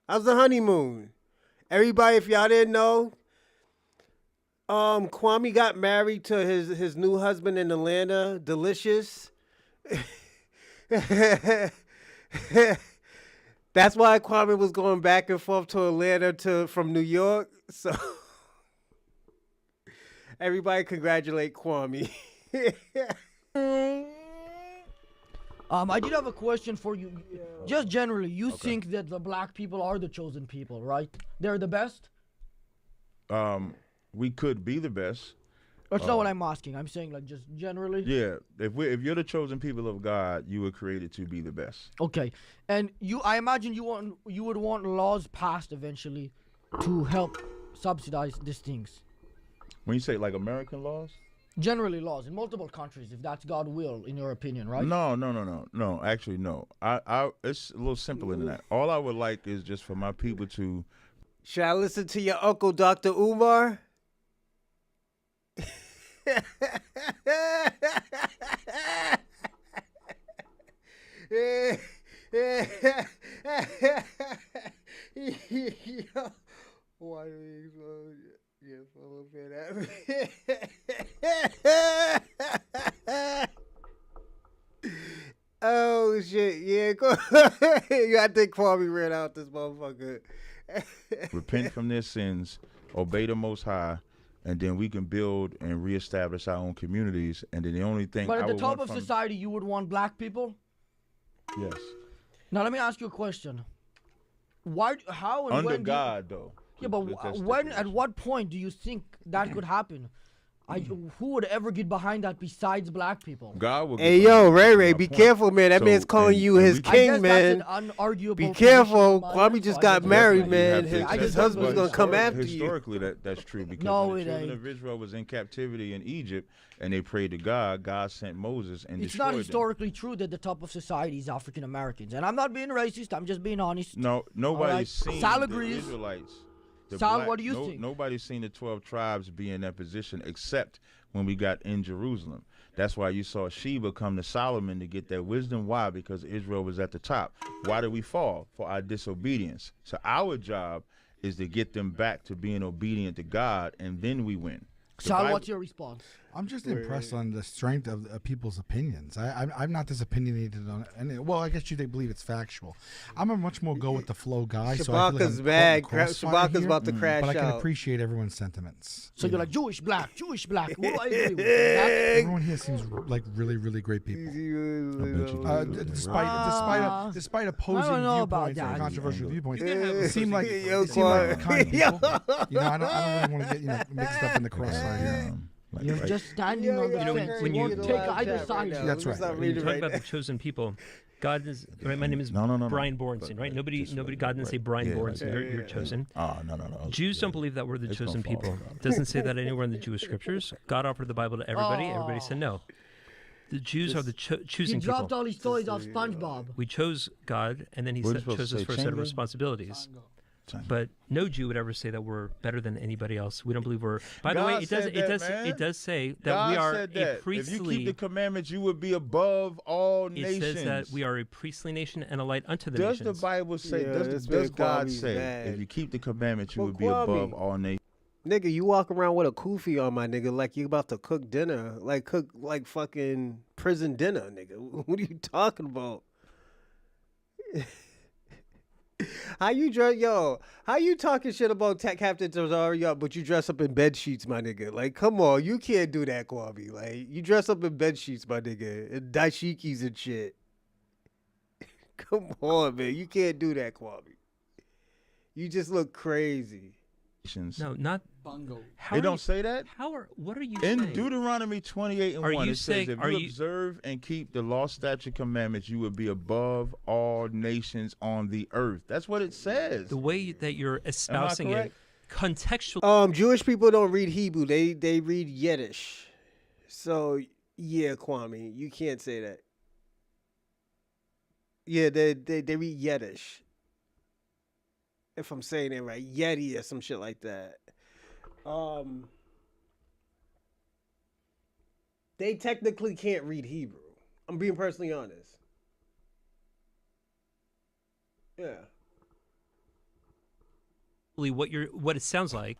How's the honeymoon? Everybody, if y'all didn't know, Kwame got married to his new husband in Atlanta, Delicious. That's why Kwame was going back and forth to Atlanta from New York. So everybody congratulate Kwame. I did have a question for you. Just generally, you think that the black people are the chosen people, right? They're the best? We could be the best. That's not what I'm asking. I'm saying like just generally. Yeah. If you're the chosen people of God, you were created to be the best. Okay, and I imagine you would want laws passed eventually to help subsidize these things. When you say like American laws? Generally, laws in multiple countries, if that's God will, in your opinion, right? No. Actually, no. I it's a little simpler than that. All I would like is just for my people to. Should I listen to your uncle, Dr. Umar? Why do we explode? Yeah, follow that. Oh shit! Yeah, go. I think Kwame ran out this motherfucker. Repent from their sins, obey the Most High, and then we can build and reestablish our own communities. And then the only thing. But I at the would top want of from- society, you would want black people. Yes. Now let me ask you a question. Why? How? And Under when God, though. Yeah, but That's when? At stipulation. what point do you think that could happen? Who would ever get behind that besides black people? God will. Hey, get yo, behind it. Ray That's Ray, my be point. careful, man. That So, man's calling you and his we can- I king, guess man. that's an unarguable Be position careful. of mine, Kwame so just I got guess married, that's man. right. You His, have I to his just accept- husband's but gonna come histori- after you. Historically, that's true because No, when it the children ain't. of Israel was in captivity in Egypt and they prayed to God, God sent Moses and It's destroyed not them. historically true that the top of society is African Americans, and I'm not being racist. I'm just being honest. No, nobody's Alright. seen Sal the agrees. Israelites. The Sal, what do you no, think? Nobody's seen the 12 tribes be in that position except when we got in Jerusalem. That's why you saw Sheba come to Solomon to get that wisdom. Why? Because Israel was at the top. Why did we fall? For our disobedience. So our job is to get them back to being obedient to God, and then we win. The Sal, Bible- what's your response? I'm just impressed on the strength of people's opinions. I'm not this opinionated on any. Well, I guess they believe it's factual. I'm a much more go with the flow guy. So I feel like Shabaka's I'm mad. caught in the crossfire Shabaka's here, about to crash but I can out. appreciate everyone's sentiments. So you you're know. like Jewish, black. Who do I agree with? Black? Everyone here seems like really, really great people. bet you do. Despite opposing I don't know about viewpoints and that. controversial viewpoints, You can have they seem like Yo, they seem like the Quan. kind of people. You know, I don't really want to get mixed up in the crossfire here. You're right- just standing on the know, fence. when You you- won't take either side. That's right. When you talk about the chosen people, God is right. My name is No. Brian Borenson, right? Nobody. God didn't say Brian Borenson. You're chosen. Oh, no. Jews don't believe that we're the It's chosen gonna fall people. apart. Doesn't say that anywhere in the Jewish scriptures. God offered the Bible to everybody. Everybody said no. The Jews are the He choosing dropped people. all his toys off SpongeBob. We chose God, and then He What are you supposed chose to us say, for a set of Chinga? responsibilities. Chinga. But no Jew would ever say that we're better than anybody else. We don't believe we're. By the way, God it does. said It that, does. man. It does say that God we are said a that. If you priestly. keep the commandments, you would be above all It nations. says that we are a priestly nation and a light unto the Does nations. the Bible say? Yeah, does this does man God Kwame's say mad. if you keep the commandments, you Well, would be above Kwame. all nations? Nigga, you walk around with a kufi on, my nigga, like you about to cook dinner, like cook like fucking prison dinner, nigga. What are you talking about? How you dress, yo? How you talking shit about Captain Tazaryach, but you dress up in bed sheets, my nigga? Like, come on, you can't do that, Kwame. Like, you dress up in bed sheets, my nigga, and dashikis and shit. Come on, man, you can't do that, Kwame. You just look crazy. No, not. How It are don't you- say that. What are you In saying? Deuteronomy 28 and Are 1, you it says, saying- if are you you- observe and keep the law, statute, commandments, you will be above all nations on the earth. That's what it says. The way that you're espousing it, correct? contextual. Jewish people don't read Hebrew. They read Yiddish. So yeah, Kwame, you can't say that. Yeah, they read Yiddish. If I'm saying it right, Yeti or some shit like that. They technically can't read Hebrew. I'm being personally honest. Yeah. What it sounds like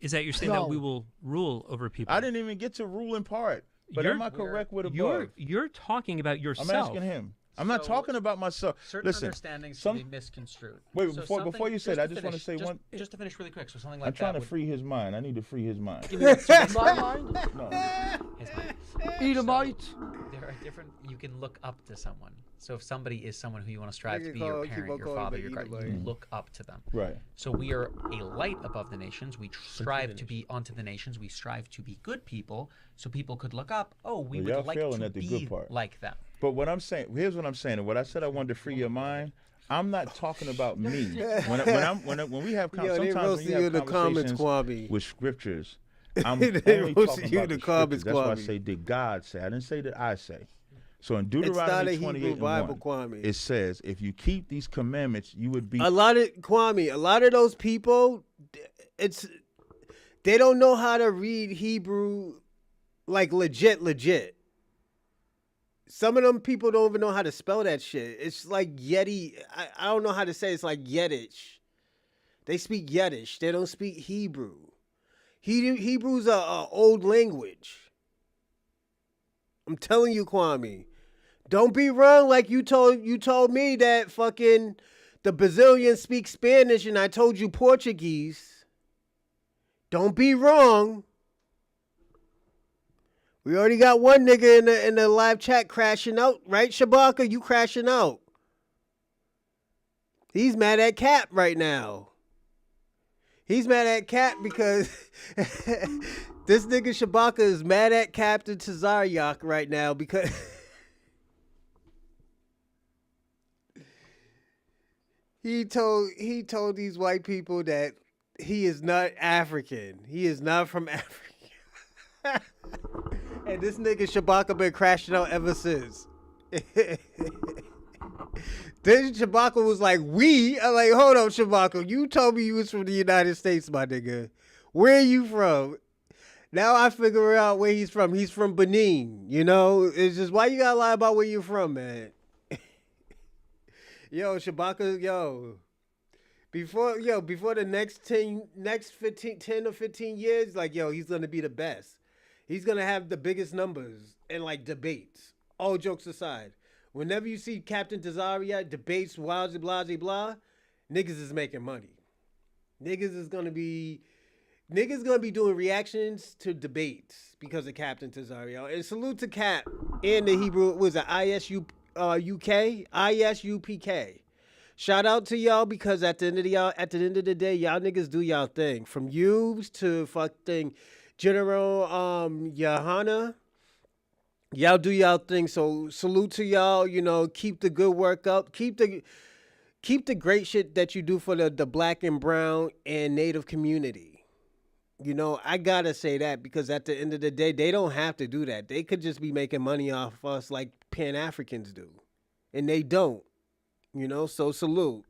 is that you're saying that we No. will rule over people. I didn't even get to rule in part. But You're- am I correct with You're above? you're talking about I'm yourself. asking him. I'm not So, talking about myself. Certain Listen, understandings some- can be misconstrued. Wait, So before something- you say that, I just want to finish, say one. Just to finish really quick, so something like I'm trying that to free his mind. I need to free his mind. Give me one second. My mind, No. His mind. Edomite. There are different. You can look up to someone. So if somebody is someone who you want to strive You to be can your call- keep parent, on your calling father, him your guardian, Edomite. you look up to them. Right. So we are a light above the nations. We strive to be unto the nations. We strive to be good people, so people could look up. Oh, we Well, y'all would like failing to at the be good part. like them. But what I'm saying, here's what I'm saying. And what I said I wanted to free your mind. I'm not talking about me. When we have Yo, they sometimes when roasting you you have in the comments, conversations Kwame. with scriptures, I'm They only roasting talking you about in the the comments, scriptures. That's why I Kwame. say, did God say? I didn't say that I say. So in It's not a Deuteronomy Hebrew 28 and Bible, 1, Kwame. it says, if you keep these commandments, you would be. A lot of those people, they don't know how to read Hebrew, like legit. Some of them people don't even know how to spell that shit. It's like Yeti. I don't know how to say it. It's like Yiddish. They speak Yiddish. They don't speak Hebrew. Hebrew's a old language. I'm telling you, Kwame. Don't be wrong like you told me that fucking the Brazilians speak Spanish and I told you Portuguese. Don't be wrong. We already got one nigga in the live chat crashing out, right, Shabaka? You crashing out. He's mad at Cap right now. He's mad at Cap because this nigga Shabaka is mad at Captain Tazaryach right now because he told these white people that he is not African. He is not from Africa. And this nigga Shabaka been crashing out ever since. Then Shabaka was like, I'm like, hold on, Shabaka. You told me you was from the United States, my nigga. Where are you from? Now I figure out where he's from. He's from Benin. You know? It's just, why you gotta lie about where you're from, man? Yo, Shabaka, before the next 10 or 15 years, like, he's gonna be the best. He's gonna have the biggest numbers in like debates. All jokes aside. Whenever you see Captain Tazaryach debates, blah, blah, blah, blah, niggas is making money. Niggas gonna be doing reactions to debates because of Captain Tazaryach. And salute to Cap and the Hebrew, was it ISUPK? Shout out to y'all because at the end of the day, y'all niggas do y'all thing. From you to fucking General Yohana. Y'all do y'all thing, so salute to y'all. Keep the good work up. Keep the great shit that you do for the black and brown and native community. I gotta say that because at the end of the day, they don't have to do that. They could just be making money off us like Pan-Africans do, and they don't. So salute.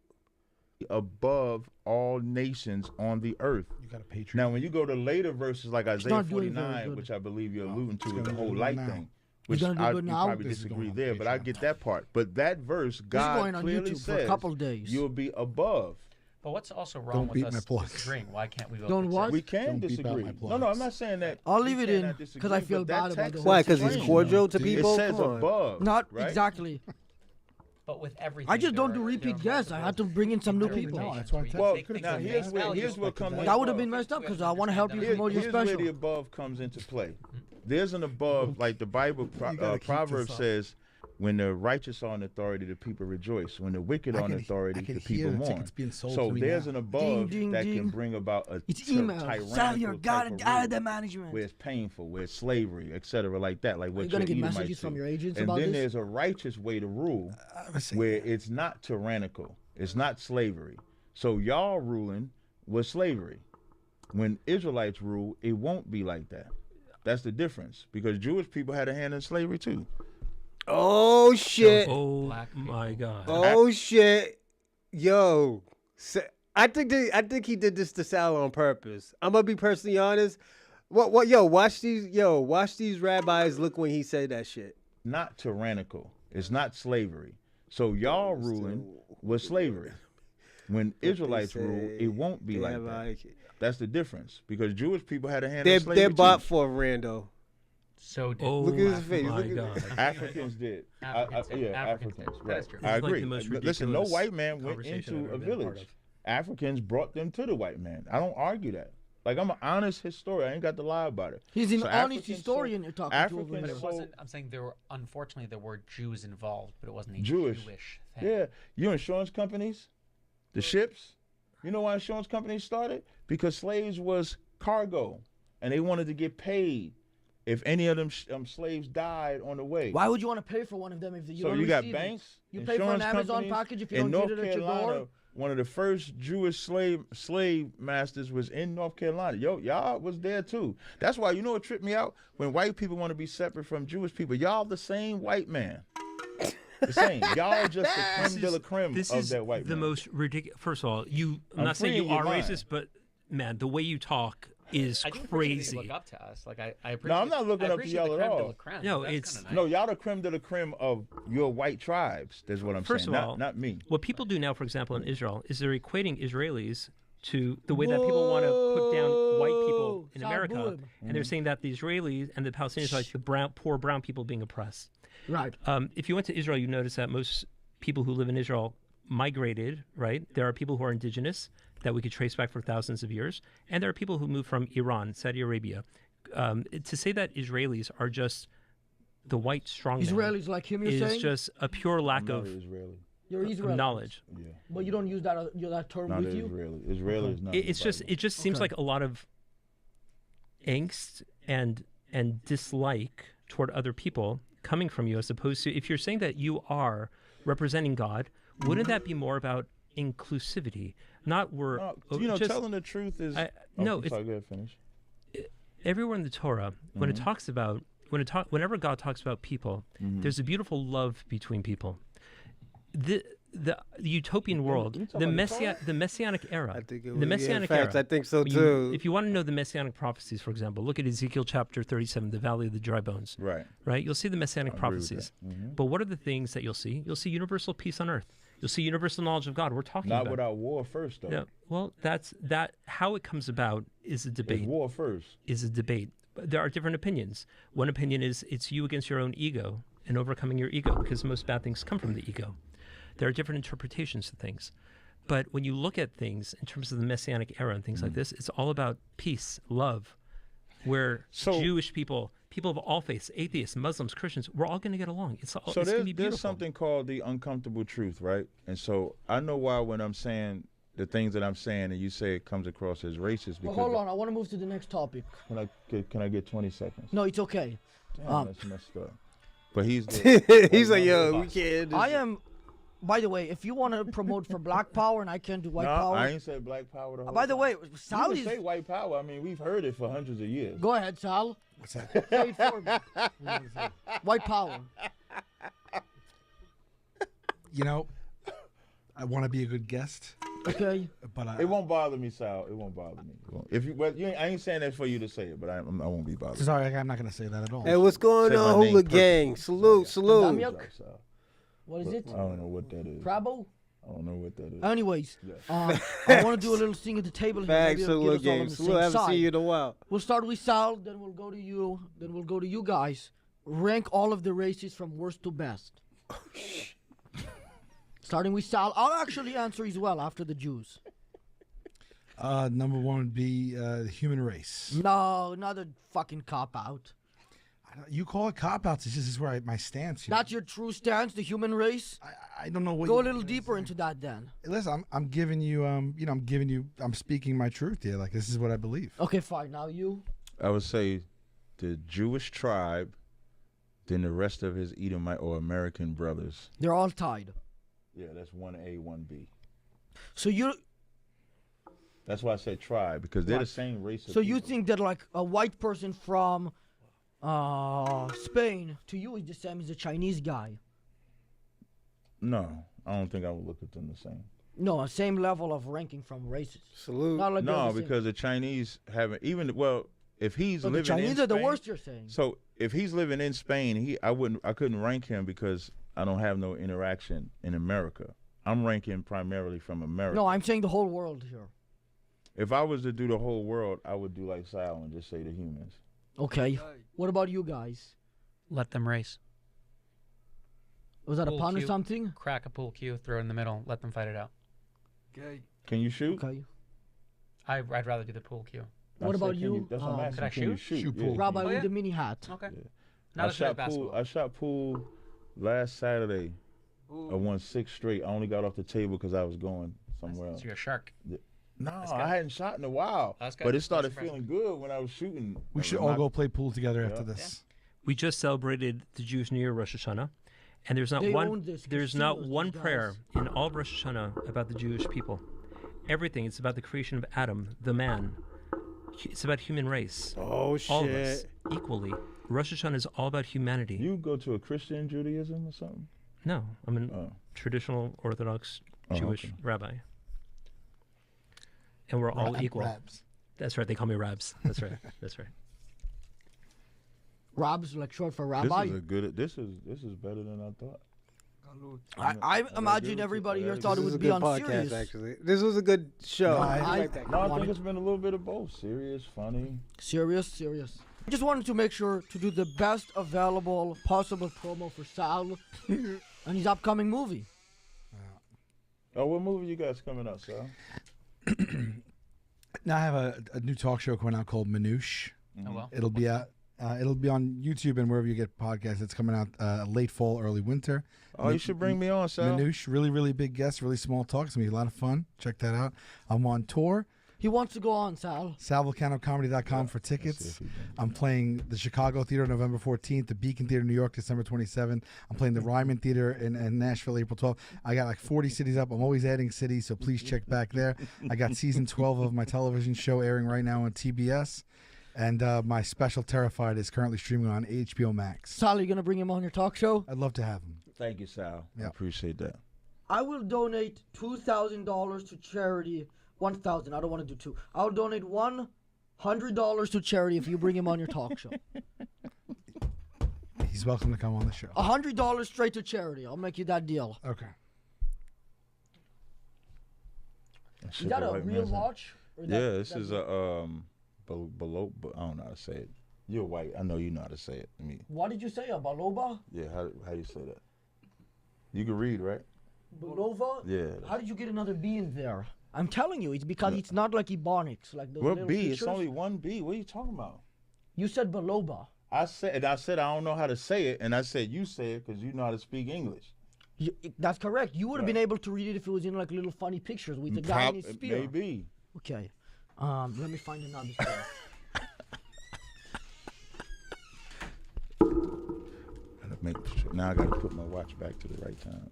Above all nations on the earth. You got a patriot. Now, when you go to later verses like Isaiah not doing very 49, good. which I believe you're alluding to, It's with the gonna whole do light now. thing, which gonna do you good now? probably This is disagree going there, on but I Patreon. get that part. But that verse, This is God going on clearly YouTube for a says couple days. you'll be above. But what's also Don't wrong beat with my us plugs. disagreeing? Why can't we both Don't accept- what? We can Don't beep out disagree. my No, plugs. I'm not saying that. I'll we leave it in, cannot 'cause disagree, I feel but that bad about text the is whole Why? Because he's strange. cordial to It people? It says Come on. above. Not right? exactly. But with everything, I just don't there do are- repeat there are guests. I had to bring in some new people. No, that's why I where you said- Well, take things now at here's face where value. here's what comes. That would have been messed up because I want to help you promote your Here's where the special. above comes into play. There's an above, like the Bible, You gotta keep Proverbs this up. says, when the righteous are in authority, the people rejoice. When the wicked I are in can- authority, I can the hear people the mourn. tickets being sold So to me there's now. an above Ding, that ding. can bring about a It's email. tyrannical Sally, you type got of it out of rule, the management. where it's painful, where it's slavery, etc., like that, like Are what you gonna your get Edomites messages from do. your agents And about then this? there's a righteous way to rule, where it's not tyrannical, it's not slavery. So y'all ruling was slavery. When Israelites rule, it won't be like that. That's the difference, because Jewish people had a hand in slavery too. Oh shit. Oh Black my God. Oh shit. Yo. I think he did this to Sal on purpose. I'm gonna be personally honest. Watch these rabbis look when he said that shit. Not tyrannical. It's not slavery. So y'all ruling was slavery. When Israelites rule, it won't be like that. That's the difference, because Jewish people had a hand in slavery They're bought too. for Rando. So did Oh Look at his face. my Look at- God. Africans did. Africans did. Yeah, Africans Africans. did. That Right. is true. I It's like agree. the most Listen, no ridiculous white man went conversation into I've a ever been part village. of. Africans brought them to the white man. I don't argue that. Like, I'm an honest historian. I ain't got to lie about it. He's an So honest Africans historian you're talking to over Africans But here. it so- wasn't. I'm saying unfortunately there were Jews involved, but it wasn't a Jewish. thing. Yeah, you insurance companies, the ships. You know why insurance companies started? Because slaves was cargo, and they wanted to get paid if any of them slaves died on the way. Why would you want to pay for one of them if you So don't you got receive it? banks, You pay for an insurance Amazon companies. package if you In don't North get it at your Carolina, door? one of the first Jewish slave masters was in North Carolina. Y'all was there too. That's why, you know what tripped me out? When white people want to be separate from Jewish people, y'all the same white man. The same. Y'all just the creme de la creme This of is that white the man. most ridiculous. First of all, I'm I'm not saying you freeing your are mind. racist, but man, the way you talk is I do appreciate that you crazy. look up to us. Like I appreciate. No, I'm not looking I up to appreciate y'all the at creme de all. la creme. No, That's it's- kinda nice. No, y'all the creme de la creme of your white tribes. That's what I'm First saying. of all, not me. What people do now, for example, in Israel, is they're equating Israelis to the way that people want to put down white people in Whoa. America, Salbud. and they're saying that the Israelis and the Palestinians are like the poor brown people being oppressed. Right. If you went to Israel, you notice that most people who live in Israel migrated, right? There are people who are indigenous that we could trace back for thousands of years, and there are people who moved from Iran, Saudi Arabia. To say that Israelis are just the white strongman Israelis like him, you're is saying? just a pure lack I'm not of Israeli. You're Israeli. knowledge. Yeah. But you don't use that term Not with you? Israeli. Israeli is not. in the It's just Bible. it just seems Okay. like a lot of angst and dislike toward other people coming from you, as opposed to if you're saying that you are representing God, wouldn't that be more about inclusivity? Not we're No, just, telling the truth is. no, I'm it's sorry, go ahead, finish. everywhere in the Torah when it talks about whenever God talks about people, there's a beautiful love between people. The utopian world, you talking about the the messianic era, I think it the was, messianic facts, era. I think so When too. if you want to know the messianic prophecies, for example, look at Ezekiel chapter 37, the valley of the dry bones. Right. Right? You'll see the messianic I agree with prophecies. that. But what are the things that you'll see? You'll see universal peace on earth. You'll see universal knowledge of God. We're talking Not about. without war first, though. Yeah. Well, that's that. How it comes about is a It's debate. war first. Is a debate. But there are different opinions. One opinion is it's you against your own ego and overcoming your ego, because most bad things come from the ego. There are different interpretations of things. But when you look at things in terms of the Messianic era and things like this, it's all about peace, love, where So- Jewish people of all faiths, atheists, Muslims, Christians, we're all going to get along. It's all So it's going to be beautiful. there's something called the uncomfortable truth, right? And so I know why when I'm saying the things that I'm saying and you say it comes across as racist Well, because hold on, I want to move to the next topic. can I get 20 seconds? No, it's okay. Damn, that's messed up. But he's the, He's like, yo, we can't. I am. By the way, if you want to promote for Black Power and I can't do White no, Power, I ain't said black power the whole by the time. way, You can Sally's. say white power. I mean, we've heard it for hundreds of years. Go ahead, Sal. What's that? Say it for me. White Power. You know, I want to be a good guest, Okay. but It won't bother me, Sal. It won't bother me. It won't. If you, well, you ain't, I ain't saying that for you to say it, but I won't be bothered. sorry, I'm not going to say that at all. Hey, what's going Say my on, name Hula perfectly. Gang? Salute, salute. Damian? Sal. What is it? I don't know what that is. Crabbo? I don't know what that is. Anyways, Yeah. I want to do a little thing at the table here. Facts, Maybe it'll Hula get us all on Gang. the Salute, same haven't side. seen you in a while. We'll start with Sal, then we'll go to you, then we'll go to you guys. Rank all of the races from worst to best. Starting with Sal. I'll actually answer as well after the Jews. Number one would be the human race. No, another fucking cop-out. You call it cop-outs. This is where my stance here. That's your true stance, the human race? I don't know what. Go a you- little deeper into that then. Listen, I'm giving you, I'm speaking my truth here. Like, this is what I believe. Okay, fine. Now you. I would say the Jewish tribe, then the rest of his Edomite or American brothers. They're all tied. Yeah, that's 1A, 1B. So you That's why I said tribe, because they're the Right. same race of so you people. think that like a white person from Spain to you is the same as a Chinese guy? No, I don't think I would look at them the same. No, same level of ranking from races. Salute. Not like they're No, the same. because the Chinese haven't even, well, if he's So the living Chinese in are the Spain- worst, you're saying. So if he's living in Spain, I couldn't rank him because I don't have no interaction in America. I'm ranking primarily from America. No, I'm saying the whole world here. If I was to do the whole world, I would do like Sal and just say the humans. Okay. What about you guys? Let them race. Was that a Pool pun or cue. something? Crack a pool cue, throw it in the middle, let them fight it out. Can you shoot? Okay. I'd rather do the pool cue. What I said, about can you? That's what I'm asking. Could I Can you shoot? shoot? Shoot pool. Yeah. Rabbi Oh, with yeah. the mini hat. Okay. Yeah. Not I as good as shot pool. basketball. I shot pool last Saturday. I won 6 straight. I only got off the table because I was going somewhere else. So you're a shark. No, That's good. I hadn't shot in a while. That's good. But it That's started impressive. feeling good when I was shooting. We should I'm all not- go play pool together after Yeah. this. We just celebrated the Jewish New Year, Rosh Hashanah, and there's not They one own this there's casino, not these one guys. prayer in all of Rosh Hashanah about the Jewish people. Everything is about the creation of Adam, the man. It's about human race. Oh, All of us shit. equally. Rosh Hashanah is all about humanity. You go to a Christian Judaism or something? No, I'm a Oh. traditional Orthodox Oh, Jewish okay. rabbi, and we're all equal. Rabs. That's right. They call me Rabs. That's right. That's right. Rob's like short for rabbi. This is better than I thought. I give imagine it everybody to- here this thought it This was a would be good on podcast, serious. actually. This was a good show. No, I like that. No, I Want think it? it's been a little bit of both. Serious, funny. Serious. I just wanted to make sure to do the best available possible promo for Sal and his upcoming movie. Oh, what movie you guys coming out, Sal? Now I have a new talk show coming out called Manouche. Oh well. It'll be out. It'll be on YouTube and wherever you get podcasts. It's coming out late fall, early winter. Oh, you should bring me on, Sal. Manoush, really, really big guest, really small talk. It's going to be a lot of fun. Check that out. I'm on tour. He wants to go on, Sal. SalVolcanoComedy.com for tickets. I'm playing the Chicago Theater November 14th, the Beacon Theater New York December 27th. I'm playing the Ryman Theater in Nashville April 12th. I got like 40 cities up. I'm always adding cities, so please check back there. I got season 12 of my television show airing right now on TBS. And my special Terrified is currently streaming on HBO Max. Sal, you going to bring him on your talk show? I'd love to have him. Thank you, Sal. Yeah. I appreciate that. I will donate $2,000 to charity. 1,000. I don't want to do two. I'll donate $100 to charity if you bring him on your talk show. He's welcome to come on the show. $100 straight to charity. I'll make you that deal. Okay. Is that a real watch? Or Yeah, this is a below. I don't know how to say it. You're white. I know you know how to say it. What did you say? A baloba? Yeah. How you say that? You can read, right? Balova? Yeah. How did you get another B in there? I'm telling you, it's because it's not like Ebonics. Like those What little B? pictures. It's only one B. What are you talking about? You said baloba. I said I don't know how to say it, and I said you say it because you know how to speak English. That's correct. You would have been able to read it if it was in like little funny pictures with the guy in his spear. Maybe. Okay. Let me find another story. Now I got to put my watch back to the right time.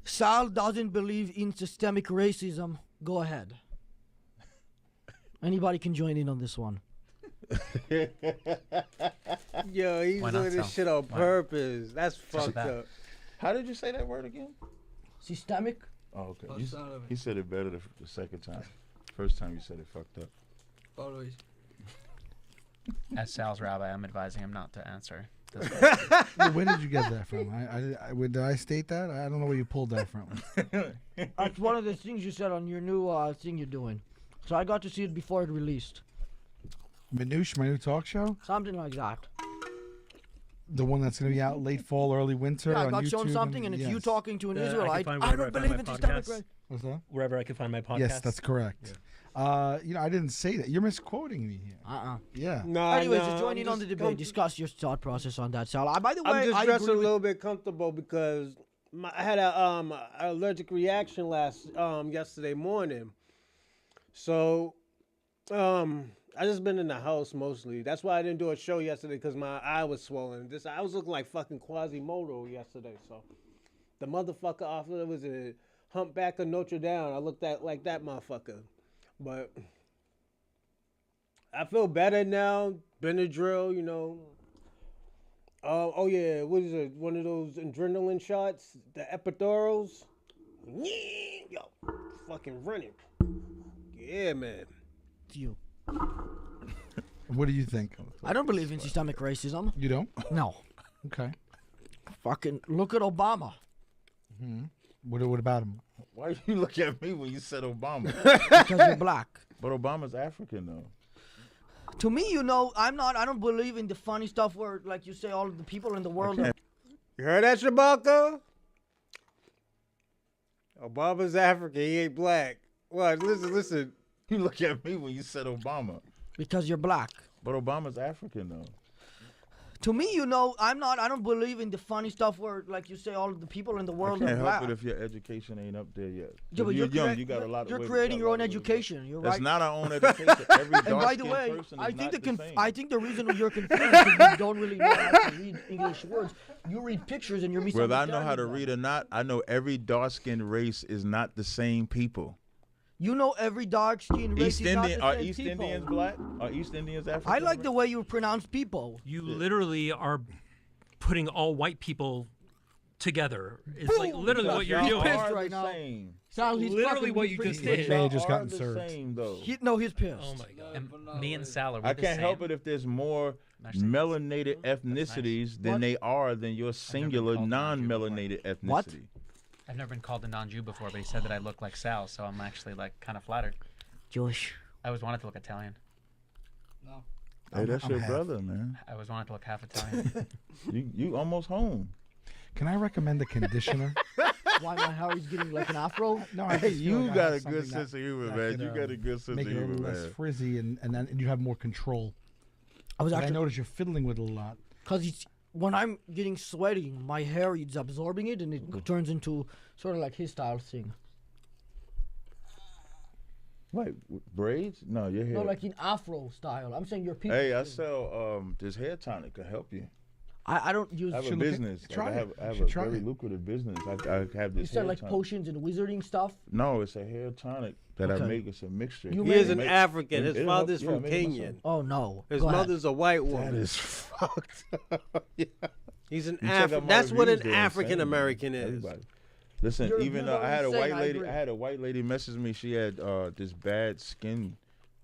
Sal doesn't believe in systemic racism. Go ahead. Anybody can join in on this one. Yo, he's Why not, doing this Sal? shit on purpose. That's fucked bad. up. How did you say that word again? Systemic? Oh, okay. He said it better the second time. First time you said it fucked up. Always. As Sal's rabbi, I'm advising him not to answer. Where did you get that from? Did I state that? I don't know where you pulled that from. That's one of the things you said on your new thing you're doing. So I got to see it before it released. Manoush, my new talk show? Something like that. The one that's going to be out late fall, early winter Yeah, I on got YouTube shown something, and it's you yes. talking to an I can Israelite. find I wherever don't I find believe my in systemic podcasts. racism. What's that? Wherever I can find my podcast. Yes, that's correct. I didn't say that. You're misquoting me here. Yeah. No, Anyways, no, just join I'm in on the just debate. Discuss your thought process on that, Sal. By the way, I'm just I dressing a agree with little bit comfortable because I had a allergic reaction yesterday morning. So I just been in the house mostly. That's why I didn't do a show yesterday because my eye was swollen. I was looking like fucking Quasimodo yesterday. So the motherfucker off there was a Humpback of Notre Dame. I looked like that motherfucker. But I feel better now. Benadryl, you know. Oh yeah, what is it? One of those adrenaline shots, the epidurals. Yo, fucking running. Yeah, man. you. What do you think? I don't believe in systemic racism. You don't? No. Okay. Fucking look at Obama. What about him? Why you look at me when you said Obama? Because you're black. But Obama's African though. To me, I don't believe in the funny stuff where, like you say, all of the people in the world are. You heard that, Shabaka? Obama's African. He ain't black. What? Listen. You look at me when you said Obama. Because you're black. But Obama's African though. To me, I don't believe in the funny stuff where, like you say, all of the people in the world I are can't black. help it if your education ain't up there yet. Yeah, but you're young. correct- You got a lot of. You're way to creating go, your own a lot of way to go. education. You're That's right. not our own education. Every And by the dark-skinned way, person I is think not the same. I think the reason you're confused is because you don't really know how to read English words. You read pictures and you're Whether I misunderstanding know how to them. read or not, I know every dark-skinned race is not the same people. You know every dark-skinned race is not the Are same East people. Indians black? Are East Indians African? I like the way you pronounce people. You literally are putting all white people together. It's like literally what you're He's doing. pissed Are right the now. same. Sal, he's Literally fucking what you pretty just pissed. did. They Y'all just are gotten the served. same, though. He's pissed. Oh my god. And me and Sal are I the can't same. help it if there's more Actually, melanated that's ethnicities than What? they are than your singular called non-Jew non-melanated ethnicity. What? I've never been called a non-Jew before, but he said that I look like Sal, so I'm actually like kind of flattered. Jewish. I always wanted to look Italian. Hey, that's I'm your half. brother, man. I always wanted to look half Italian. You almost home. Can I recommend a conditioner? Why my Harry's getting like an afro? No, I Hey, just feel you like I got have a good something sense of humor, that man. could, You got a good sense make of it a humor, little less man. frizzy and then you have more control. I was But I actually notice you're fiddling with it a lot. because when I'm getting sweaty, my hair is absorbing it and it turns into sort of like his style thing. Wait, braids? No, your hair. No, like in Afro style. I'm saying your people. Hey, I thing. sell this hair tonic to help you. I don't use. I have a should look at- business. Like, try I it. have, You I have should a try very it. lucrative business. I have You this sell hair like tonic. potions and wizarding stuff. No, it's a hair tonic that I Okay. make. It's a mixture. You He made is it? an Make- African. His it'll father's help- from yeah, I made it Kenyan. Oh no. His Go ahead. mother's a white That woman. is fucked up. Yeah. He's an You check out African. my That's what reviews, an they're insane, African American man. is. Everybody. Listen, Your even reviews are I had a insane, white I lady. agree. I had a white lady message me. She had this bad skin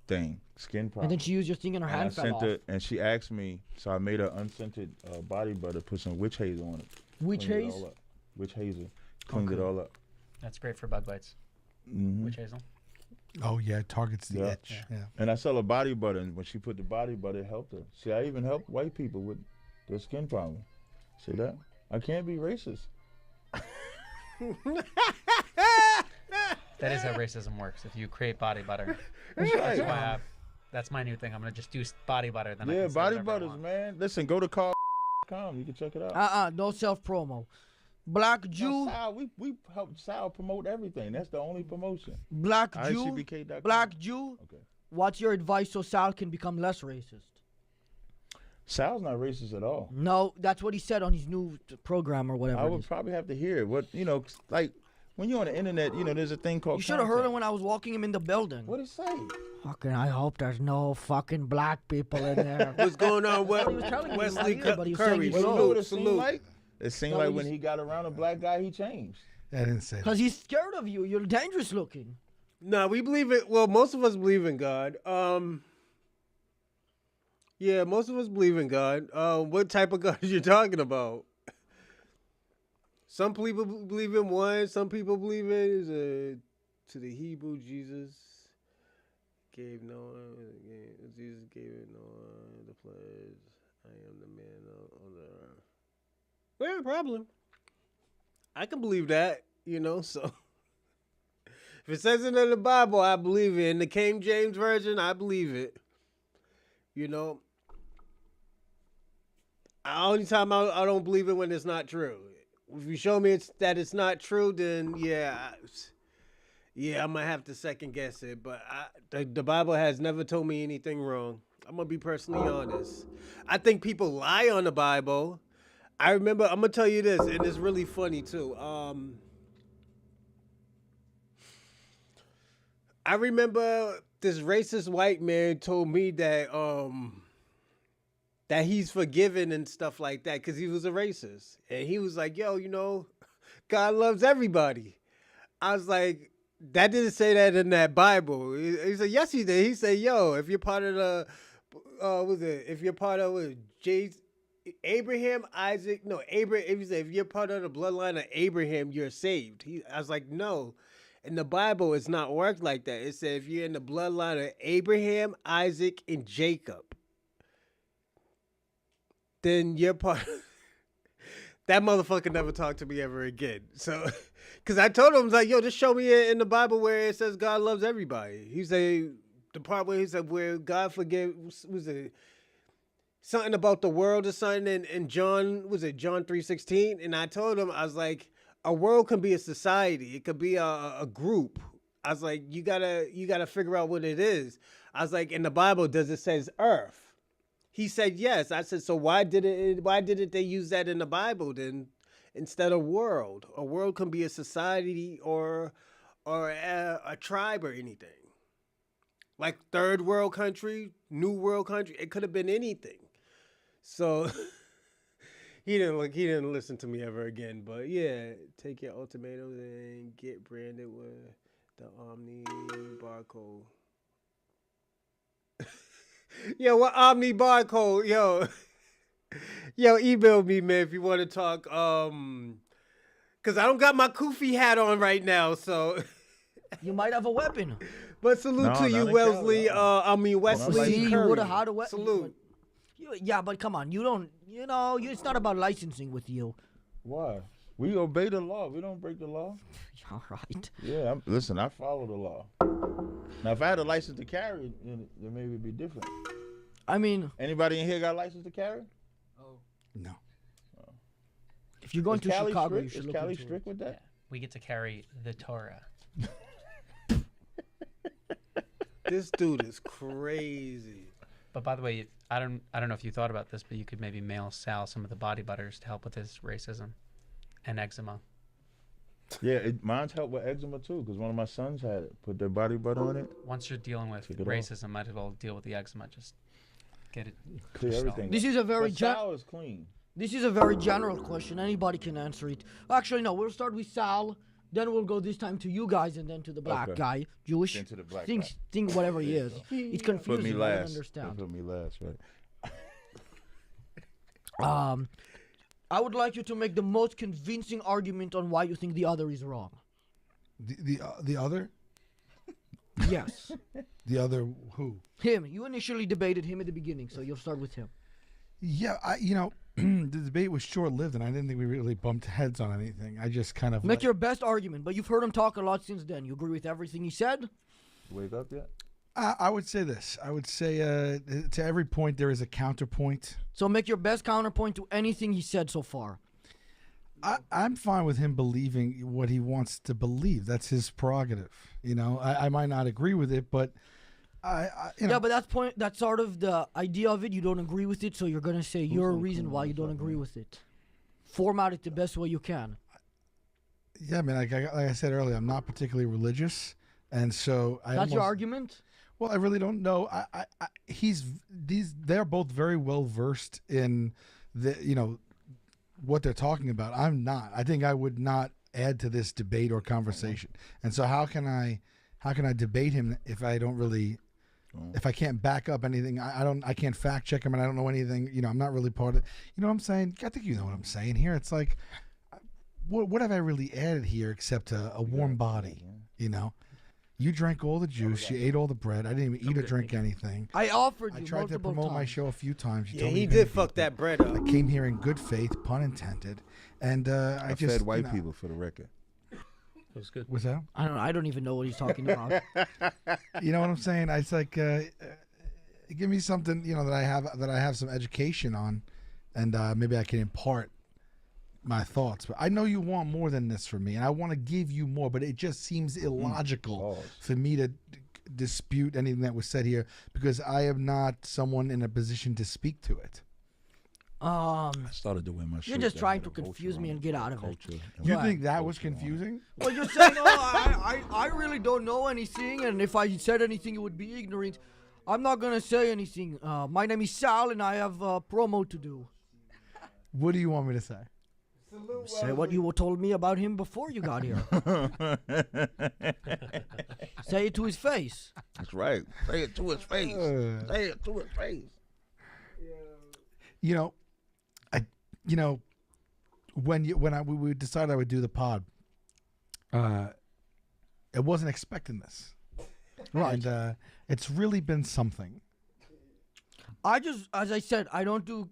And problem. then she used your thing and her And I hand fell sent off. her, and she asked me, so I made her unscented body butter, put some witch hazel on it. Witch cleaned it haze? all up. Witch hazel. Cleaned it Okay. all up. That's great for bug bites. Mhm. Witch hazel. Oh yeah, it targets the Yeah. itch. Yeah. And I sell a body butter, and when she put the body butter, it helped her. See, I even help white people with their skin problem. See that? I can't be racist. That is how racism works. If you create body butter, That's that's right. why that's my new thing. I'm gonna just do body butter. Then I Yeah, can say body whatever I butters, want. man. Listen, go to car.com. You can check it out. No self promo. Black Jew, Sal, we help Sal promote everything. That's the only promotion. Black Jew, ICBK.com. Black Jew. Okay. What's your advice so Sal can become less racist? Sal's not racist at all. No, that's what he said on his new program or whatever. I it would is. probably have to hear it. What like when you're on the internet, there's a thing called. You should have heard content. him when I was walking him in the building. What did he say? Fucking, I hope there's no fucking black people in there. What's going on, He was telling me in my Wesley ear, but he was saying Curry? he's Well, you know so- what it Salute, seemed salute. like? It seemed No, like he's- when he got around a black guy, he changed. I didn't say that. Because he's scared of you. You're dangerous looking. No, we believe it. Well, most of us believe in God. Yeah, most of us believe in God. What type of God are you talking about? Some people believe in one. Some people believe in to the Hebrew Jesus gave Noah. Jesus gave it Noah the pledge. I am the man of the earth. Well, problem. I can believe that, so. If it says it in the Bible, I believe it. In the King James Version, I believe it. The only time I don't believe it when it's not true. If you show me that it's not true, then I might have to second guess it. But the Bible has never told me anything wrong. I'm gonna be personally honest. I think people lie on the Bible. I remember. I'm gonna tell you this, and it's really funny too. I remember this racist white man told me that that he's forgiven and stuff like that because he was a racist. And he was like, yo, God loves everybody. I was like, that didn't say that in that Bible. He said, yes, he did. He said, yo, if you're part of the, if you're part of Abraham, Isaac, no, Abraham, if you're part of the bloodline of Abraham, you're saved. I was like, no. In the Bible, it's not worked like that. It said if you're in the bloodline of Abraham, Isaac, and Jacob, then you're part of... That motherfucker never talked to me ever again. So, because I told him, I was like, yo, just show me in the Bible where it says God loves everybody. He said, the part where he said where God forgives, was it something about the world or something, and John, was it John 3:16? And I told him, I was like, a world can be a society. It could be a group. I was like, you gotta figure out what it is. I was like, in the Bible, does it says earth? He said yes. I said, so why didn't they use that in the Bible then instead of world? A world can be a society or a tribe or anything. Like third world country, new world country. It could have been anything. So he didn't listen to me ever again. But yeah, take your ultimatums and get branded with the Omni barcode. Yo, what Omni barcode? Yo, email me, man, if you want to talk. Cause I don't got my Koofy hat on right now, so. You might have a weapon. But salute to you, Wesley. Wesley See, you Curry. would have had a weapon. Salute. Yeah, but come on, you don't. It's not about licensing with you. Why? We obey the law. We don't break the law. All right. Yeah, listen, I follow the law. Now, if I had a license to carry, then maybe it'd be different. I mean, Anybody in here got a license to carry? No. if you're going Is to Cali Chicago, you strict? should Is look Cali into it. strict with that? We get to carry the Torah. This dude is crazy. But by the way, I don't know if you thought about this, but you could maybe mail Sal some of the body butters to help with his racism and eczema. Yeah, mine's helped with eczema too, because one of my sons had it. Put their body butter on it, Once you're dealing with Take it off. racism, might as well deal with the eczema. Just get it. clear everything. This up. is a very But Sal is clean. This is a very general question. Anybody can answer it. Actually, no. We'll start with Sal. Then we'll go this time to you guys, and then to the black Okay. guy, Jewish. Then to the black think, guy. think whatever he is. It's Put confusing. me I don't last. understand. Put me last, right? I would like you to make the most convincing argument on why you think the other is wrong. The other? Yes. The other who? Him. You initially debated him at the beginning, so you'll start with him. Yeah, the debate was short-lived, and I didn't think we really bumped heads on anything. I just kind of Make your best argument, but you've heard him talk a lot since then. You agree with everything he said? Wake up yet? I would say this. I would say to every point there is a counterpoint. So make your best counterpoint to anything he said so far. I'm fine with him believing what he wants to believe. That's his prerogative. I might not agree with it, but Yeah, but that's sort of the idea of it. You don't agree with it, so you're gonna say your reason why you don't agree with it. Format it the best way you can. Yeah, I mean, like I said earlier, I'm not particularly religious, and so That's your argument? Well, I really don't know. They're both very well versed in what they're talking about. I'm not. I think I would not add to this debate or conversation. And so how can I debate him if I don't really, if I can't back up anything? I can't fact check him, and I don't know anything. I'm not really part of. You know what I'm saying? I think you know what I'm saying here. It's like, what have I really added here except a warm body? You drank all the juice. You ate all the bread. I didn't even eat or drink anything. I offered I you tried to multiple promote my times. show a few times. You Yeah, told me he you couldn't did fuck beat me. that bread up. I came here in good faith, pun intended, and I just fed white people for the record. That was good. What's that? I don't even know what he's talking about. You know what I'm saying? It's like, give me something that I have some education on, and maybe I can impart my thoughts. But I know you want more than this from me, and I want to give you more. But it just seems illogical for me to dispute anything that was said here because I am not someone in a position to speak to it. I started to wear my shirt. You're just that trying had to a confuse vulture me on and get out of it. Culture and You Right. think that was Culture on it. confusing? Well, you're saying, I really don't know anything, and if I said anything, it would be ignorant. I'm not gonna say anything. My name is Sal, and I have a promo to do. What do you want me to say? Say what you told me about him before you got here. Say it to his face. That's right. Say it to his face. Say it to his face. When we decided I would do the pod, I wasn't expecting this. Right. And it's really been something. As I said, I don't do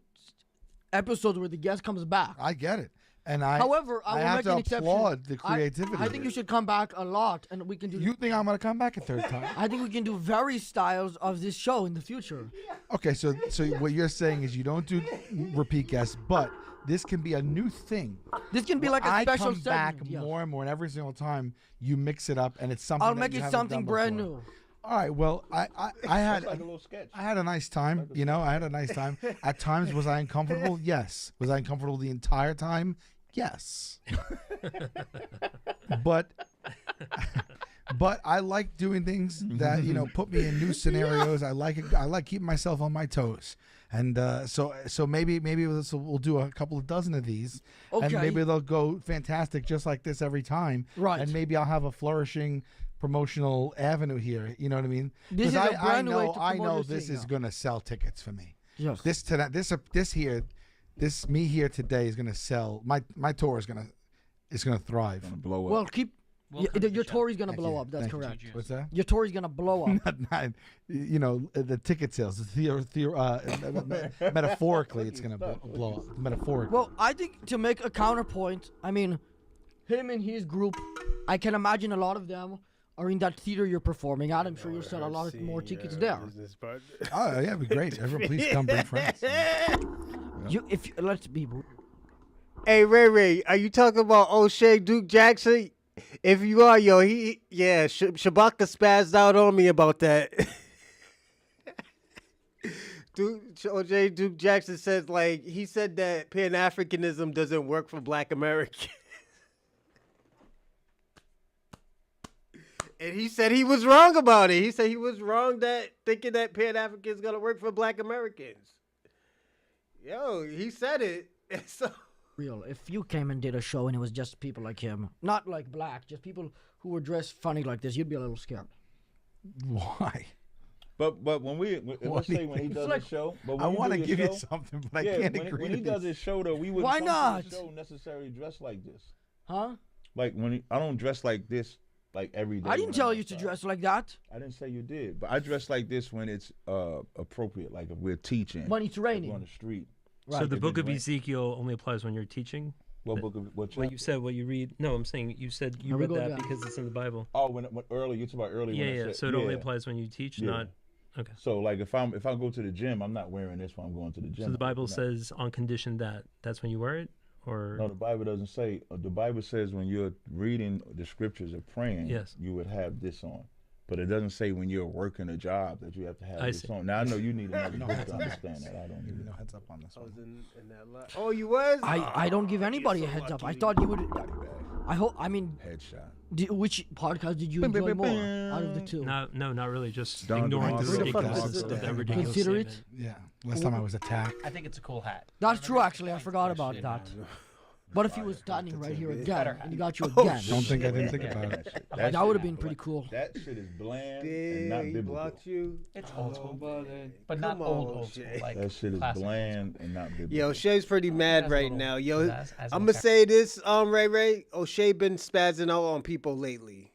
episodes where the guest comes back. I get it. And However, I will have make to an exception. applaud the creativity. I think you should come back a lot, and we can do. You think I'm going to come back a third time? I think we can do various styles of this show in the future. Okay, so what you're saying is you don't do repeat guests, but this can be a new thing. This can be like a special I come back segment. Yes. more and more, and every single time you mix it up, and it's something. I'll that make you it haven't something done brand before. new. All right. Well, I had Like a little sketch. I had a nice time. I had a nice time. At times, was I uncomfortable? Yes. Was I uncomfortable the entire time? Yes. But I like doing things that put me in new scenarios. I like it. I like keeping myself on my toes. And so maybe we'll do a couple of dozen of these, and Okay. maybe they'll go fantastic just like this every time. Right. And maybe I'll have a flourishing promotional avenue here. You know what I mean? This is 'Cause a brand new way to I promote know your this thing is now. gonna sell tickets for me. Yes. This me here today is gonna sell. My tour is gonna thrive. Gonna blow up. Well, keep. Welcome to the Your show. tour is gonna Thank blow you. up. That's Thank you. correct. What's that? Your tour is gonna blow up. Not, the ticket sales. Metaphorically, it's gonna blow up. Metaphorically. Well, I think to make a counterpoint, I mean, him and his group, I can imagine a lot of them are in that theater you're performing at. I'm sure you'll sell a lot more tickets there. Oh, yeah, it'd be great. Everyone, please come, bring friends. Let's be. Hey, Ray, are you talking about O'Shea Duke Jackson? If you are, yo, Shabaka spazzed out on me about that. O'Shea Duke Jackson says, like, he said that Pan-Africanism doesn't work for Black Americans. And he said he was wrong about it. He said he was wrong that thinking that Pan-African is going to work for Black Americans. Yo, he said it. So Real. If you came and did a show and it was just people like him, not like black, just people who were dressed funny like this, you'd be a little scared. Why? But when let's say when he does like, his show, but I want to give you something, but I can't agree when with he does this. his show though, we wouldn't Why come not? to the show necessarily dressed like this. Huh? Like I don't dress like this like every day. I didn't tell you to dress like that. I didn't say you did, but I dress like this when it's appropriate, like if we're teaching. When it's raining. on the street. So Right. the If book it's of rain- Ezekiel only applies when you're teaching? What book of what What chapter? you said, what you read. No, I'm saying you said you Here we read go that again. because it's in the Bible. Oh, when early, you talk about early. Yeah, when I yeah. said, So it only applies when you teach, Yeah. not. Okay. So like if I go to the gym, I'm not wearing this when I'm going to the gym. So the Bible No. says on condition that that's when you wear it, or No, the Bible doesn't say. The Bible says when you're reading the scriptures or praying, Yes. you would have this on. But it doesn't say when you're working a job that you have to have I this see. on. Now I know you need another No book heads to up. understand that. I don't need No it. heads up on this I one. was in that lot. Oh, you was? I don't give anybody a heads up. I thought you would. Body bag, I hope. I mean, headshot. which podcast did you enjoy more out of the two? no, not really. Just Don ignoring the DeMarco. Who the fuck ridiculousness is of that? that ridiculous Consider it. statement. Yeah. Last time I was attacked. I think it's a cool hat. That's true, actually. I forgot about that. But if he was standing right here again and he got you again, Don't think I didn't think about it. that would have been pretty cool. That shit is bland and not Dang, he biblical. blocked you. It's old school, but Come not on, old school. Jay. Like That shit is classic. bland and not biblical. Yo, Shay's pretty mad Has a right little now. Yo, pizzazz, has a I'm little gonna say this, Ray. O'Shea been spazzing out on people lately.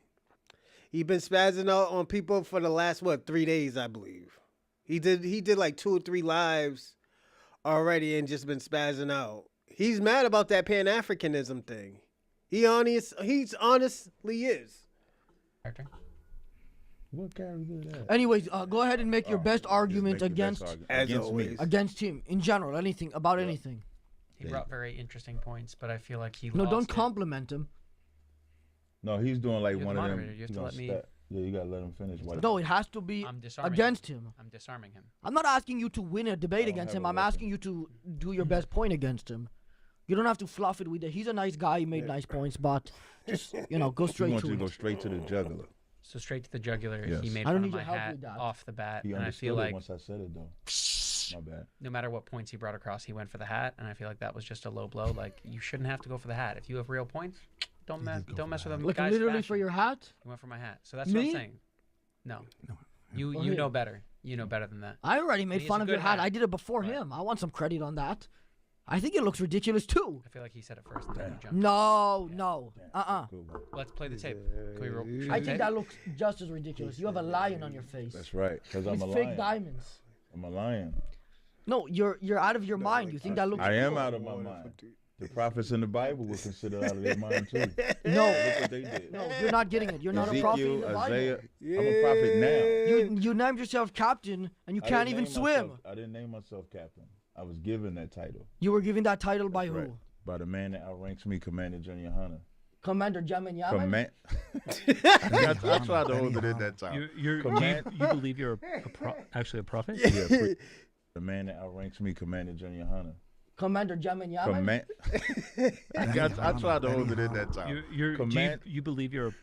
He been spazzing out on people for the last 3 days, I believe. He did like 2 or 3 lives already and just been spazzing out. He's mad about that Pan-Africanism thing. He's honestly is. character. What character did that? Anyways, go ahead and make your best Just argument make the best against argument. As Against me. always. against him in general. Anything about anything. He Yeah. brought very interesting points, but I feel like he No, lost don't it. compliment him. No, he's doing like You're one the of them. moderator. You have he to gonna let me- step- Yeah, you gotta let him finish. What- No, it has to be I'm disarming against him. I'm disarming him. I'm not asking you to win a debate don't against have him. a I'm weapon. asking you to do your best point against him. You don't have to fluff it with it. He's a nice guy. He made nice points, but just go He straight wants to you to go it. straight to the jugular. So straight to the jugular. Yes. He made I don't fun of need my your help hat with that. off the bat, He and I understood feel it like once I said it though. My bad. no matter what points he brought across, he went for the hat, and I feel like that was just a low blow. Like you shouldn't have to go for the hat if you have real points. Don't mess with them. Like guys literally fashion. for your hat. He went for my hat. So that's what Me? I'm saying. No. You Go you ahead. know better. You know better than that. I already made He's fun a of your good hat. hat. I did it before Right. him. I want some credit on that. I think it looks ridiculous too. I feel like he said it first, and then you jumped. No. Good one. Let's play the tape. Can we roll? shoot I the think tape? that looks just as ridiculous. You have a lion on your face That's right. Because I'm with a fake lion. diamonds. I'm a lion. No, you're out of your mind. You think that looks I am cool. out of my mind. The prophets in the Bible were considered out of their mind too. No, Look what they did. no, you're not getting it. You're not a prophet in Ezekiel, the Bible. Isaiah. I'm a prophet now. You named yourself captain and you I can't didn't even name swim. myself- I didn't name myself captain. I was given that title. You were given that title by That's who? right. By the man that outranks me, Commander Junior Hunter. Commander Jamin Yaman? Command. I tried to hold it in that time. You believe you're actually a prophet? Yeah, the man that outranks me, Commander Junior Hunter. Commander Jamin Yaman? Command. I tried to hold it in that time. You believe you're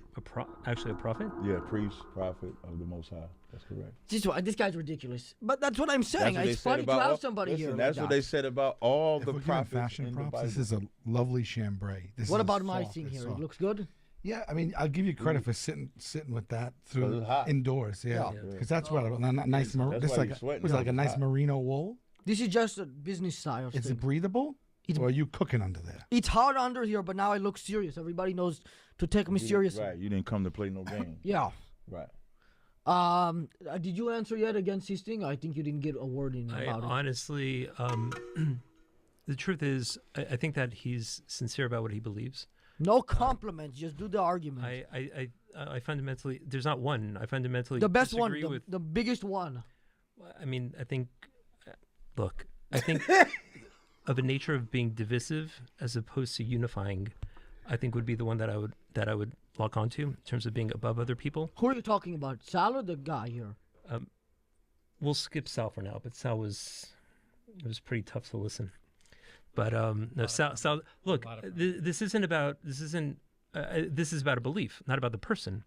actually a prophet? Yeah, priest, prophet of the Most High. That's correct. This guy's ridiculous. But that's what I'm saying. That's what they It's said funny to about have all- somebody listen, here. That's like what that. they said about all If the we're giving prophets fashion in the props, Bible. this is a lovely chambray. This What is about the my softest thing here? It soft. looks good. Yeah, I mean, I'll give you credit for sitting with that through it's hot. indoors. Yeah, Yeah. because that's what a nice. That's This why like you're a, sweating. was it like a It's nice hot. merino wool. This is just a business style Is thing. it breathable? Or are you cooking under there? It's hard under here, but now I look serious. Everybody knows to take me seriously. Right, you didn't come to play no game. Yeah. Right. Did you answer yet against his thing? I think you didn't get a word in I about it. honestly, the truth is, I think that he's sincere about what he believes. No compliments. Just do the argument. I I fundamentally there's not one. I fundamentally The best one, disagree with. the biggest one. I mean, I think. Look, I think of a nature of being divisive as opposed to unifying. I think would be the one that I would lock onto in terms of being above other people. Who are you talking about? Sal or the guy here? We'll skip Sal for now, but Sal was pretty tough to listen. But no, Sal. Look, this is about a belief, not about the person.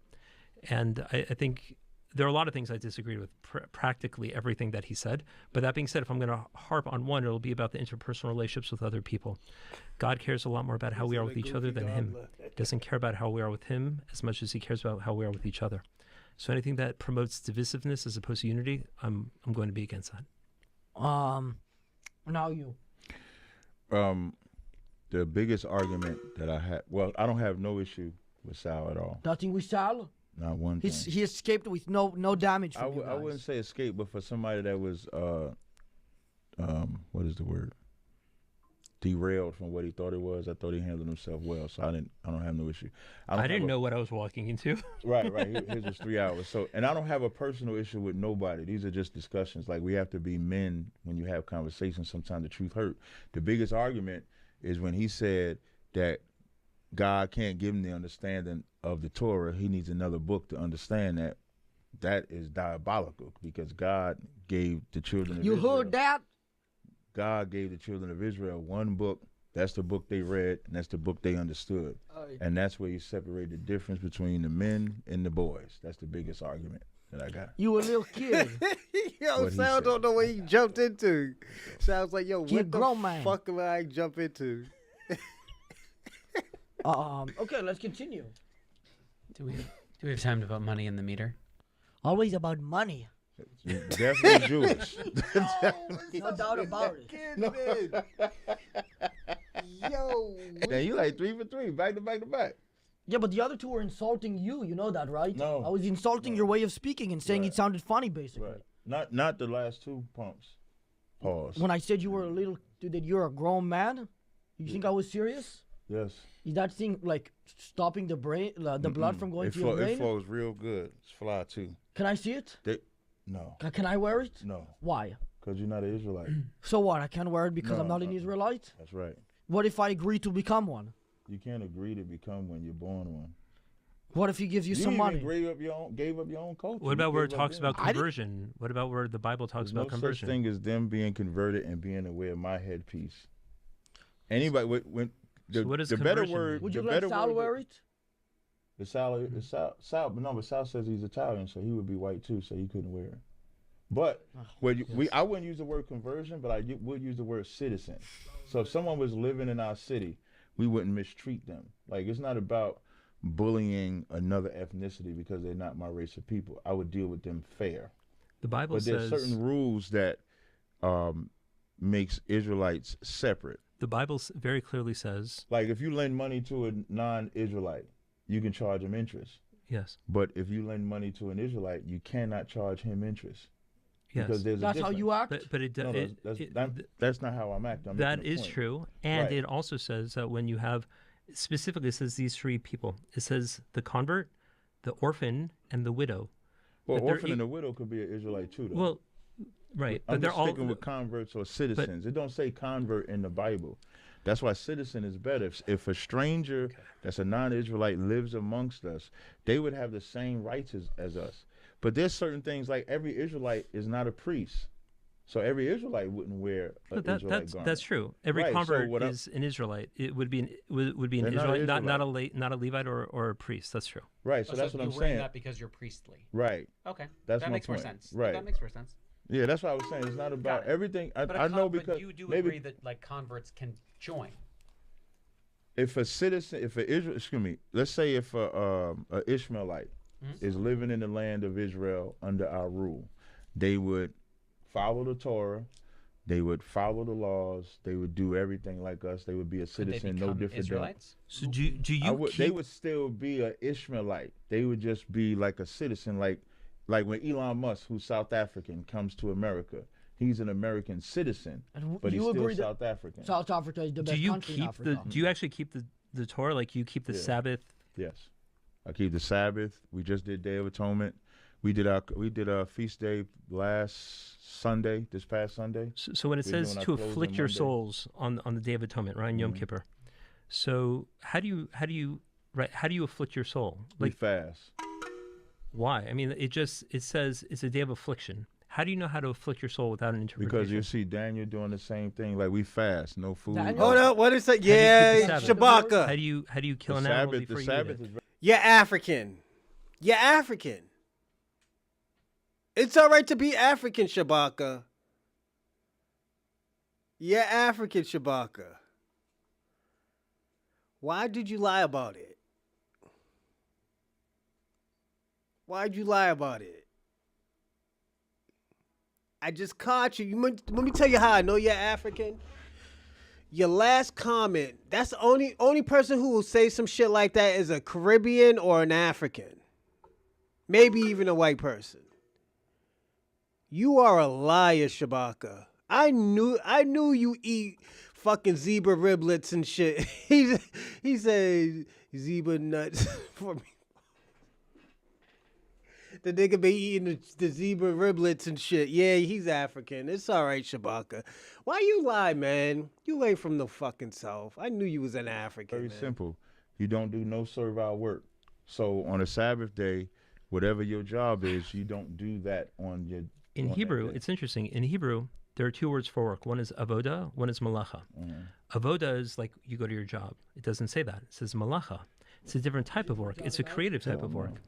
And I think there are a lot of things I disagree with, practically everything that he said. But that being said, if I'm going to harp on one, it'll be about the interpersonal relationships with other people. God cares a lot more about how we are with each other than him. Doesn't care about how we are with him as much as he cares about how we are with each other. So anything that promotes divisiveness as opposed to unity, I'm going to be against that. Now you. The biggest argument that I had, well, I don't have no issue with Sal at all. Nothing with Sal? Not one thing. He escaped with no damage from you guys. I wouldn't say escape, but for somebody that was, what is the word? Derailed from what he thought it was. I thought he handled himself well, so I don't have no issue. I didn't know what I was walking into. Right. His was 3 hours. So, and I don't have a personal issue with nobody. These are just discussions. Like, we have to be men when you have conversations. Sometimes the truth hurt. The biggest argument is when he said that God can't give him the understanding of the Torah. He needs another book to understand that. That is diabolical, because God gave the children of Israel. You heard that? God gave the children of Israel one book. That's the book they read, and that's the book they understood. And that's where you separate the difference between the men and the boys. That's the biggest argument that I got. You a little kid. Yo, Sal don't know what he jumped into. Sounds like, yo, what the fuck am I jump into? Okay, let's continue. Do we have time to put money in the meter? Always about money. Definitely Jewish. No doubt about it. Yo. Then you like 3 for 3, back to back to back. Yeah, but the other two were insulting you. You know that, right? No. I was insulting your way of speaking and saying it sounded funny, basically. Right. Not the last 2 pumps. Pause. When I said you were a little, that you're a grown man, you think I was serious? Yes. Is that thing like stopping the brain, the blood from going to your brain? It flows real good. It's fly too. Can I see it? No. Can I wear it? No. Why? Because you're not an Israelite. So what? I can't wear it because I'm not an Israelite? That's right. What if I agree to become one? You can't agree to become one. You're born one. What if he gives you some money? You gave up your own culture. What about where it talks about conversion? What about where the Bible talks about conversion? There's no such thing as them being converted and being aware of my headpiece. Anybody, when so what is the better word, would you let Sal wear it? But Sal says he's Italian, so he would be white too, so he couldn't wear it. But I wouldn't use the word conversion, but I would use the word citizen. So if someone was living in our city, we wouldn't mistreat them. Like, it's not about bullying another ethnicity because they're not my race of people. I would deal with them fair. The Bible says, but there's certain rules that makes Israelites separate. The Bible very clearly says, like, if you lend money to a non-Israelite, you can charge him interest. Yes. But if you lend money to an Israelite, you cannot charge him interest. Yes. Because there's that's how you act. That's not how I'm acting. That is true, and it also says that when you have, specifically, it says these 3 people. It says the convert, the orphan, and the widow. Well, orphan and the widow could be an Israelite too, though. Well, right, but they're all sticking with converts or citizens. It don't say convert in the Bible. That's why citizen is better. If a stranger that's a non-Israelite lives amongst us, they would have the same rights as us. But there's certain things, like every Israelite is not a priest. So every Israelite wouldn't wear an Israelite garment. That's true. Every convert is an Israelite. It would be an Israelite, not a Levite or a priest. That's true. Right. So that's what I'm saying. That because you're priestly. Right. Okay. That makes more sense. Right. That makes more sense. Yeah, that's what I was saying. It's not about everything. I know because but you do agree that like converts can join. If a citizen, let's say if a Ishmaelite is living in the land of Israel under our rule, they would follow the Torah, they would follow the laws, they would do everything like us. They would be a citizen, no different Israelites? So do you? They would still be an Ishmaelite. They would just be like a citizen, like when Elon Musk, who's South African, comes to America. He's an American citizen, but he's still South African. South Africa is the best country in Africa. Do you actually keep the Torah? Like, you keep the Sabbath? Yes. I keep the Sabbath. We just did Day of Atonement. We did our feast day last Sunday, this past Sunday. So when it says to afflict your souls on the Day of Atonement, right, Yom Kippur. So how do you afflict your soul? We fast. Why? I mean, it says it's a day of affliction. How do you know how to afflict your soul without an interpretation? Because you see Daniel doing the same thing. Like we fast, no food. Hold up, what is it? Yeah, Shabaka. How do you kill an animal before you eat it? You're African. You're African. It's all right to be African, Shabaka. You're African, Shabaka. Why did you lie about it? Why'd you lie about it? I just caught you. Let me tell you how I know you're African. Your last comment, that's the only person who will say some shit like that is a Caribbean or an African. Maybe even a white person. You are a liar, Shabaka. I knew you eat fucking zebra riblets and shit. He said zebra nuts for me. The nigga be eating the zebra riblets and shit. Yeah, he's African. It's all right, Shabaka. Why you lie, man? You ain't from the fucking South. I knew you was an African. Very simple. You don't do no servile work. So on a Sabbath day, whatever your job is, you don't do that on your. In Hebrew, it's interesting. In Hebrew, there are two words for work. One is avoda, one is malacha. Avoda is like you go to your job. It doesn't say that. It says malacha. It's a different type of work. It's a creative type of work.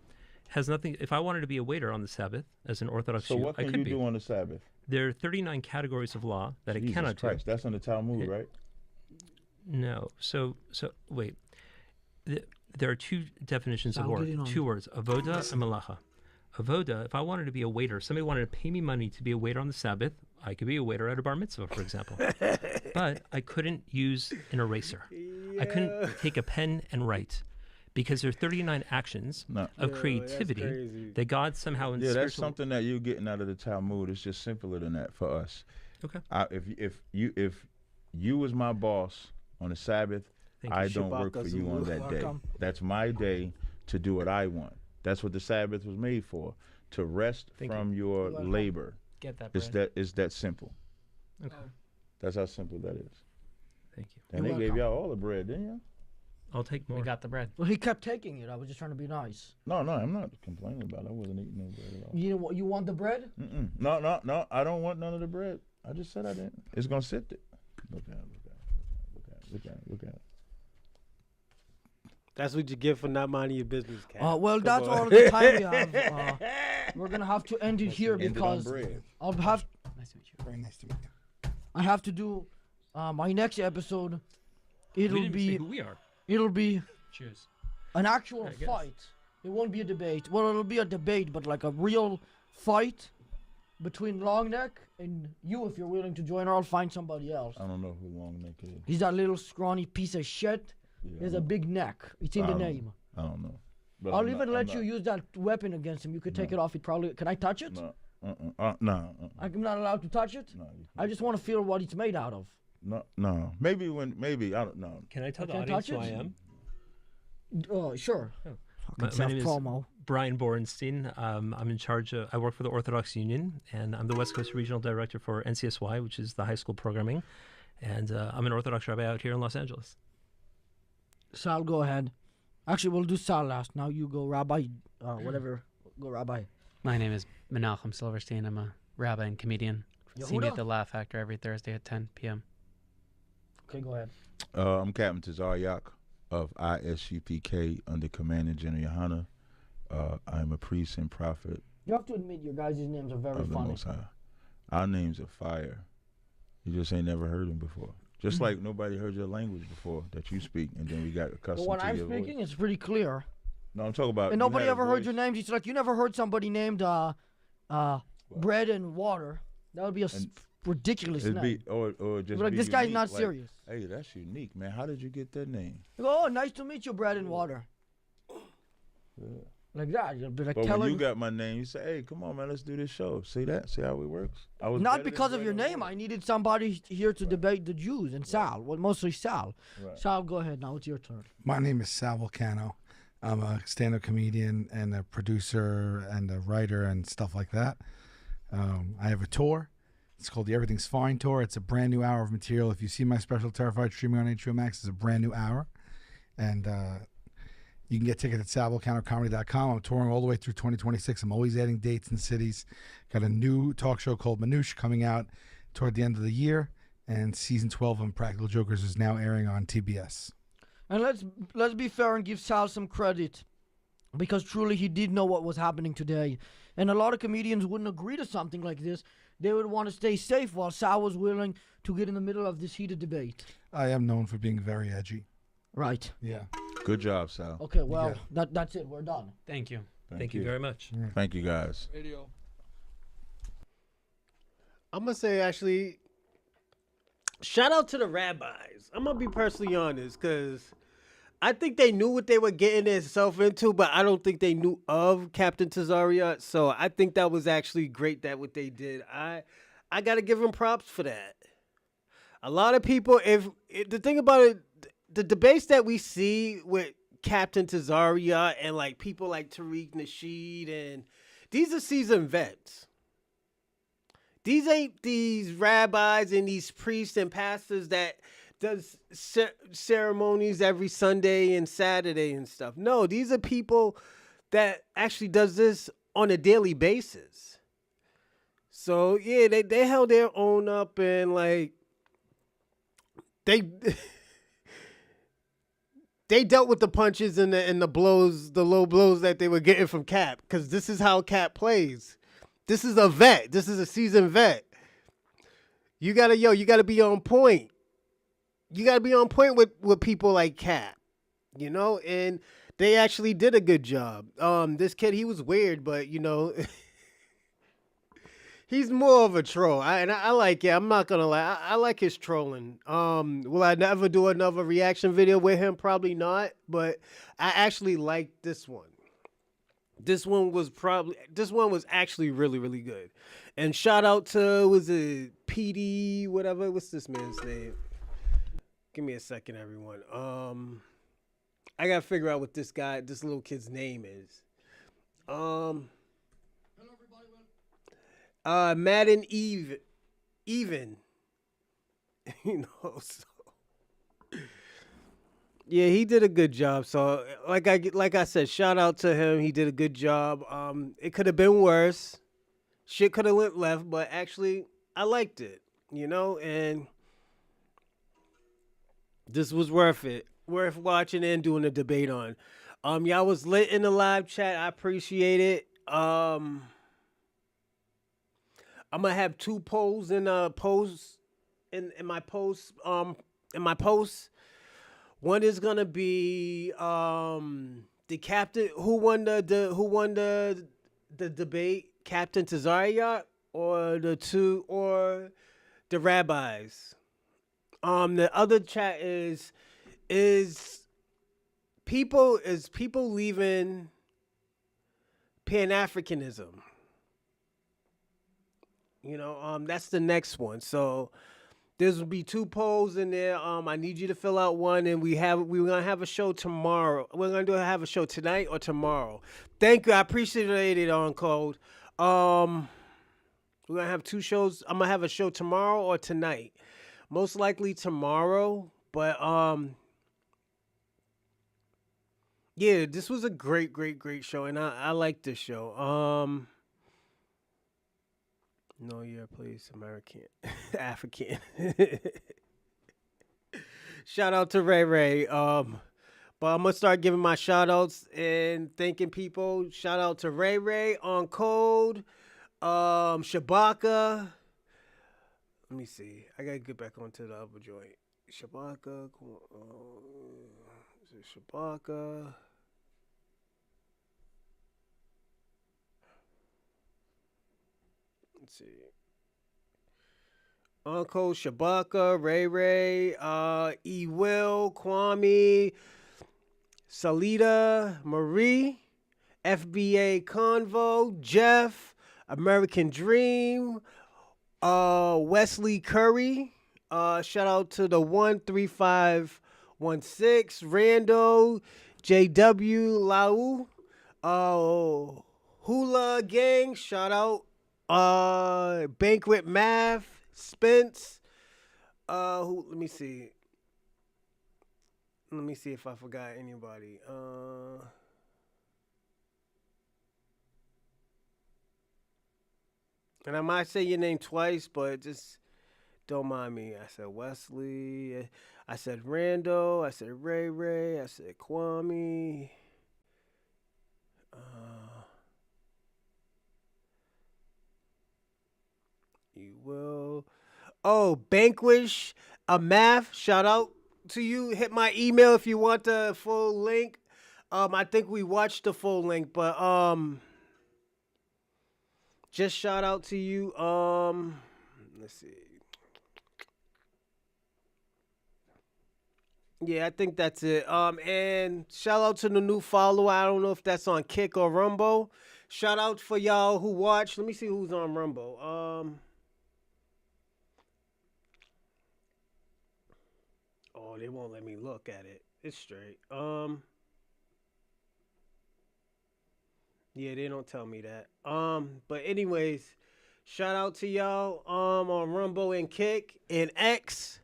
Has nothing. If I wanted to be a waiter on the Sabbath as an Orthodox Jew, what can you do on the Sabbath? There are 39 categories of law that I cannot do. That's in the Talmud, right? No. So wait. There are two definitions of work. Two words: avoda and malacha. Avoda. If I wanted to be a waiter, somebody wanted to pay me money to be a waiter on the Sabbath, I could be a waiter at a bar mitzvah, for example. But I couldn't use an eraser. I couldn't take a pen and write. Because there are 39 actions of creativity that God somehow in that's something that you're getting out of the Talmud. It's just simpler than that for us. Okay. If you was my boss on the Sabbath, I don't work for you on that day. That's my day to do what I want. That's what the Sabbath was made for, to rest from your labor. Get that bread. It's that simple. Okay. That's how simple that is. Thank you. And they gave y'all all the bread, didn't you? I'll take more. We got the bread. Well, he kept taking it. I was just trying to be nice. No, I'm not complaining about it. I wasn't eating no bread at all. You want the bread? No. I don't want none of the bread. I just said I didn't. It's gonna sit there. Look at it. That's what you get for not minding your business, Cat. Well, that's all the time we have. We're gonna have to end it here because I'll have. Nice to meet you. Very nice to meet you. I have to do my next episode. We didn't say who we are. It'll be Cheers. an actual fight. It won't be a debate. Well, it'll be a debate, but like a real fight between Longneck and you if you're willing to join, or I'll find somebody else. I don't know who Longneck is. He's that little scrawny piece of shit. Yeah, he has a big neck. It's in the name. I don't know. But I'll even let you use that weapon against him. You could take it off. It probably. Can I touch it? No. I'm not allowed to touch it? No. I just want to feel what it's made out of. No. Maybe I don't know. Can I tell the can't audience touch who I it? am? Oh, sure. My name is Brian Borenstein. I'm in charge I work for the Orthodox Union, and I'm the West Coast Regional Director for NCSY, which is the high school programming. And I'm an Orthodox rabbi out here in Los Angeles. Sal, go ahead. Actually, we'll do Sal last. Now you go, Rabbi. Whatever. Go, Rabbi. My name is Menachem Silverstein. I'm a rabbi and comedian. See me at the Laugh Factor every Thursday at 10 p.m. Okay, go ahead. I'm Captain Tazaryach of ISUPK under Commandant General Yohana. I'm a priest and prophet. You have to admit your guys' names are very of the funny. Most High. Our names are fire. You just ain't never heard them before. Just like nobody heard your language before that you speak, and then we got accustomed But when to I'm your speaking, voice. it's pretty clear. No, I'm talking about. And nobody ever heard your names. It's like you never heard somebody named Bread and Water. That would be a ridiculous name. Or just like, be this guy's unique, not like, serious. Hey, that's unique, man. How did you get that name? You go, oh, nice to meet you, Bread and Water. Yeah. Like that. You'll be like But telling. when you got my name, you say, "Hey, come on, man, let's do this show." See that? See how it works? I was Not better because than of your Bread and name. Water. I needed somebody here to debate the Jews and Sal. Well, mostly Sal. Right. Sal, go ahead now. It's your turn. My name is Sal Volcano. I'm a stand-up comedian and a producer and a writer and stuff like that. I have a tour. It's called the Everything's Fine Tour. It's a brand new hour of material. If you see my special Terrified streaming on HBO Max, it's a brand new hour. And you can get tickets at salvocountercomedy.com. I'm touring all the way through 2026. I'm always adding dates and cities. Got a new talk show called Manouche coming out toward the end of the year. And season 12 of Practical Jokers is now airing on TBS. And let's be fair and give Sal some credit, because truly he did know what was happening today. And a lot of comedians wouldn't agree to something like this. They would want to stay safe, while Sal was willing to get in the middle of this heated debate. I am known for being very edgy. Right. Yeah. Good job, Sal. Okay, well, that's it. We're done. Thank you. Thank you very much. Thank you, guys. I'm going to say, actually, shout out to the rabbis. I'm going to be personally honest, because I think they knew what they were getting themselves into, but I don't think they knew of Captain Tazaryach. So I think that was actually great that what they did. I got to give them props for that. A lot of people, if the thing about it, the debates that we see with Captain Tazaryach and like people like Tariq Nasheed, and these are seasoned vets. These ain't these rabbis and these priests and pastors that does ceremonies every Sunday and Saturday and stuff. No, these are people that actually does this on a daily basis. So yeah, they held their own up, and like they they dealt with the punches and the blows, the low blows that they were getting from Cap, because this is how Cap plays. This is a vet. This is a seasoned vet. You gotta be on point. You gotta be on point with people like Cap, you know, and they actually did a good job. This kid, he was weird, but you know, he's more of a troll. I like it. I'm not gonna lie. I like his trolling. Will I never do another reaction video with him? Probably not. But I actually like this one. This one was actually really, really good. And shout out to, was it PD, whatever? What's this man's name? Give me a second, everyone. I gotta figure out what this little kid's name is. Madden even. You know, so yeah, he did a good job. So like I said, shout out to him. He did a good job. It could have been worse. Shit could have went left, but actually I liked it, you know, and this was worth it. Worth watching and doing a debate on. Y'all was lit in the live chat. I appreciate it. I'm gonna have two polls in my posts. In my posts. One is gonna be the captain who won the debate, Captain Tazaryach or the rabbis. The other chat is people leaving Pan-Africanism. You know, that's the next one. So there's will be two polls in there. I need you to fill out one, and we're gonna have a show tomorrow. We're gonna have a show tonight or tomorrow. Thank you. I appreciate it, on Code. We're gonna have two shows. I'm gonna have a show tomorrow or tonight. Most likely tomorrow, but yeah, this was a great show, and I like this show. No, yeah, please, American, African. Shout out to Ray. But I'm gonna start giving my shout outs and thanking people. Shout out to Ray on Code, Shabaka. Let me see. I gotta get back onto the other joint. Shabaka. Is it Shabaka? Let's see. Uncle Shabaka, Ray, E. Will, Kwame, Salida, Marie, FBA Convo, Jeff, American Dream, Wesley Curry. Shout out to the 13516, Rando, JW Lau. Hula Gang, shout out. Banquet Math, Spence. Let me see. Let me see if I forgot anybody. And I might say your name twice, but just don't mind me. I said Wesley. I said Rando. I said Ray Ray. I said Kwame. You will. Oh, Banquish, a math. Shout out to you. Hit my email if you want the full link. I think we watched the full link, but just shout out to you. Let's see. Yeah, I think that's it. And shout out to the new follower. I don't know if that's on Kick or Rumble. Shout out for y'all who watch. Let me see who's on Rumble. Oh, they won't let me look at it. It's straight. Yeah, they don't tell me that. But anyways, shout out to y'all on Rumble and Kick and X.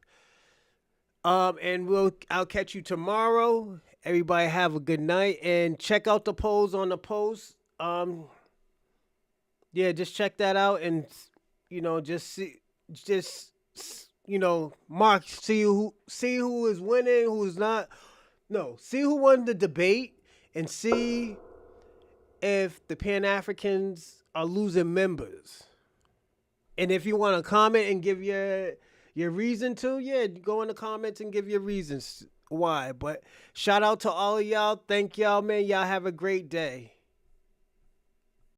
And I'll catch you tomorrow. Everybody have a good night and check out the polls on the post. Yeah, just check that out and mark, see who is winning, who's not. No, see who won the debate and see if the Pan-Africans are losing members. And if you want to comment and give your reason to, go in the comments and give your reasons why. But shout out to all of y'all. Thank y'all, man. Y'all have a great day.